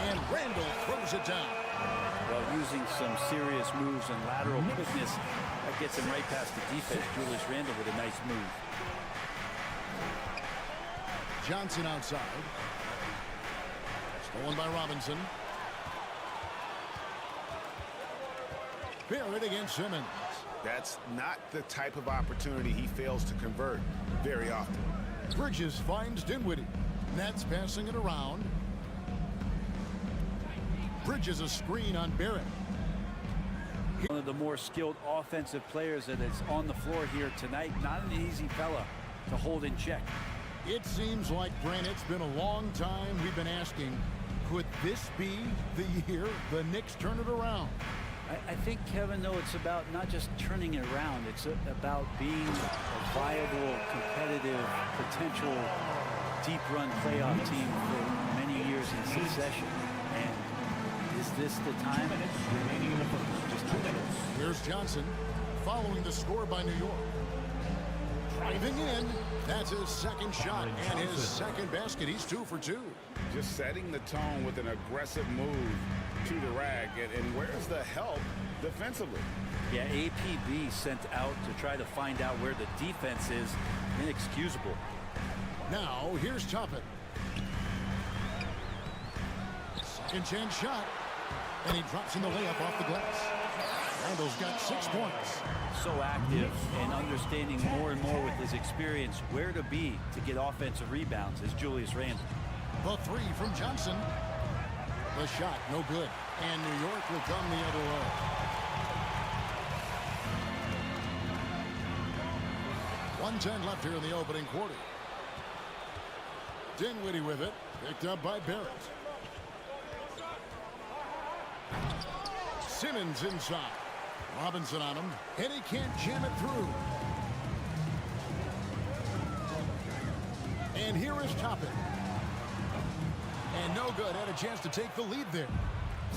And Randall throws it down. Well, using some serious moves and lateral quickness, that gets him right past the defense. Julius Randall with a nice move. Johnson outside. Stolen by Robinson. Barrett against Simmons. That's not the type of opportunity he fails to convert very often. Bridges finds Dinwiddie. Nets passing it around. Bridges a screen on Barrett. One of the more skilled offensive players that is on the floor here tonight. Not an easy fella to hold in check. It seems like, Brent, it's been a long time we've been asking, could this be the year the Knicks turn it around? I think, Kevin, though, it's about not just turning it around. It's about being a viable, competitive, potential deep-run playoff team for many years in succession. And is this the time? Remaining in the first. Just 2 minutes. Here's Johnson following the score by New York. Driving in. That's his second shot and his second basket. He's 2 for 2. Just setting the tone with an aggressive move to the rack. And where's the help defensively? Yeah, APB sent out to try to find out where the defense is. Inexcusable. Now, here's Toppin. Second chance shot. And he drops in the layup off the glass. Randall's got 6 points. So active and understanding more and more with his experience where to be to get offensive rebounds is Julius Randall. The 3 from Johnson. The shot, no good. And New York will come the other way. .110 left here in the opening quarter. Dinwiddie with it. Picked up by Barrett. Simmons inside. Robinson on him. And he can't jam it through. And here is Toppin. And no good. Had a chance to take the lead there.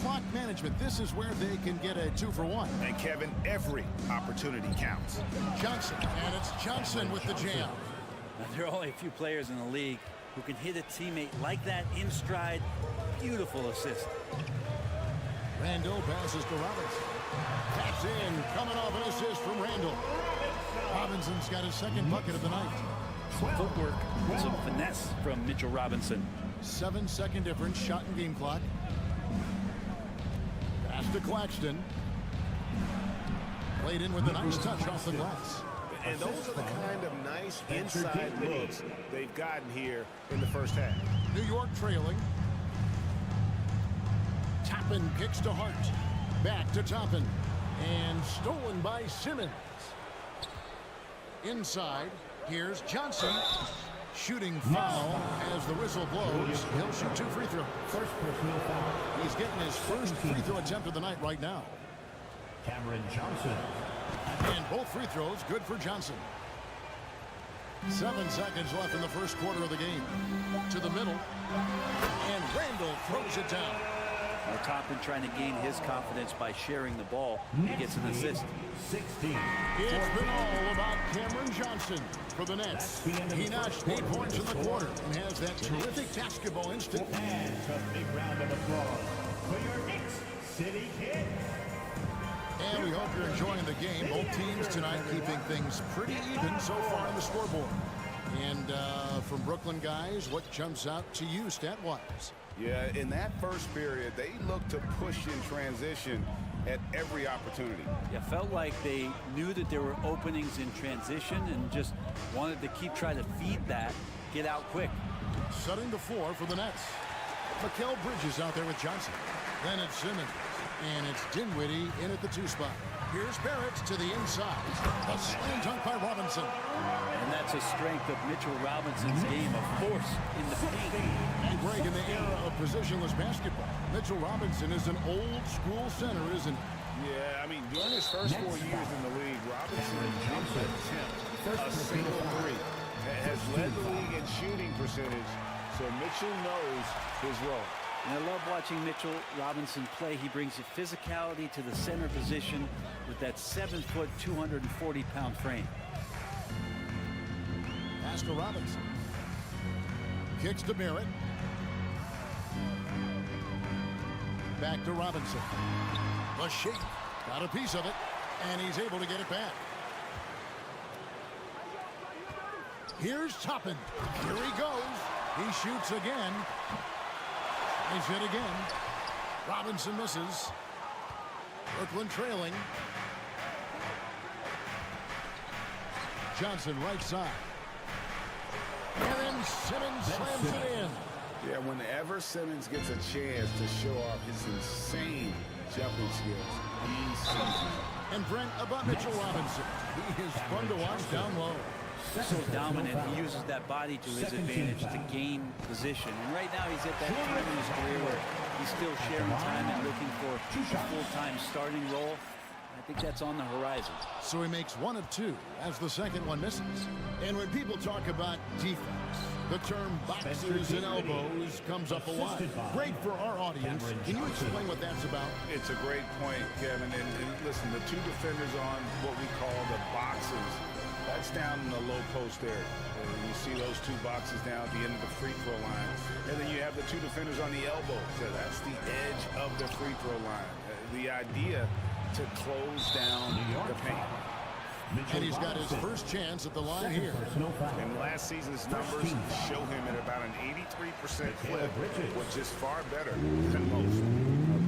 Clock management. This is where they can get a 2 for 1. And Kevin, every opportunity counts. Johnson. And it's Johnson with the jam. Now, there are only a few players in the league who can hit a teammate like that in stride. Beautiful assist. Randall passes to Robinson. That's in. Coming off an assist from Randall. Robinson's got his second bucket of the night. Some footwork and some finesse from Mitchell Robinson. 7-second difference, shot and game clock. Pass to Claxton. Played in with a nice touch off the glass. And those are the kind of nice inside looks they've gotten here in the first half. New York trailing. Toppin kicks to Hart. Back to Toppin. And stolen by Simmons. Inside, here's Johnson. Shooting foul as the whistle blows. He'll shoot 2 free throws. First personal foul. He's getting his first free throw attempt of the night right now. Cameron Johnson. And both free throws good for Johnson. 7 seconds left in the first quarter of the game. To the middle. And Randall throws it down. Toppin trying to gain his confidence by sharing the ball. He gets an assist. 16. It's been all about Cameron Johnson for the Nets. He notched 8 points in the quarter and has that terrific basketball instinct. And a big round of applause for your Knicks City Kids. And we hope you're enjoying the game. Both teams tonight keeping things pretty even so far on the scoreboard. And from Brooklyn guys, what jumps out to you stat-wise? Yeah, in that first period, they looked to push in transition at every opportunity. Yeah, felt like they knew that there were openings in transition and just wanted to keep trying to feed that, get out quick. Setting the floor for the Nets. Mikal Bridges out there with Johnson. Then it's Simmons. And it's Dinwiddie in at the 2 spot. Here's Barrett to the inside. A slam dunk by Robinson. And that's a strength of Mitchell Robinson's game, of force in the paint. And Greg, in the era of positionless basketball, Mitchell Robinson is an old school center, isn't he? Yeah, I mean, during his first 4 years in the league, Robinson didn't attempt a single three. Has led the league in shooting percentage, so Mitchell knows his role. And I love watching Mitchell Robinson play. He brings a physicality to the center position with that 7-foot, 240-pound frame. Pass to Robinson. Kicks to Barrett. Back to Robinson. The shake. Got a piece of it. And he's able to get it back. Here's Toppin. Here he goes. He shoots again. He's hit again. Robinson misses. Brooklyn trailing. Johnson right side. And then Simmons slams it in. Yeah, whenever Simmons gets a chance to show off his insane jumping skills, he sees it. And Brent, about Mitchell Robinson. He is fun to watch down low. So dominant, he uses that body to his advantage to gain position. And right now he's at that time in his career where he's still sharing time and looking for a full-time starting role. I think that's on the horizon. So he makes 1 of 2 as the second one misses. And when people talk about defense, the term boxes and elbows comes up a lot. Great for our audience. Can you explain what that's about? It's a great point, Kevin. And listen, the 2 defenders on what we call the boxes, that's down in the low post area. You see those 2 boxes down at the end of the free throw line. And then you have the 2 defenders on the elbows. So that's the edge of the free throw line. The idea to close down the paint. And he's got his first chance at the line here. And last season's numbers show him at about an 83% clip, which is far better than most.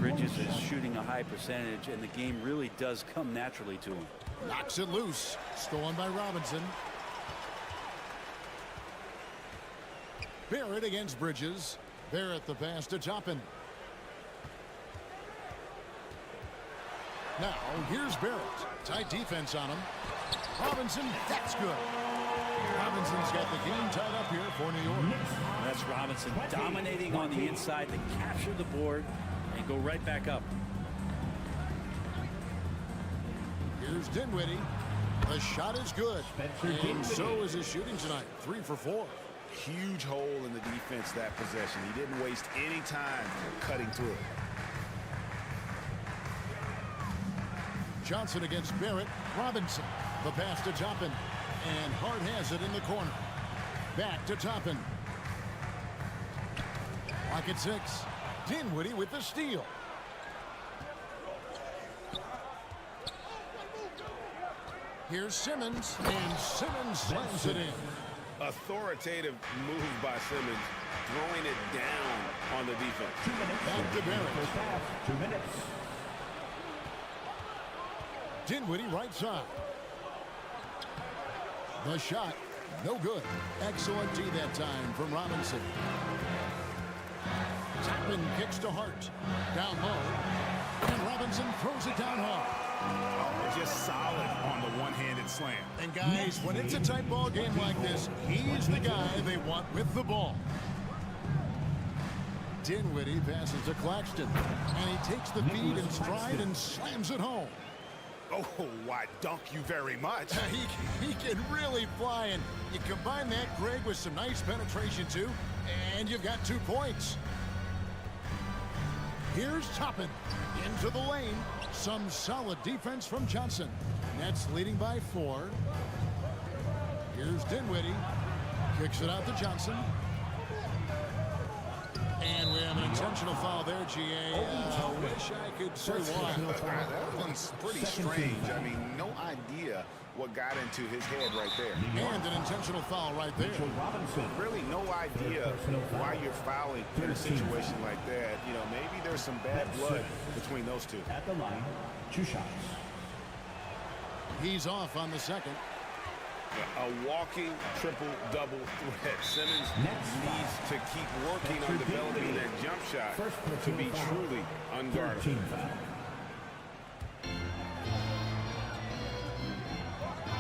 Bridges is shooting a high percentage, and the game really does come naturally to him. Knocks it loose. Stolen by Robinson. Barrett against Bridges. Barrett the pass to Toppin. Now, here's Barrett. Tight defense on him. Robinson, that's good. Robinson's got the game tied up here for New York. That's Robinson dominating on the inside to capture the board and go right back up. Here's Dinwiddie. The shot is good. And so is his shooting tonight. 3 for 4. Huge hole in the defense that possession. He didn't waste any time cutting through it. Johnson against Barrett. Robinson. The pass to Toppin. And Hart has it in the corner. Back to Toppin. Lock at 6. Dinwiddie with the steal. Here's Simmons. And Simmons slams it in. Authoritative move by Simmons, throwing it down on the defense. 2 minutes. Back to Barrett. First half, 2 minutes. Dinwiddie right side. The shot, no good. Excellent D that time from Robinson. Toppin kicks to Hart. Down low. And Robinson throws it down hard. Oh, just solid on the one-handed slam. And guys, when it's a tight ball game like this, he's the guy they want with the ball. Dinwiddie passes to Claxton. And he takes the feed in stride and slams it home. Oh, why, dunk you very much. He can really fly, and you combine that, Greg, with some nice penetration, too, and you've got 2 points. Here's Toppin into the lane. Some solid defense from Johnson. Nets leading by 4. Here's Dinwiddie. Kicks it out to Johnson. And we have an intentional foul there, GA. Wish I could say why. That one's pretty strange. I mean, no idea what got into his head right there. And an intentional foul right there. Really no idea why you're fouling in a situation like that. You know, maybe there's some bad blood between those two. At the line, 2 shots. He's off on the second. A walking triple-double threat. Simmons needs to keep working on developing that jump shot to be truly unguardable.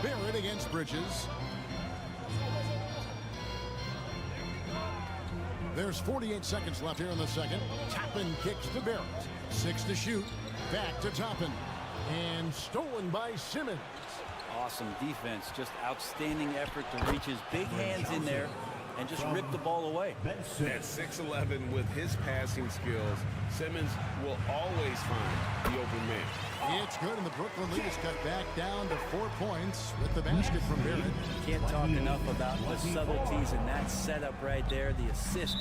Barrett against Bridges. There's 48 seconds left here in the second. Toppin kicks to Barrett. 6 to shoot. Back to Toppin. And stolen by Simmons. Awesome defense, just outstanding effort to reach his big hands in there and just rip the ball away. At 6'11" with his passing skills, Simmons will always find the open man. It's good, and the Brooklyn lead is cut back down to 4 points with the basket from Barrett. Can't talk enough about the subtleties in that setup right there. The assist,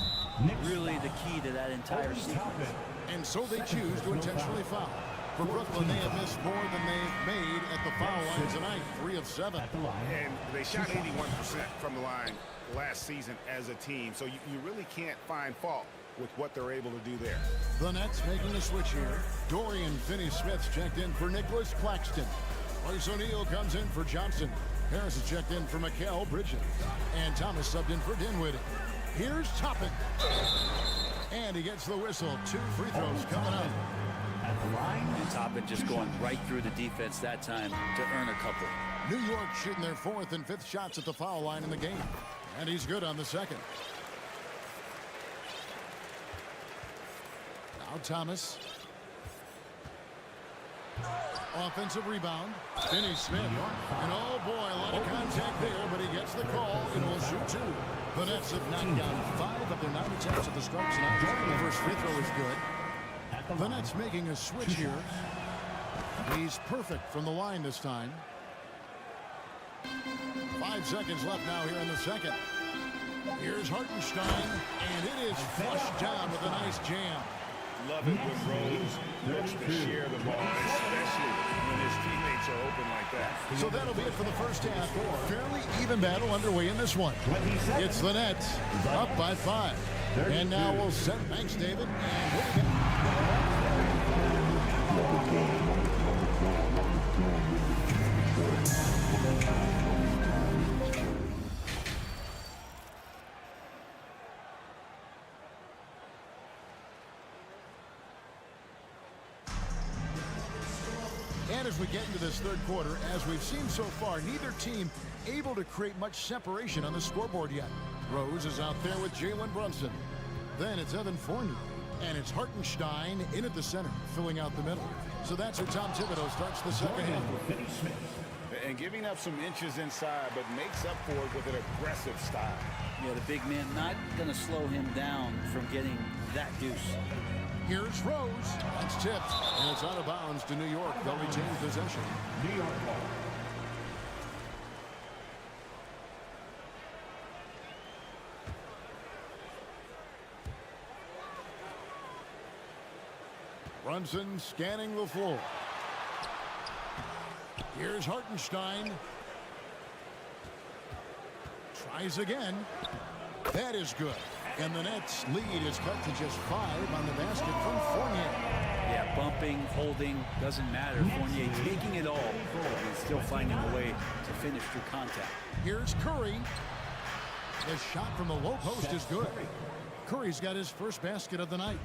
really the key to that entire sequence. And so they choose to intentionally foul. For Brooklyn, they have missed more than they've made at the foul line tonight, 3 of 7. And they shot 81% from the line last season as a team, so you really can't find fault with what they're able to do there. The Nets making a switch here. Dorian Finney-Smith checked in for Nicholas Claxton. Royce O'Neal comes in for Johnson. Harris is checked in for Mikal Bridges. And Thomas subbed in for Dinwiddie. Here's Toppin. And he gets the whistle. 2 free throws coming up. And Toppin just going right through the defense that time to earn a couple. New York shooting their 4th and 5th shots at the foul line in the game. And he's good on the second. Now Thomas. Offensive rebound. Finney-Smith. And oh boy, a lot of contact there, but he gets the call and will shoot 2. The Nets have knocked down 5 of their 9 attempts at the stripe tonight. The first free throw is good. The Nets making a switch here. He's perfect from the line this time. 5 seconds left now here in the second. Here's Hartenstein, and it is flushed down with a nice jam. Love it when Rose looks to share the ball, especially when his teammates are open like that. So that'll be it for the first half. Fairly even battle underway in this one. It's the Nets up by 5. And now we'll set. Thanks, David. And here we go. And as we get into this third quarter, as we've seen so far, neither team able to create much separation on the scoreboard yet. Rose is out there with Jalen Brunson. Then it's Evan Fournier. And it's Hartenstein in at the center, filling out the middle. So that's how Tom Thibodeau starts the second half. And giving up some inches inside, but makes up for it with an aggressive style. Yeah, the big man not going to slow him down from getting that deuce. Here's Rose. That's tipped. And it's out of bounds to New York. They'll retain possession. New York ball. Brunson scanning the floor. Here's Hartenstein. Tries again. That is good. And the Nets lead is cut to just 5 on the basket from Fournier. Yeah, bumping, holding, doesn't matter. Fournier taking it all and still finding a way to finish through contact. Here's Curry. The shot from the low post is good. Curry's got his first basket of the night.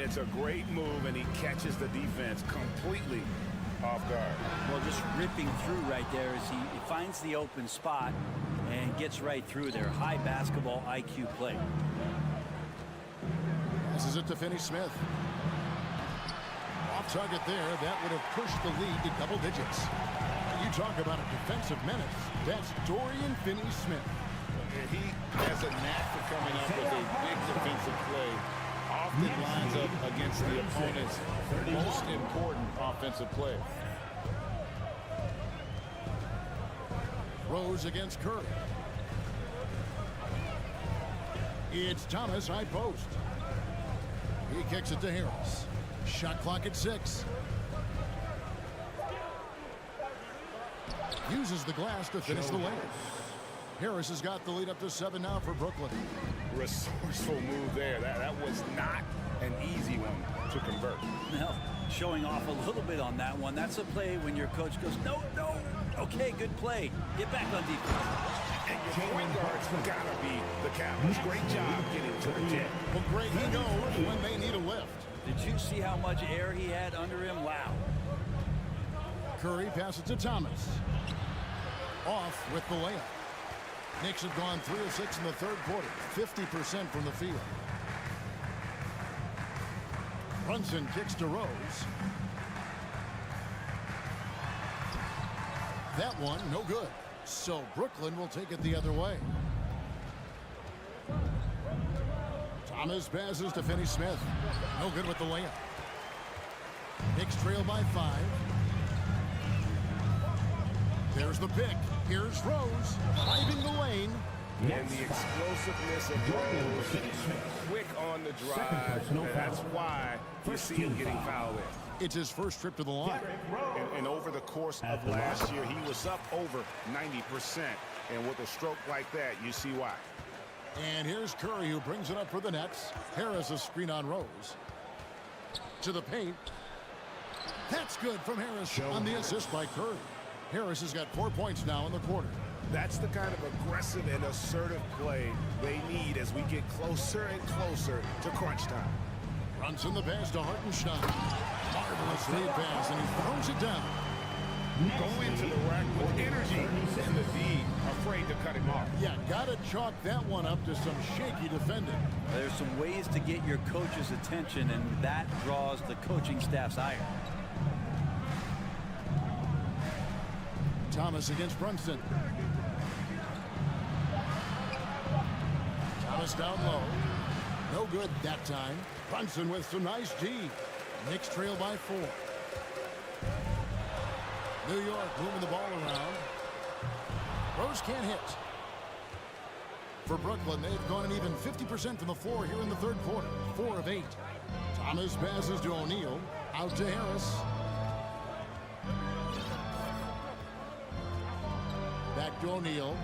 It's a great move, and he catches the defense completely off guard. Well, just ripping through right there as he finds the open spot and gets right through there. High basketball IQ play. Passes it to Finney-Smith. Off target there. That would have pushed the lead to double digits. You talk about a defensive menace. That's Dorian Finney-Smith. He has a knack for coming up with a big defensive play. Often lines up against the opponent's most important offensive player. Rose against Curry. It's Thomas, high post. He kicks it to Harris. Shot clock at 6. Uses the glass to finish the layup. Harris has got the lead up to 7 now for Brooklyn. Resourceful move there. That was not an easy one to convert. Now, showing off a little bit on that one. That's a play when your coach goes, no, no. Okay, good play. Get back on defense. And your point guard's gotta be the Cavs. Great job getting to the tip. Well, great, he knows when they need a lift. Did you see how much air he had under him? Wow. Curry passes to Thomas. Off with the layup. Knicks have gone 3 of 6 in the third quarter. 50% from the field. Brunson kicks to Rose. That one, no good. So Brooklyn will take it the other way. Thomas passes to Finney-Smith. No good with the layup. Knicks trail by 5. There's the pick. Here's Rose, driving the lane. And the explosiveness of Rose, quick on the drive. That's why you see him getting fouled in. It's his first trip to the line. And over the course of last year, he was up over 90%. And with a stroke like that, you see why. And here's Curry, who brings it up for the Nets. Harris a screen on Rose. To the paint. That's good from Harris on the assist by Curry. Harris has got 4 points now in the quarter. That's the kind of aggressive and assertive play they need as we get closer and closer to crunch time. Runs in the pass to Hartenstein. Marvelous lead pass, and he throws it down. Going to the rack with energy, and the D afraid to cut him off. Yeah, got to chalk that one up to some shaky defending. There's some ways to get your coach's attention, and that draws the coaching staff's ire. Thomas against Brunson. Thomas down low. No good that time. Brunson with some nice D. Knicks trail by 4. New York moving the ball around. Rose can't hit. For Brooklyn, they've gone an even 50% from the floor here in the third quarter. 4 of 8. Thomas passes to O'Neal. Out to Harris. Back to O'Neal.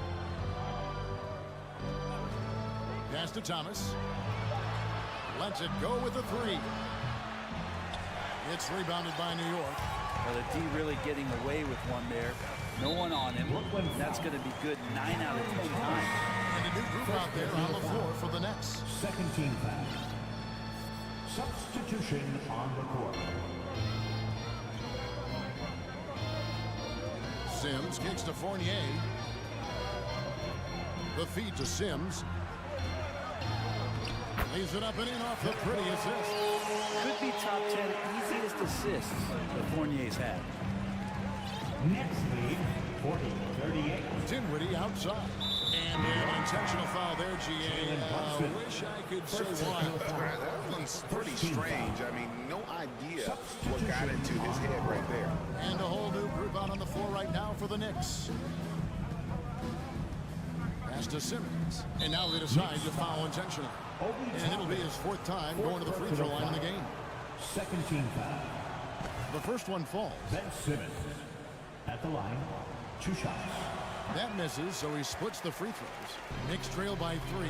Pass to Thomas. Lets it go with the 3. It's rebounded by New York. Well, the D really getting away with one there. No one on him. That's going to be good 9 out of 10 times. And a new group out there on the floor for the Nets. Second team foul. Substitution on the court. Sims kicks to Fournier. The feed to Sims. Lays it up and in off the pretty assist. Could be top 10 easiest assists that Fournier's had. Next lead, 40-38. Dinwiddie outside. And an intentional foul there, GA. Wish I could say why. That one's pretty strange. I mean, no idea what got into his head right there. And a whole new group out on the floor right now for the Knicks. Pass to Simmons. And now they decide to foul intentionally. And it'll be his 4th time going to the free throw line in the game. Second team foul. The first one falls. Ben Simmons at the line. 2 shots. That misses, so he splits the free throws. Knicks trail by 3.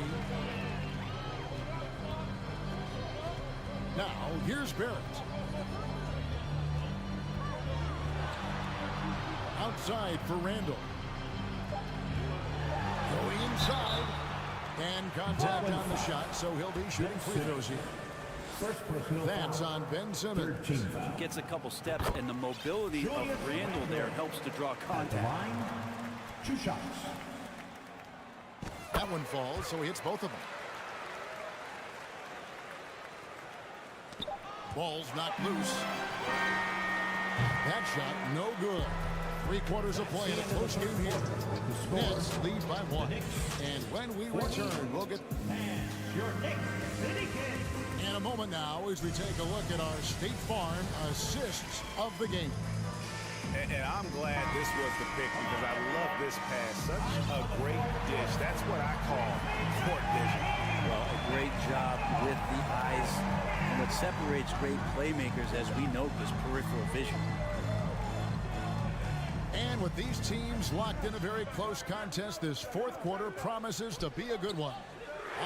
Now, here's Barrett. Outside for Randall. Going inside. And contact on the shot, so he'll be shooting free throws here. That's on Ben Simmons. He gets a couple steps, and the mobility of Randall there helps to draw contact. 2 shots. That one falls, so he hits both of them. Ball's knocked loose. That shot, no good. 3 quarters of play in a close game here. Nets lead by 1. And when we return, we'll get in a moment now as we take a look at our State Farm assists of the game. And I'm glad this was the pick because I love this pass. Such a great dish. That's what I call court vision. Well, a great job with the eyes. And what separates great playmakers, as we note, is peripheral vision. And with these teams locked in a very close contest, this 4th quarter promises to be a good one.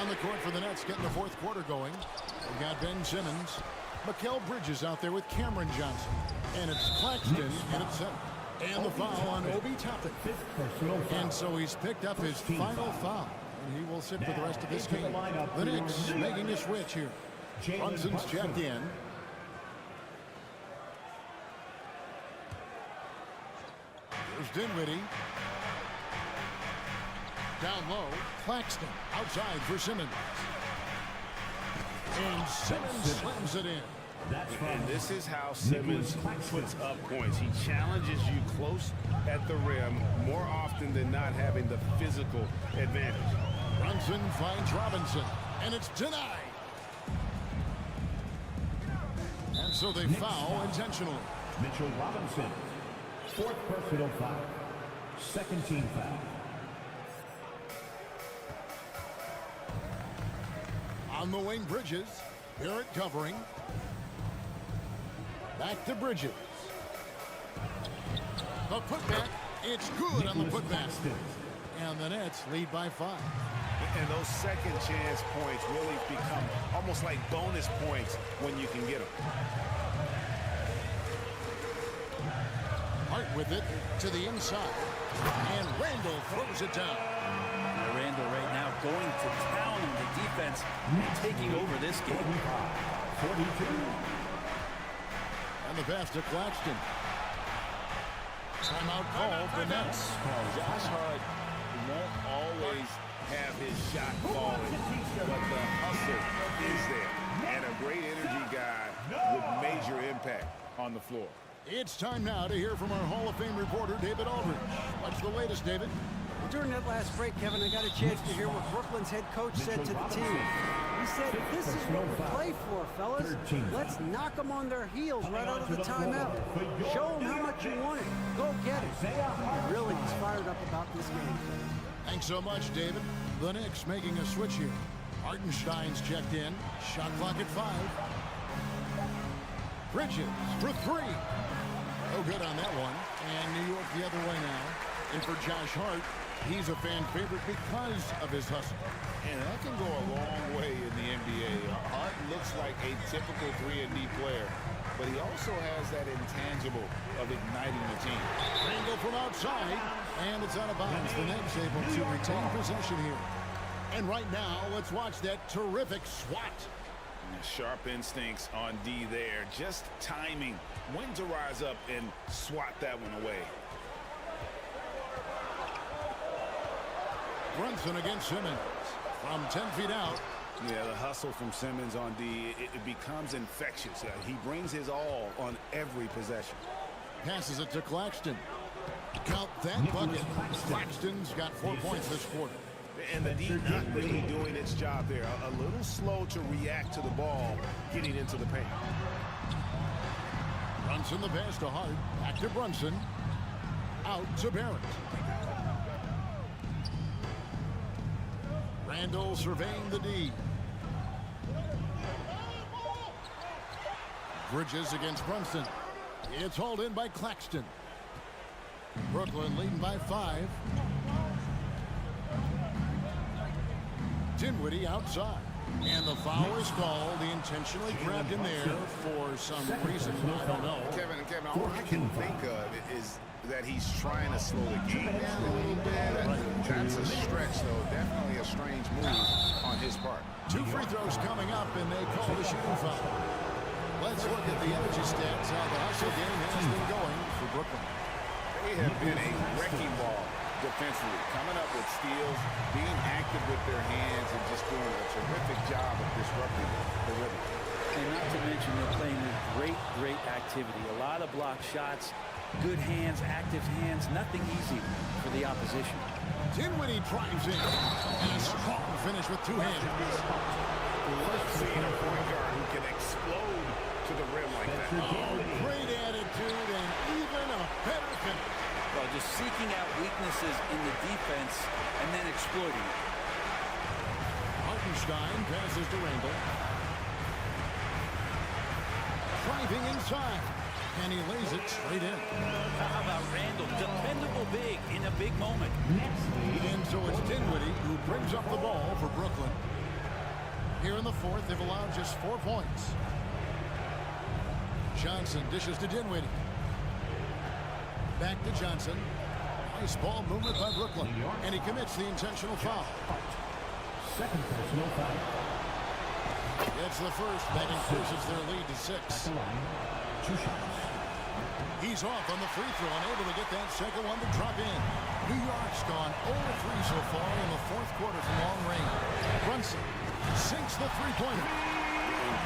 On the court for the Nets, getting the 4th quarter going. We've got Ben Simmons. Mikal Bridges out there with Cameron Johnson. And it's Claxton in at center. And the foul on Obi Toppin. And so he's picked up his final foul. And he will sit for the rest of this game. The Knicks making a switch here. Brunson's checked in. Here's Dinwiddie. Down low, Claxton outside for Simmons. And Simmons slams it in. And this is how Simmons puts up points. He challenges you close at the rim more often than not, having the physical advantage. Brunson finds Robinson, and it's denied. And so they foul intentionally. Mitchell Robinson, 4th personal foul. 2nd team foul. On the wing, Bridges. Barrett covering. Back to Bridges. The putback. It's good on the putback. And the Nets lead by 5. And those second chance points really become almost like bonus points when you can get them. Hart with it to the inside. And Randall throws it down. Randall right now going to town on the defense and taking over this game. 42. And the pass to Claxton. Timeout call for Nets. Josh Hart won't always have his shot falling, but the hustle is there. And a great energy guy with major impact on the floor. It's time now to hear from our Hall of Fame reporter, David Aldridge. What's the latest, David? During that last break, Kevin, I got a chance to hear what Brooklyn's head coach said to the team. He said, this is what we play for, fellas. Let's knock them on their heels right out of the timeout. Show them how much you want it. Go get it. Really, he's fired up about this game. Thanks so much, David. The Knicks making a switch here. Hartenstein's checked in. Shot clock at 5. Bridges for 3. No good on that one. And New York the other way now. And for Josh Hart, he's a fan favorite because of his hustle. And that can go a long way in the NBA. Hart looks like a typical 3-and-D player, but he also has that intangible of igniting the team. Randall from outside, and it's out of bounds. The Nets able to retain possession here. And right now, let's watch that terrific swat. Sharp instincts on D there. Just timing when to rise up and swat that one away. Brunson against Simmons from 10 feet out. Yeah, the hustle from Simmons on D, it becomes infectious. He brings his all on every possession. Passes it to Claxton. Count that bucket. Claxton's got 4 points this quarter. And the D not really doing its job there. A little slow to react to the ball getting into the paint. Brunson the pass to Hart. Back to Brunson. Out to Barrett. Randall surveying the D. Bridges against Brunson. It's hauled in by Claxton. Brooklyn leading by 5. Dinwiddie outside. And the foul is called. He intentionally grabbed him there for some reason. I don't know. Kevin, all I can think of is that he's trying to slow the game down a little bit. That's a stretch, though. Definitely a strange move on his part. 2 free throws coming up, and they call the shooting foul. Let's look at the energy stats. How the hustle game has been going for Brooklyn. They have been a wrecking ball defensively, coming up with steals, being active with their hands, and just doing a terrific job of disrupting the rhythm. And not to mention they're playing with great activity. A lot of block shots, good hands, active hands, nothing easy for the opposition. Dinwiddie drives in, and a strong finish with 2 hands. Let's see a point guard who can explode to the rim like that. Oh, great attitude and even a better finish. Well, just seeking out weaknesses in the defense and then exploiting it. Hartenstein passes to Randall. Driving inside, and he lays it straight in. How about Randall? Dependable big in a big moment. And so it's Dinwiddie who brings up the ball for Brooklyn. Here in the 4th, they've allowed just 4 points. Johnson dishes to Dinwiddie. Back to Johnson. Nice ball movement by Brooklyn. And he commits the intentional foul. Second personal foul. It's the first. That increases their lead to 6. 2 shots. He's off on the free throw, unable to get that second one to drop in. New York's gone 0-3 so far in the 4th quarter from long range. Brunson sinks the three-pointer.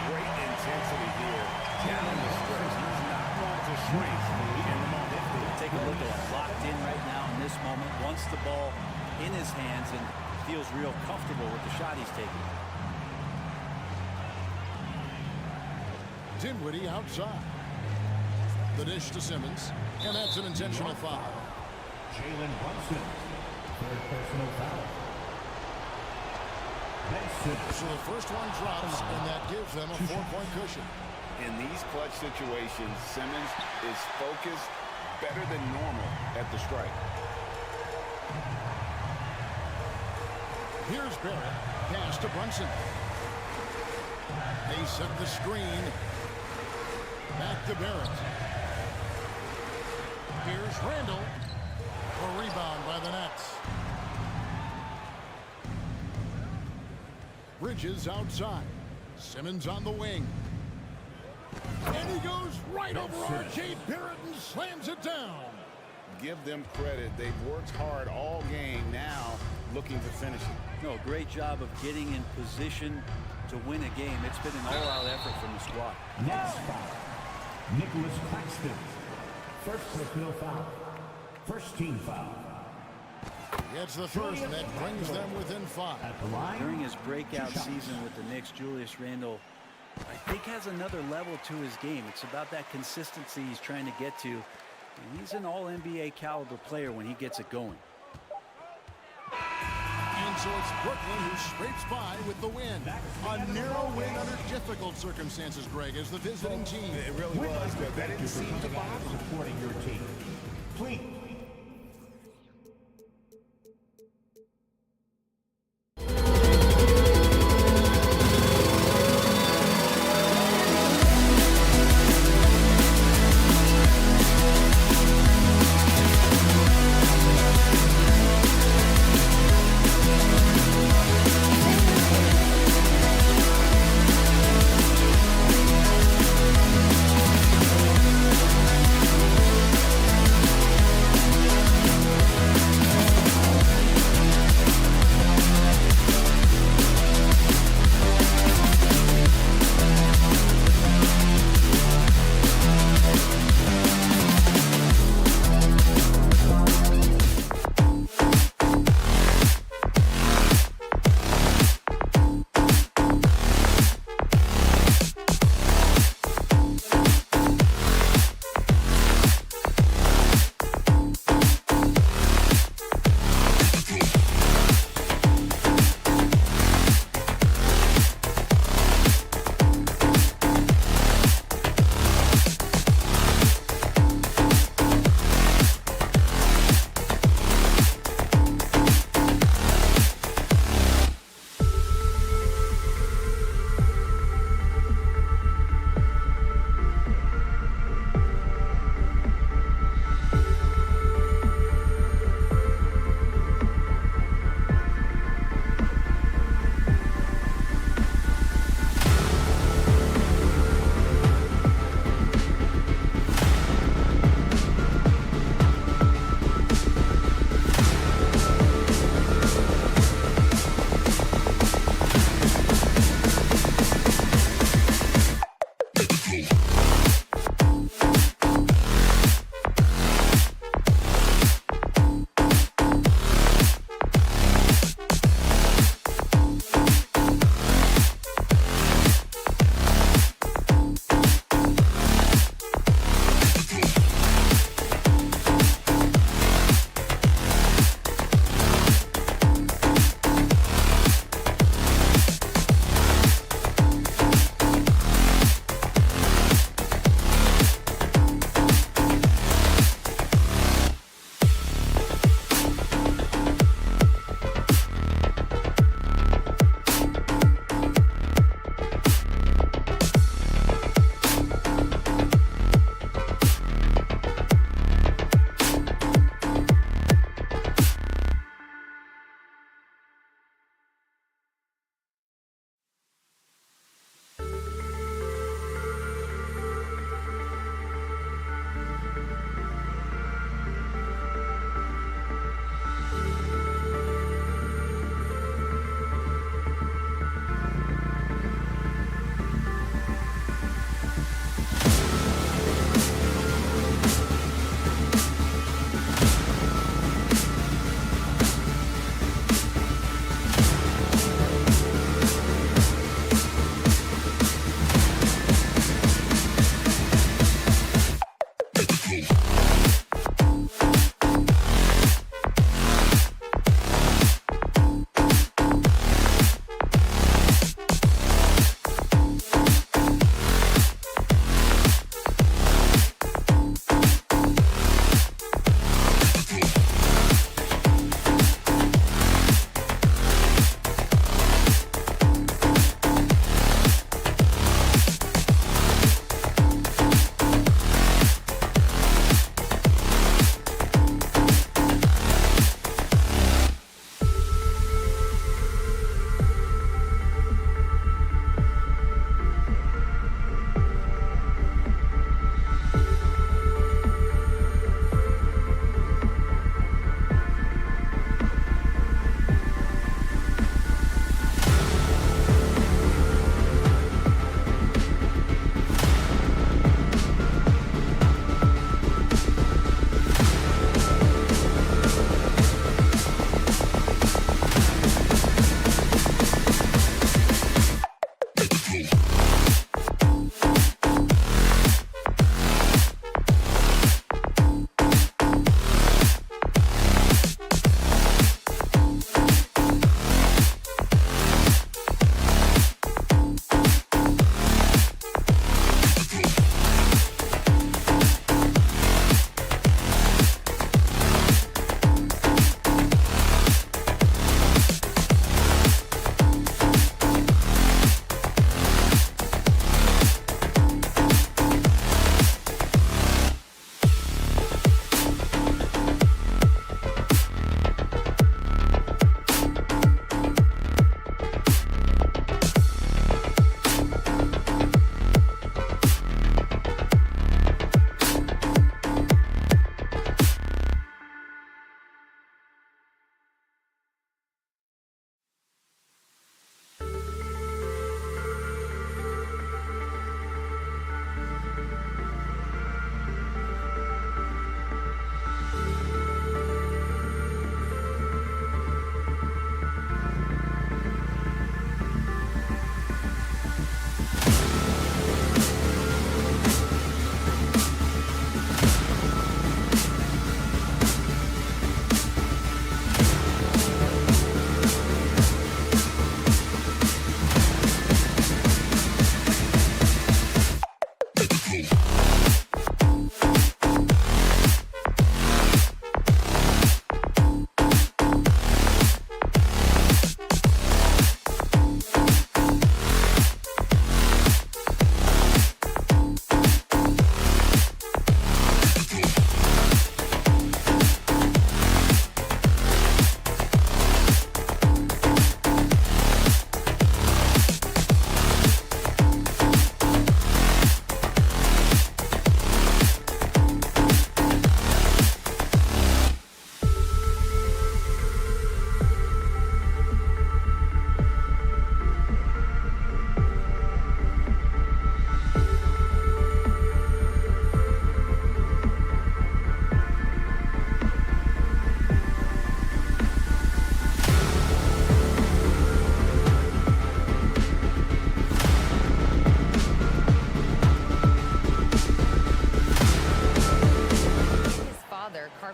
Great intensity here down the stretch. He's not going to shrink in the moment. Take a look at it. Locked in right now in this moment. Wants the ball in his hands and feels real comfortable with the shot he's taking. Dinwiddie outside. The dish to Simmons, and that's an intentional foul. Jalen Brunson, 3rd personal foul. So the first one drops, and that gives them a 4-point cushion. In these clutch situations, Simmons is focused better than normal at the strike. Here's Barrett. Pass to Brunson. They set the screen. Back to Barrett. Here's Randall. A rebound by the Nets. Bridges outside. Simmons on the wing. And he goes right over R.J. Barrett and slams it down. Give them credit. They've worked hard all game, now looking to finish it. No, great job of getting in position to win a game. It's been an all-out effort from the squad. Next foul. Nicholas Claxton. 1st personal foul. 1st team foul. Gets the first, and that brings them within 5. During his breakout season with the Knicks, Julius Randle, I think, has another level to his game. It's about that consistency he's trying to get to. And he's an all-NBA caliber player when he gets it going. And so it's Brooklyn who scrapes by with the win. A narrow win under difficult circumstances, Greg, as the visiting team. It really was, but that didn't seem to bother them. Supporting your team. Please.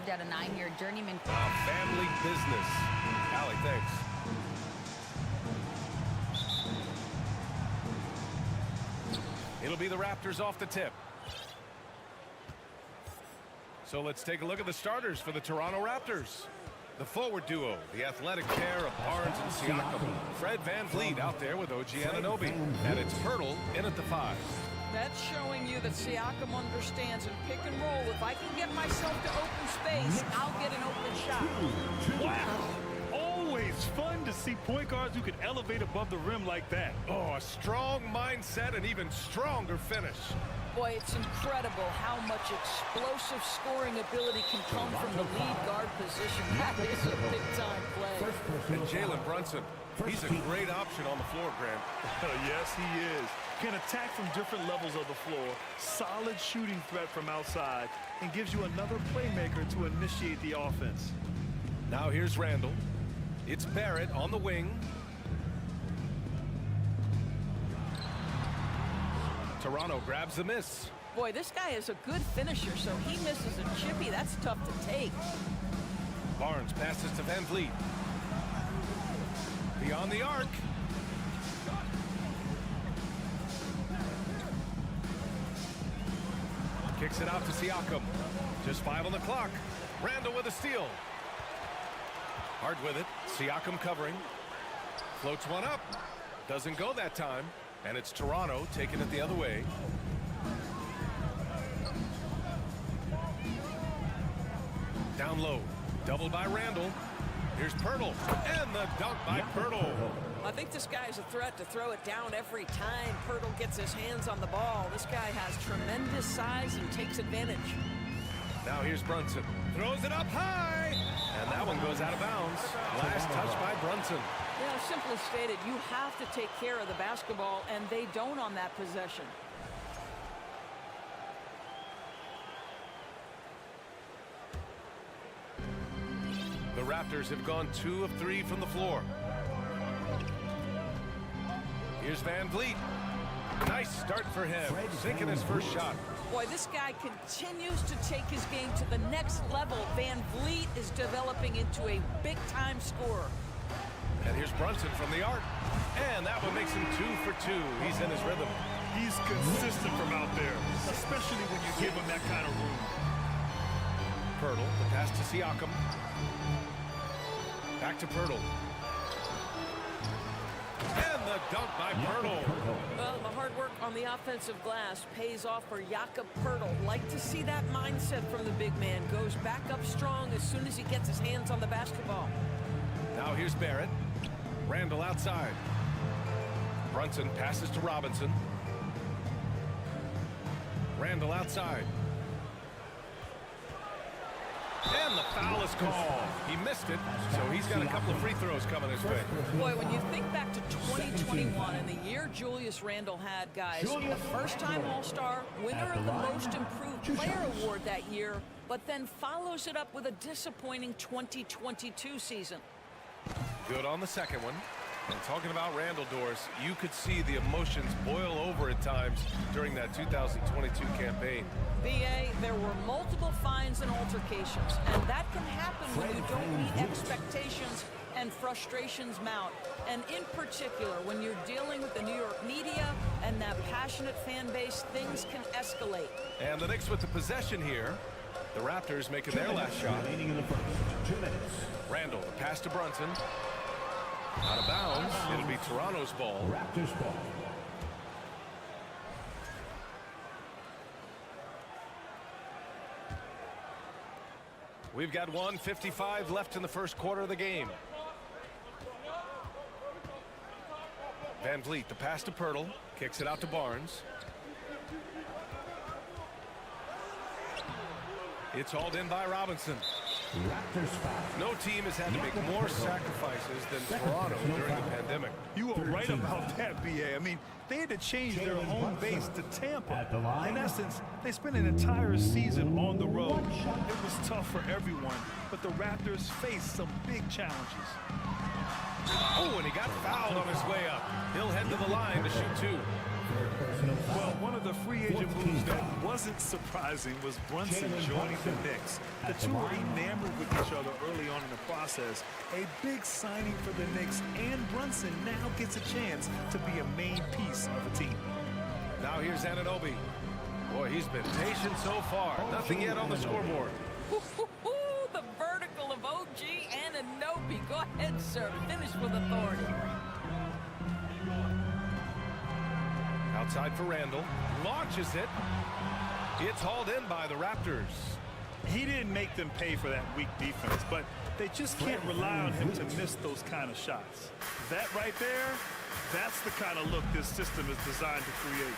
carved out a 9-year journeyman. Family business. Allie, thanks. It'll be the Raptors off the tip. So let's take a look at the starters for the Toronto Raptors. The forward duo, the athletic pair of Barnes and Siakam. Fred VanVleet out there with OG Anunoby. And it's Pirtle in at the 5. That's showing you that Siakam understands in pick and roll. If I can get myself to open space, I'll get an open shot. Wow. Always fun to see point guards who can elevate above the rim like that. Oh, a strong mindset and even stronger finish. Boy, it's incredible how much explosive scoring ability can come from the lead guard position. That is a big-time play. And Jalen Brunson, he's a great option on the floor, Grant. Yes, he is. Can attack from different levels of the floor, solid shooting threat from outside, and gives you another playmaker to initiate the offense. Now here's Randall. It's Barrett on the wing. Toronto grabs the miss. Boy, this guy is a good finisher, so he misses a chippy. That's tough to take. Barnes passes to VanVleet. Beyond the arc. Kicks it out to Siakam. Just 5 on the clock. Randall with a steal. Hard with it. Siakam covering. Floats one up. Doesn't go that time. And it's Toronto taking it the other way. Down low. Doubled by Randall. Here's Pirtle. And the dunk by Pirtle. I think this guy is a threat to throw it down every time Pirtle gets his hands on the ball. This guy has tremendous size and takes advantage. Now here's Brunson. Throws it up high. And that one goes out of bounds. Last touch by Brunson. Yeah, simply stated, you have to take care of the basketball, and they don't on that possession. The Raptors have gone 2 of 3 from the floor. Here's VanVleet. Nice start for him. Sinking his first shot. Boy, this guy continues to take his game to the next level. VanVleet is developing into a big-time scorer. And here's Brunson from the arc. And that one makes him 2 for 2. He's in his rhythm. He's consistent from out there, especially when you give him that kind of room. Pirtle, the pass to Siakam. Back to Pirtle. And the dunk by Pirtle. Well, the hard work on the offensive glass pays off for Jakob Pirtle. Like to see that mindset from the big man. Goes back up strong as soon as he gets his hands on the basketball. Now here's Barrett. Randall outside. Brunson passes to Robinson. Randall outside. And the foul is called. He missed it, so he's got a couple of free throws coming his way. Boy, when you think back to 2021 and the year Julius Randle had, guys, a first-time All-Star, winner of the Most Improved Player Award that year, but then follows it up with a disappointing 2022 season. Good on the second one. And talking about Randall, Doris, you could see the emotions boil over at times during that 2022 campaign. B.A., there were multiple fines and altercations, and that can happen when you don't meet expectations and frustrations mount. And in particular, when you're dealing with the New York media and that passionate fan base, things can escalate. And the Knicks with the possession here. The Raptors making their last shot. Randall, the pass to Brunson. Out of bounds. It'll be Toronto's ball. Raptors ball. We've got 1:55 left in the first quarter of the game. VanVleet, the pass to Pirtle. Kicks it out to Barnes. It's hauled in by Robinson. No team has had to make more sacrifices than Toronto during the pandemic. You are right about that, B.A. I mean, they had to change their home base to Tampa. In essence, they spent an entire season on the road. It was tough for everyone, but the Raptors faced some big challenges. Oh, and he got fouled on his way up. He'll head to the line to shoot 2. Well, one of the free free agent moves that wasn't surprising was Brunson joining the Knicks. The two were enamored with each other early on in the process. A big signing for the Knicks, and Brunson now gets a chance to be a main piece of the team. Now here's Anunoby. Boy, he's been patient so far. Nothing yet on the scoreboard. The vertical of OG Anunoby. Go ahead, sir. Finish with authority. Outside for Randall. Launches it. It's hauled in by the Raptors. He didn't make them pay for that weak defense, but they just can't rely on him to miss those kind of shots. That right there, that's the kind of look this system is designed to create.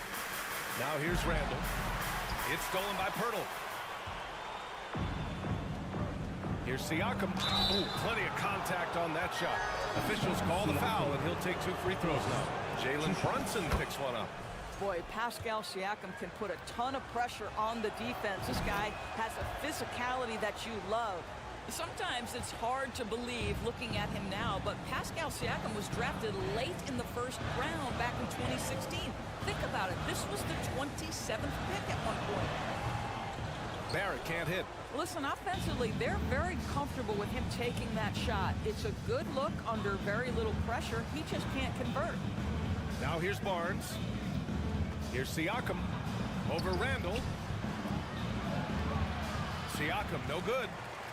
Now here's Randall. It's stolen by Pirtle. Here's Siakam. Ooh, plenty of contact on that shot. Officials call the foul, and he'll take 2 free throws now. Jalen Brunson picks one up. Boy, Pascal Siakam can put a ton of pressure on the defense. This guy has a physicality that you love. Sometimes it's hard to believe looking at him now, but Pascal Siakam was drafted late in the first round back in 2016. Think about it. This was the 27th pick at one point. Barrett can't hit. Listen, offensively, they're very comfortable with him taking that shot. It's a good look under very little pressure. He just can't convert. Now here's Barnes. Here's Siakam. Over Randall. Siakam, no good.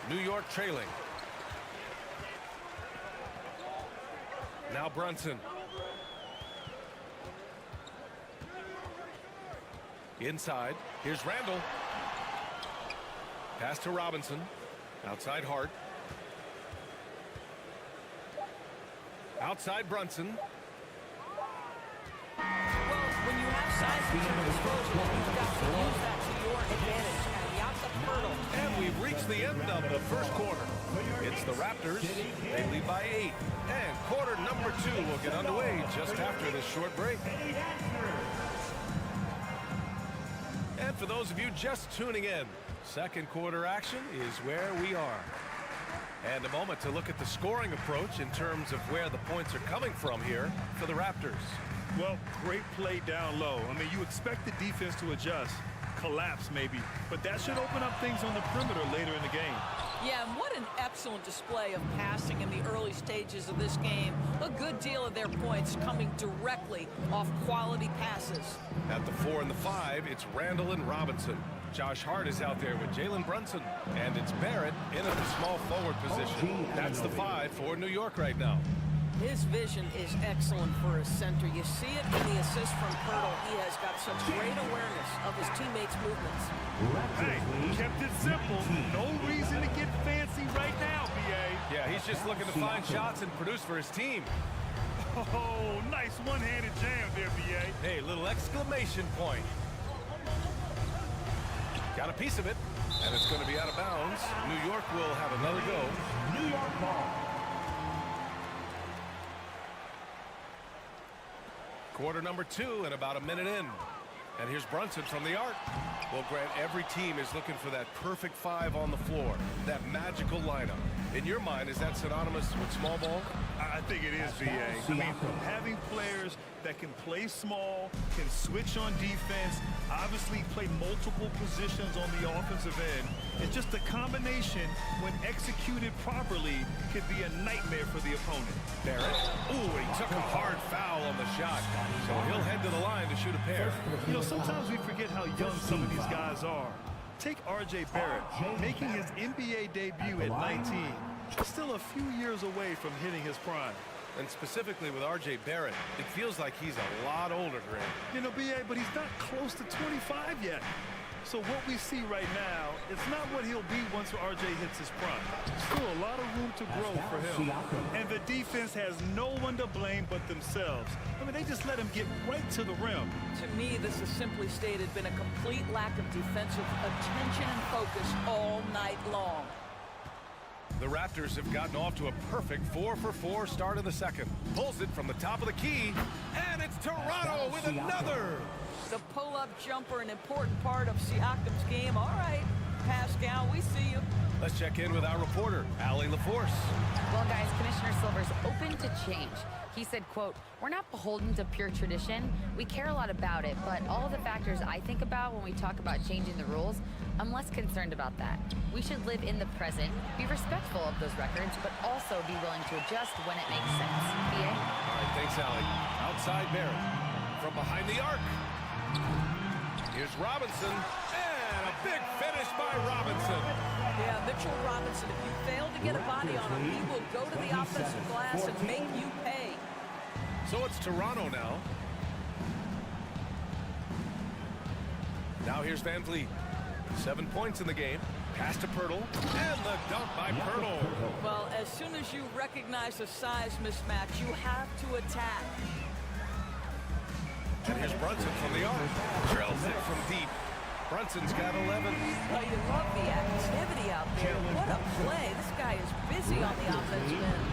New York trailing. Now Brunson. Inside. Here's Randall. Pass to Robinson. Outside Hart. Outside Brunson. Well, when you have size at your disposal, you've got to use that to your advantage. And we've reached the end of the first quarter. It's the Raptors. They lead by 8. And quarter number 2 will get underway just after this short break. And for those of you just tuning in, second quarter action is where we are. And a moment to look at the scoring approach in terms of where the points are coming from here for the Raptors. Well, great play down low. I mean, you expect the defense to adjust, collapse maybe, but that should open up things on the perimeter later in the game. Yeah, and what an excellent display of passing in the early stages of this game. A good deal of their points coming directly off quality passes. At the 4 and the 5, it's Randall and Robinson. Josh Hart is out there with Jalen Brunson, and it's Barrett in at the small forward position. That's the 5 for New York right now. His vision is excellent for a center. You see it in the assist from Pirtle. He has got such great awareness of his teammates' movements. Hey, kept it simple. No reason to get fancy right now, B.A. Yeah, he's just looking to find shots and produce for his team. Oh, nice one-handed jam there, B.A. Hey, little exclamation point. Got a piece of it, and it's going to be out of bounds. New York will have another go. New York ball. Quarter number 2 and about a minute in. And here's Brunson from the arc. Well, Grant, every team is looking for that perfect 5 on the floor, that magical lineup. In your mind, is that synonymous with small ball? I think it is, B.A. I mean, having players that can play small, can switch on defense, obviously play multiple positions on the offensive end. It's just a combination, when executed properly, could be a nightmare for the opponent. Barrett. Ooh, he took a hard foul on the shot. So he'll head to the line to shoot a pair. You know, sometimes we forget how young some of these guys are. Take R.J. Barrett, making his NBA debut at 19. Still a few years away from hitting his prime. And specifically with R.J. Barrett, it feels like he's a lot older, Grant. You know, B.A., but he's not close to 25 yet. So what we see right now, it's not what he'll be once R.J. hits his prime. Still a lot of room to grow for him. And the defense has no one to blame but themselves. I mean, they just let him get right to the rim. To me, this has simply stated been a complete lack of defensive attention and focus all night long. The Raptors have gotten off to a perfect 4-for-4 start of the second. Pulls it from the top of the key, and it's Toronto with another. The pull-up jumper, an important part of Siakam's game. All right, Pascal. We see you. Let's check in with our reporter, Allie LaForce. Well, guys, Commissioner Silver's open to change. He said, quote, "We're not beholden to pure tradition. We care a lot about it, but all of the factors I think about when we talk about changing the rules, I'm less concerned about that. We should live in the present, be respectful of those records, but also be willing to adjust when it makes sense." BA? All right, thanks, Allie. Outside Barrett. From behind the arc. Here's Robinson. And a big finish by Robinson. Yeah, Mitchell Robinson, if you fail to get a body on him, he will go to the offensive glass and make you pay. So it's Toronto now. Now here's Van Vliet. 7 points in the game. Pass to Pirtle. And the dunk by Pirtle. Well, as soon as you recognize a size mismatch, you have to attack. And here's Brunson from the arc. Drills it from deep. Brunson's got 11. Well, you love the activity out there. What a play. This guy is busy on the offensive end.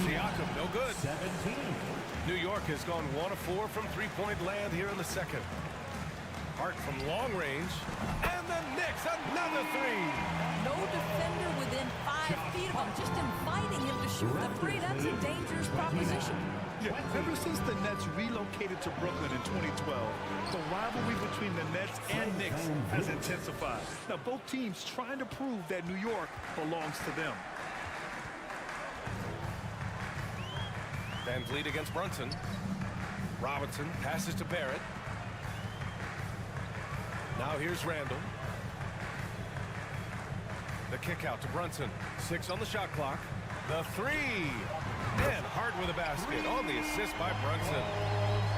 Siakam, no good. New York has gone 1 of 4 from three-point land here in the second. Hart from long range. And the Knicks, another three. No defender within 5 feet of him, just inviting him to shoot the three. That's a dangerous proposition. Yeah, ever since the Nets relocated to Brooklyn in 2012, the rivalry between the Nets and Knicks has intensified. Now, both teams trying to prove that New York belongs to them. Van Vliet against Brunson. Robinson passes to Barrett. Now here's Randall. The kick out to Brunson. 6 on the shot clock. The three. And Hart with a basket on the assist by Brunson.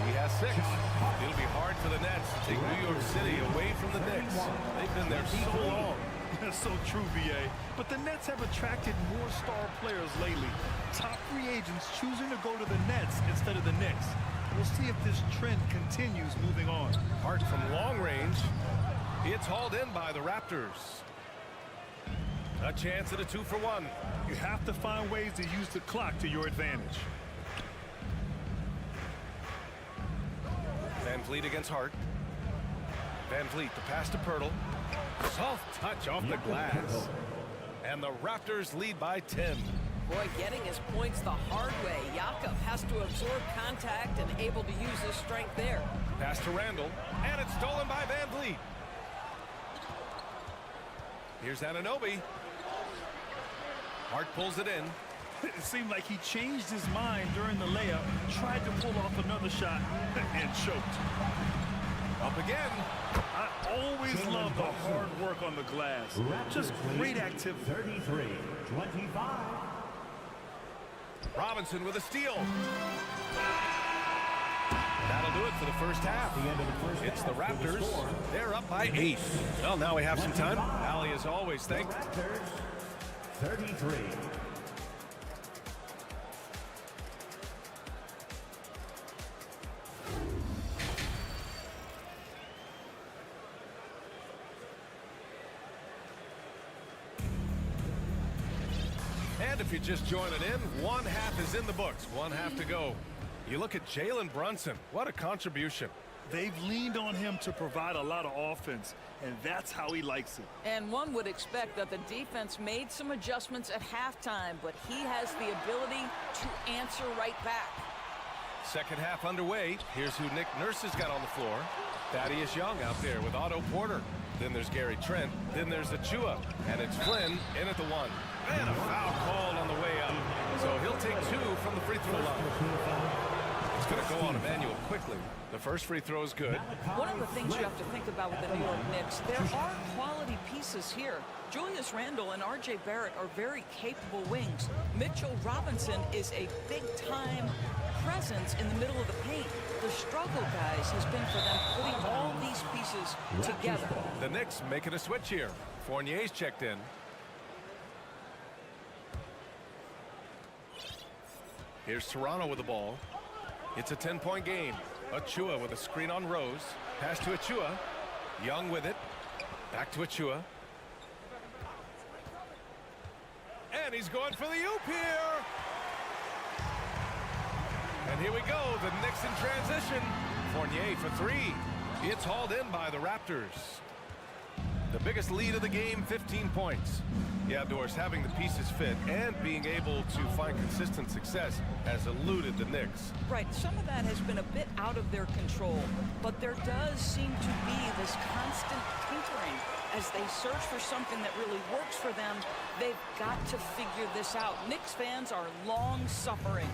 He has 6. It'll be hard for the Nets to take New York City away from the Knicks. They've been there so long. That's so true, VA. But the Nets have attracted more star players lately. Top free agents choosing to go to the Nets instead of the Knicks. We'll see if this trend continues moving on. Hart from long range. It's hauled in by the Raptors. A chance at a 2-for-1. You have to find ways to use the clock to your advantage. Van Vliet against Hart. Van Vliet, the pass to Pirtle. Soft touch off the glass. And the Raptors lead by 10. Boy, getting his points the hard way. Jakob has to absorb contact and able to use his strength there. Pass to Randall. And it's stolen by Van Vliet. Here's Anunoby. Hart pulls it in. It seemed like he changed his mind during the layup, tried to pull off another shot, and choked. Up again. I always love the hard work on the glass. Just great activity. 33-25. Robinson with a steal. That'll do it for the first half. It's the Raptors. They're up by 8. Well, now we have some time. Allie, as always, thanks. 33. And if you're just joining in, 1 half is in the books. 1 half to go. You look at Jalen Brunson. What a contribution. They've leaned on him to provide a lot of offense, and that's how he likes it. And one would expect that the defense made some adjustments at halftime, but he has the ability to answer right back. Second half underway. Here's who Nick Nurse has got on the floor. Thaddeus Young out there with Otto Porter. Then there's Gary Trent. Then there's Achua. And it's Flynn in at the 1. And a foul called on the way up. So he'll take 2 from the free throw line. It's going to go on Emmanuel quickly. The first free throw is good. One of the things you have to think about with the New York Knicks, there are quality pieces here. Julius Randle and R.J. Barrett are very capable wings. Mitchell Robinson is a big-time presence in the middle of the paint. The struggle, guys, has been for them putting all these pieces together. The Knicks making a switch here. Fournier's checked in. Here's Toronto with the ball. It's a 10-point game. Achua with a screen on Rose. Pass to Achua. Young with it. Back to Achua. And he's going for the oop here. And here we go. The Knicks in transition. Fournier for 3. It's hauled in by the Raptors. The biggest lead of the game, 15 points. The Outdoors having the pieces fit and being able to find consistent success has eluded the Knicks. Right, some of that has been a bit out of their control, but there does seem to be this constant tinkering. As they search for something that really works for them, they've got to figure this out. Knicks fans are long-suffering.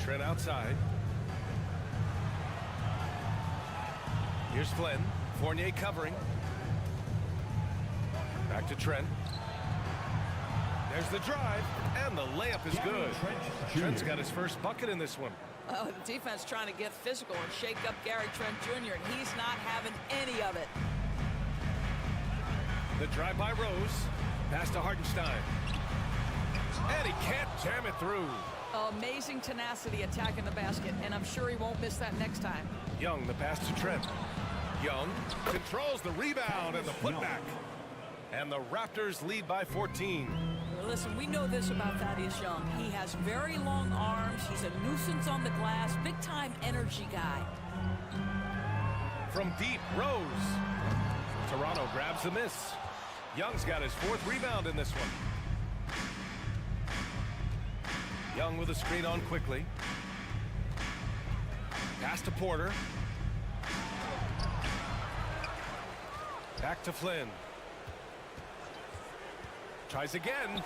Trent outside. Here's Flynn. Fournier covering. Back to Trent. There's the drive, and the layup is good. Trent's got his first bucket in this one. The defense trying to get physical and shake up Gary Trent Jr., and he's not having any of it. The drive by Rose. Pass to Hartenstein. And he can't jam it through. Amazing tenacity attacking the basket, and I'm sure he won't miss that next time. Young, the pass to Trent. Young controls the rebound and the putback. And the Raptors lead by 14. Listen, we know this about Thaddeus Young. He has very long arms. He's a nuisance on the glass. Big-time energy guy. From deep, Rose. Toronto grabs the miss. Young's got his fourth rebound in this one. Young with a screen on quickly. Pass to Porter. Back to Flynn. Tries again.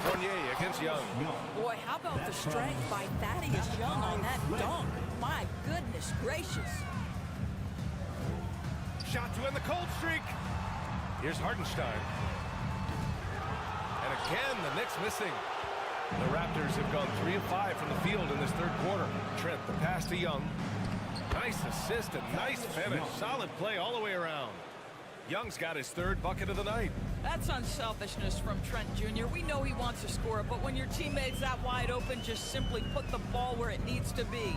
Fournier against Young. Boy, how about the strength by Thaddeus Young on that dunk? My goodness gracious. Shot to end the cold streak. Here's Hartenstein. And again, the Knicks missing. The Raptors have gone 3 of 5 from the field in this third quarter. Trent, the pass to Young. Nice assist and nice finish. Solid play all the way around. Young's got his third bucket of the night. That's unselfishness from Trent Jr. We know he wants to score, but when your teammate's that wide open, just simply put the ball where it needs to be.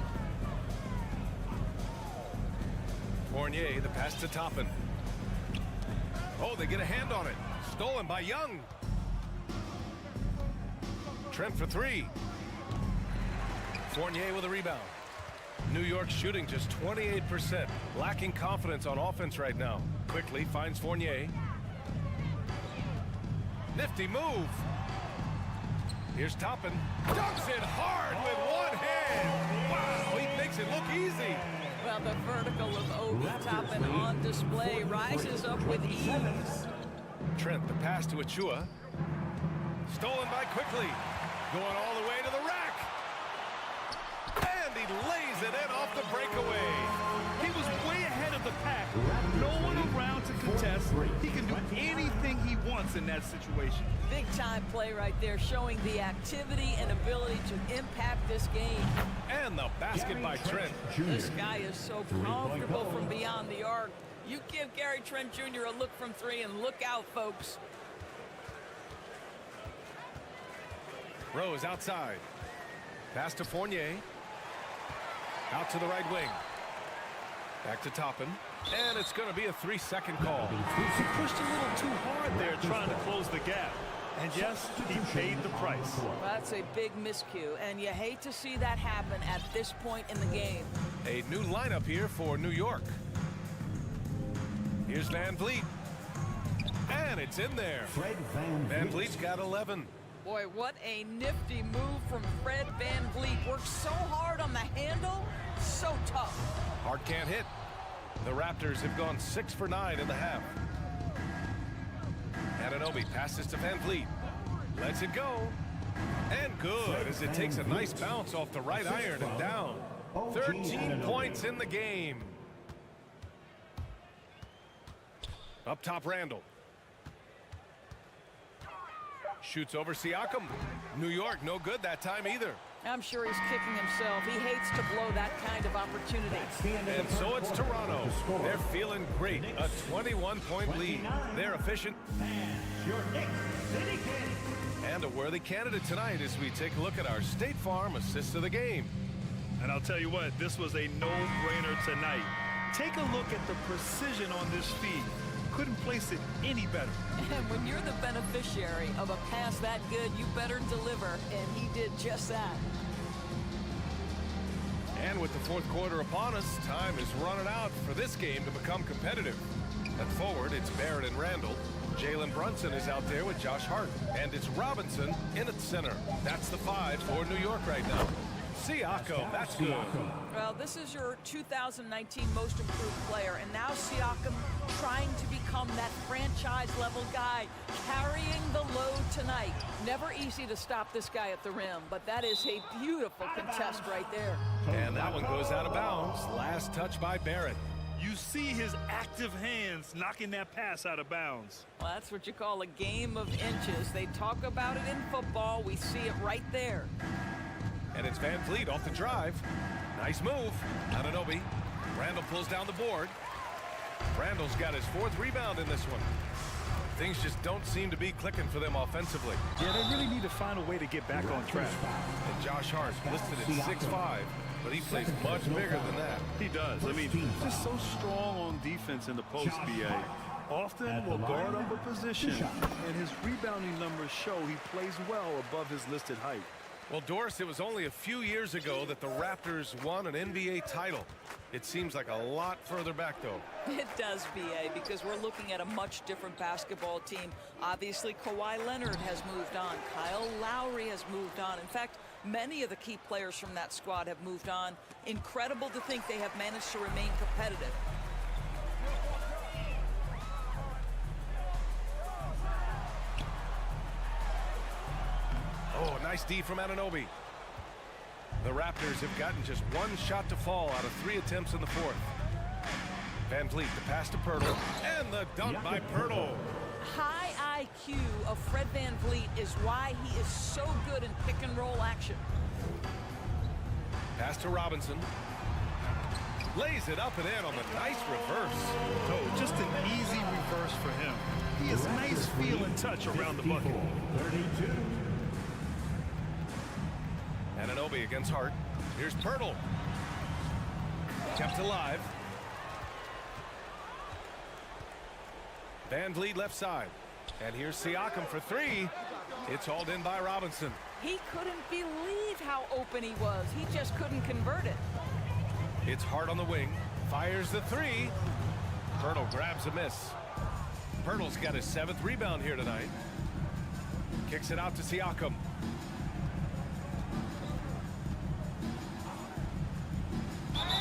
Fournier, the pass to Toppin. Oh, they get a hand on it. Stolen by Young. Trent for three. Fournier with a rebound. New York shooting just 28%. Lacking confidence on offense right now. Quickly finds Fournier. Nifty move. Here's Toppin. Dunks it hard with one hand. Wow, he makes it look easy. Well, the vertical of Obi Toppin on display rises up with ease. Trent, the pass to Achua. Stolen by Quickly. Going all the way to the rack. And he lays it in off the breakaway. He was way ahead of the pack. No one around to contest. He can do anything he wants in that situation. Big time play right there, showing the activity and ability to impact this game. And the basket by Trent. This guy is so comfortable from beyond the arc. You give Gary Trent Jr. a look from three and look out, folks. Rose outside. Pass to Fournier. Out to the right wing. Back to Toppin. And it's going to be a 3-second call. He pushed a little too hard there trying to close the gap. And yes, he paid the price. Well, that's a big miscue, and you hate to see that happen at this point in the game. A new lineup here for New York. Here's Van Vliet. And it's in there. Van Vliet's got 11. Boy, what a nifty move from Fred Van Vliet. Works so hard on the handle, so tough. Hart can't hit. The Raptors have gone 6 for 9 in the half. Anunoby passes to Van Vliet. Lets it go. And good as it takes a nice bounce off the right iron and down. 13 points in the game. Up top, Randall. Shoots over Siakam. New York, no good that time either. I'm sure he's kicking himself. He hates to blow that kind of opportunity. And so it's Toronto. They're feeling great. A 21-point lead. They're efficient. And a worthy candidate tonight as we take a look at our State Farm assist of the game. And I'll tell you what, this was a no-brainer tonight. Take a look at the precision on this feed. Couldn't place it any better. And when you're the beneficiary of a pass that good, you better deliver, and he did just that. And And with the fourth quarter upon us, time is running out for this game to become competitive. At forward, it's Barrett and Randall. Jalen Brunson is out there with Josh Hart. And it's Robinson in at center. That's the 5 for New York right now. Siakam, that's good. Well, this is your 2019 most improved player, and now Siakam trying to become that franchise-level guy, carrying the load tonight. Never easy to stop this guy at the rim, but that is a beautiful contest right there. And that one goes out of bounds. Last touch by Barrett. You see his active hands knocking that pass out of bounds. Well, that's what you call a game of inches. They talk about it in football. We see it right there. And it's Van Vliet off the drive. Nice move. Anunoby. Randall pulls down the board. Randall's got his 4th rebound in this one. Things just don't seem to be clicking for them offensively. Yeah, they really need to find a way to get back on track. And Josh Hart listed at 6'5", but he plays much bigger than that. He does. I mean, he's just so strong on defense in the post, BA. Often will guard up a position, and his rebounding numbers show he plays well above his listed height. Well, Doris, it was only a few years ago that the Raptors won an NBA title. It seems like a lot further back, though. It does, BA, because we're looking at a much different basketball team. Obviously, Kawhi Leonard has moved on. Kyle Lowry has moved on. In fact, many of the key players from that squad have moved on. Incredible to think they have managed to remain competitive. Oh, nice D from Anunoby. The Raptors have gotten just 1 shot to fall out of 3 attempts in the 4th. Van Vliet, the pass to Pirtle, and the dunk by Pirtle. High IQ of Fred Van Vliet is why he is so good in pick-and-roll action. Pass to Robinson. Lays it up and in on the nice reverse. Oh, just an easy reverse for him. He has nice feel and touch around the bucket. 32. Anunoby against Hart. Here's Pirtle. Kept alive. Van Vliet left side. And here's Siakam for 3. It's hauled in by Robinson. He couldn't believe how open he was. He just couldn't convert it. It's Hart on the wing. Fires the 3. Pirtle grabs a miss. Pirtle's got his 7th rebound here tonight. Kicks it out to Siakam.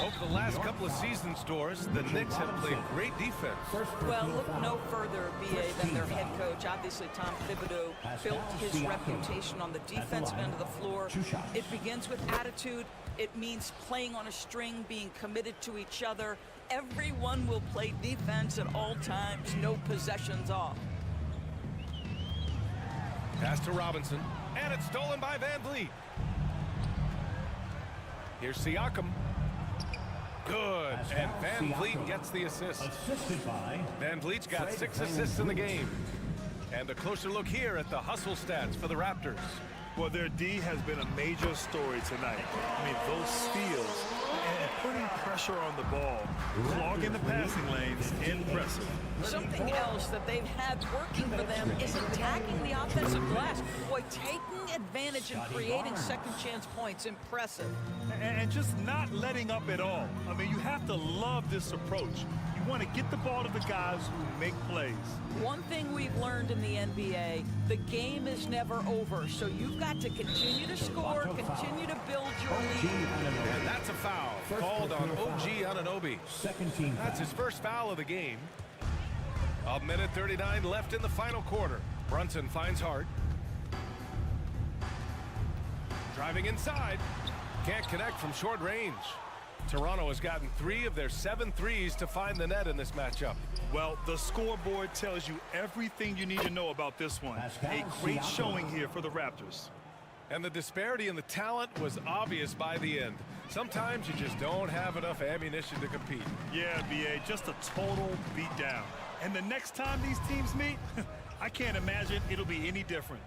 Over the last couple of seasons, Doris, the Knicks have played great defense. Well, look no further, BA, than their head coach. Obviously, Tom Thibodeau built his reputation on the defensive end of the floor. It begins with attitude. It means playing on a string, being committed to each other. Everyone will play defense at all times, no possessions off. Pass to Robinson, and it's stolen by Van Vliet. Here's Siakam. Good, and Van Vliet gets the assist. Van Vliet's got 6 assists in the game. And a closer look here at the hustle stats for the Raptors. Well, their D has been a major story tonight. I mean, those steals and putting pressure on the ball, clogging the passing lanes, impressive. Something else that they've had working for them is attacking the offensive glass. Boy, taking advantage and creating second chance points, impressive. And just not letting up at all. I mean, you have to love this approach. You want to get the ball to the guys who make plays. One thing we've learned in the NBA, the game is never over. So you've got to continue to score, continue to build your lead. And that's a foul called on OG Anunoby. That's his first foul of the game. 1:39 left in the final quarter. Brunson finds Hart. Driving inside. Can't connect from short range. Toronto has gotten 3 of their 7 threes to find the net in this matchup. Well, the scoreboard tells you everything you need to know about this one. A great showing here for the Raptors. And the disparity in the talent was obvious by the end. Sometimes you just don't have enough ammunition to compete. Yeah, BA, just a total beatdown. And the next time these teams meet, I can't imagine it'll be any different.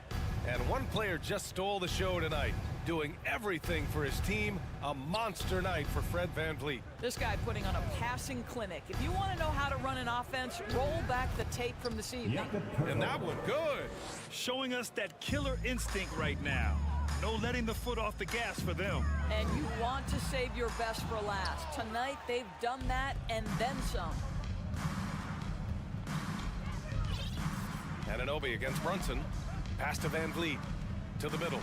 And one player just stole the show tonight, doing everything for his team. A monster night for Fred Van Vliet. This guy putting on a passing clinic. If you want to know how to run an offense, roll back the tape from this evening. And that one good. Showing us that killer instinct right now. No letting the foot off the gas for them. And you want to save your best for last. Tonight, they've done that and then some. Anunoby against Brunson. Pass to Van Vliet. To the middle.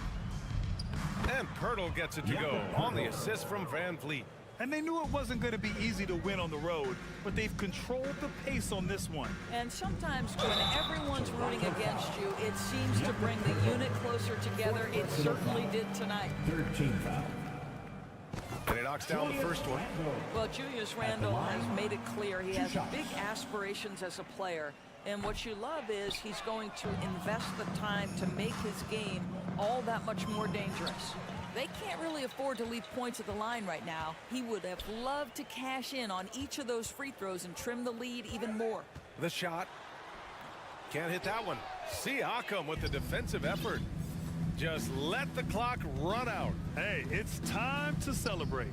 And Pirtle gets it to go on the assist from Van Vliet. And they knew it wasn't going to be easy to win on the road, but they've controlled the pace on this one. And sometimes when everyone's rooting against you, it seems to bring the unit closer together. It certainly did tonight. Third team foul. And he knocks down the first one. Well, Julius Randle has made it clear he has big aspirations as a player. And what you love is he's going to invest the time to make his game all that much more dangerous. They can't really afford to leave points at the line right now. He would have loved to cash in on each of those free throws and trim the lead even more. The shot. Can't hit that one. Siakam with the defensive effort. Just let the clock run out. Hey, it's time to celebrate.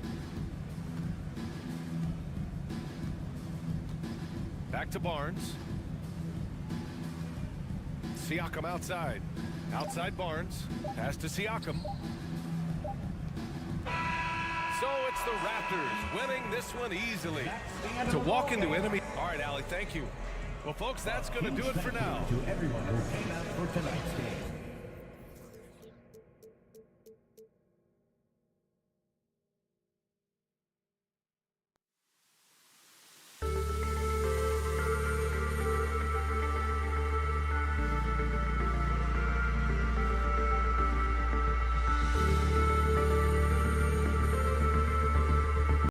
Back to Barnes. Siakam outside. Outside Barnes. Pass to Siakam. So it's the Raptors winning this one easily. To walk into enemy. All right, Allie, thank you. Well, folks, that's going to do it for now. To everyone who came out for tonight's game.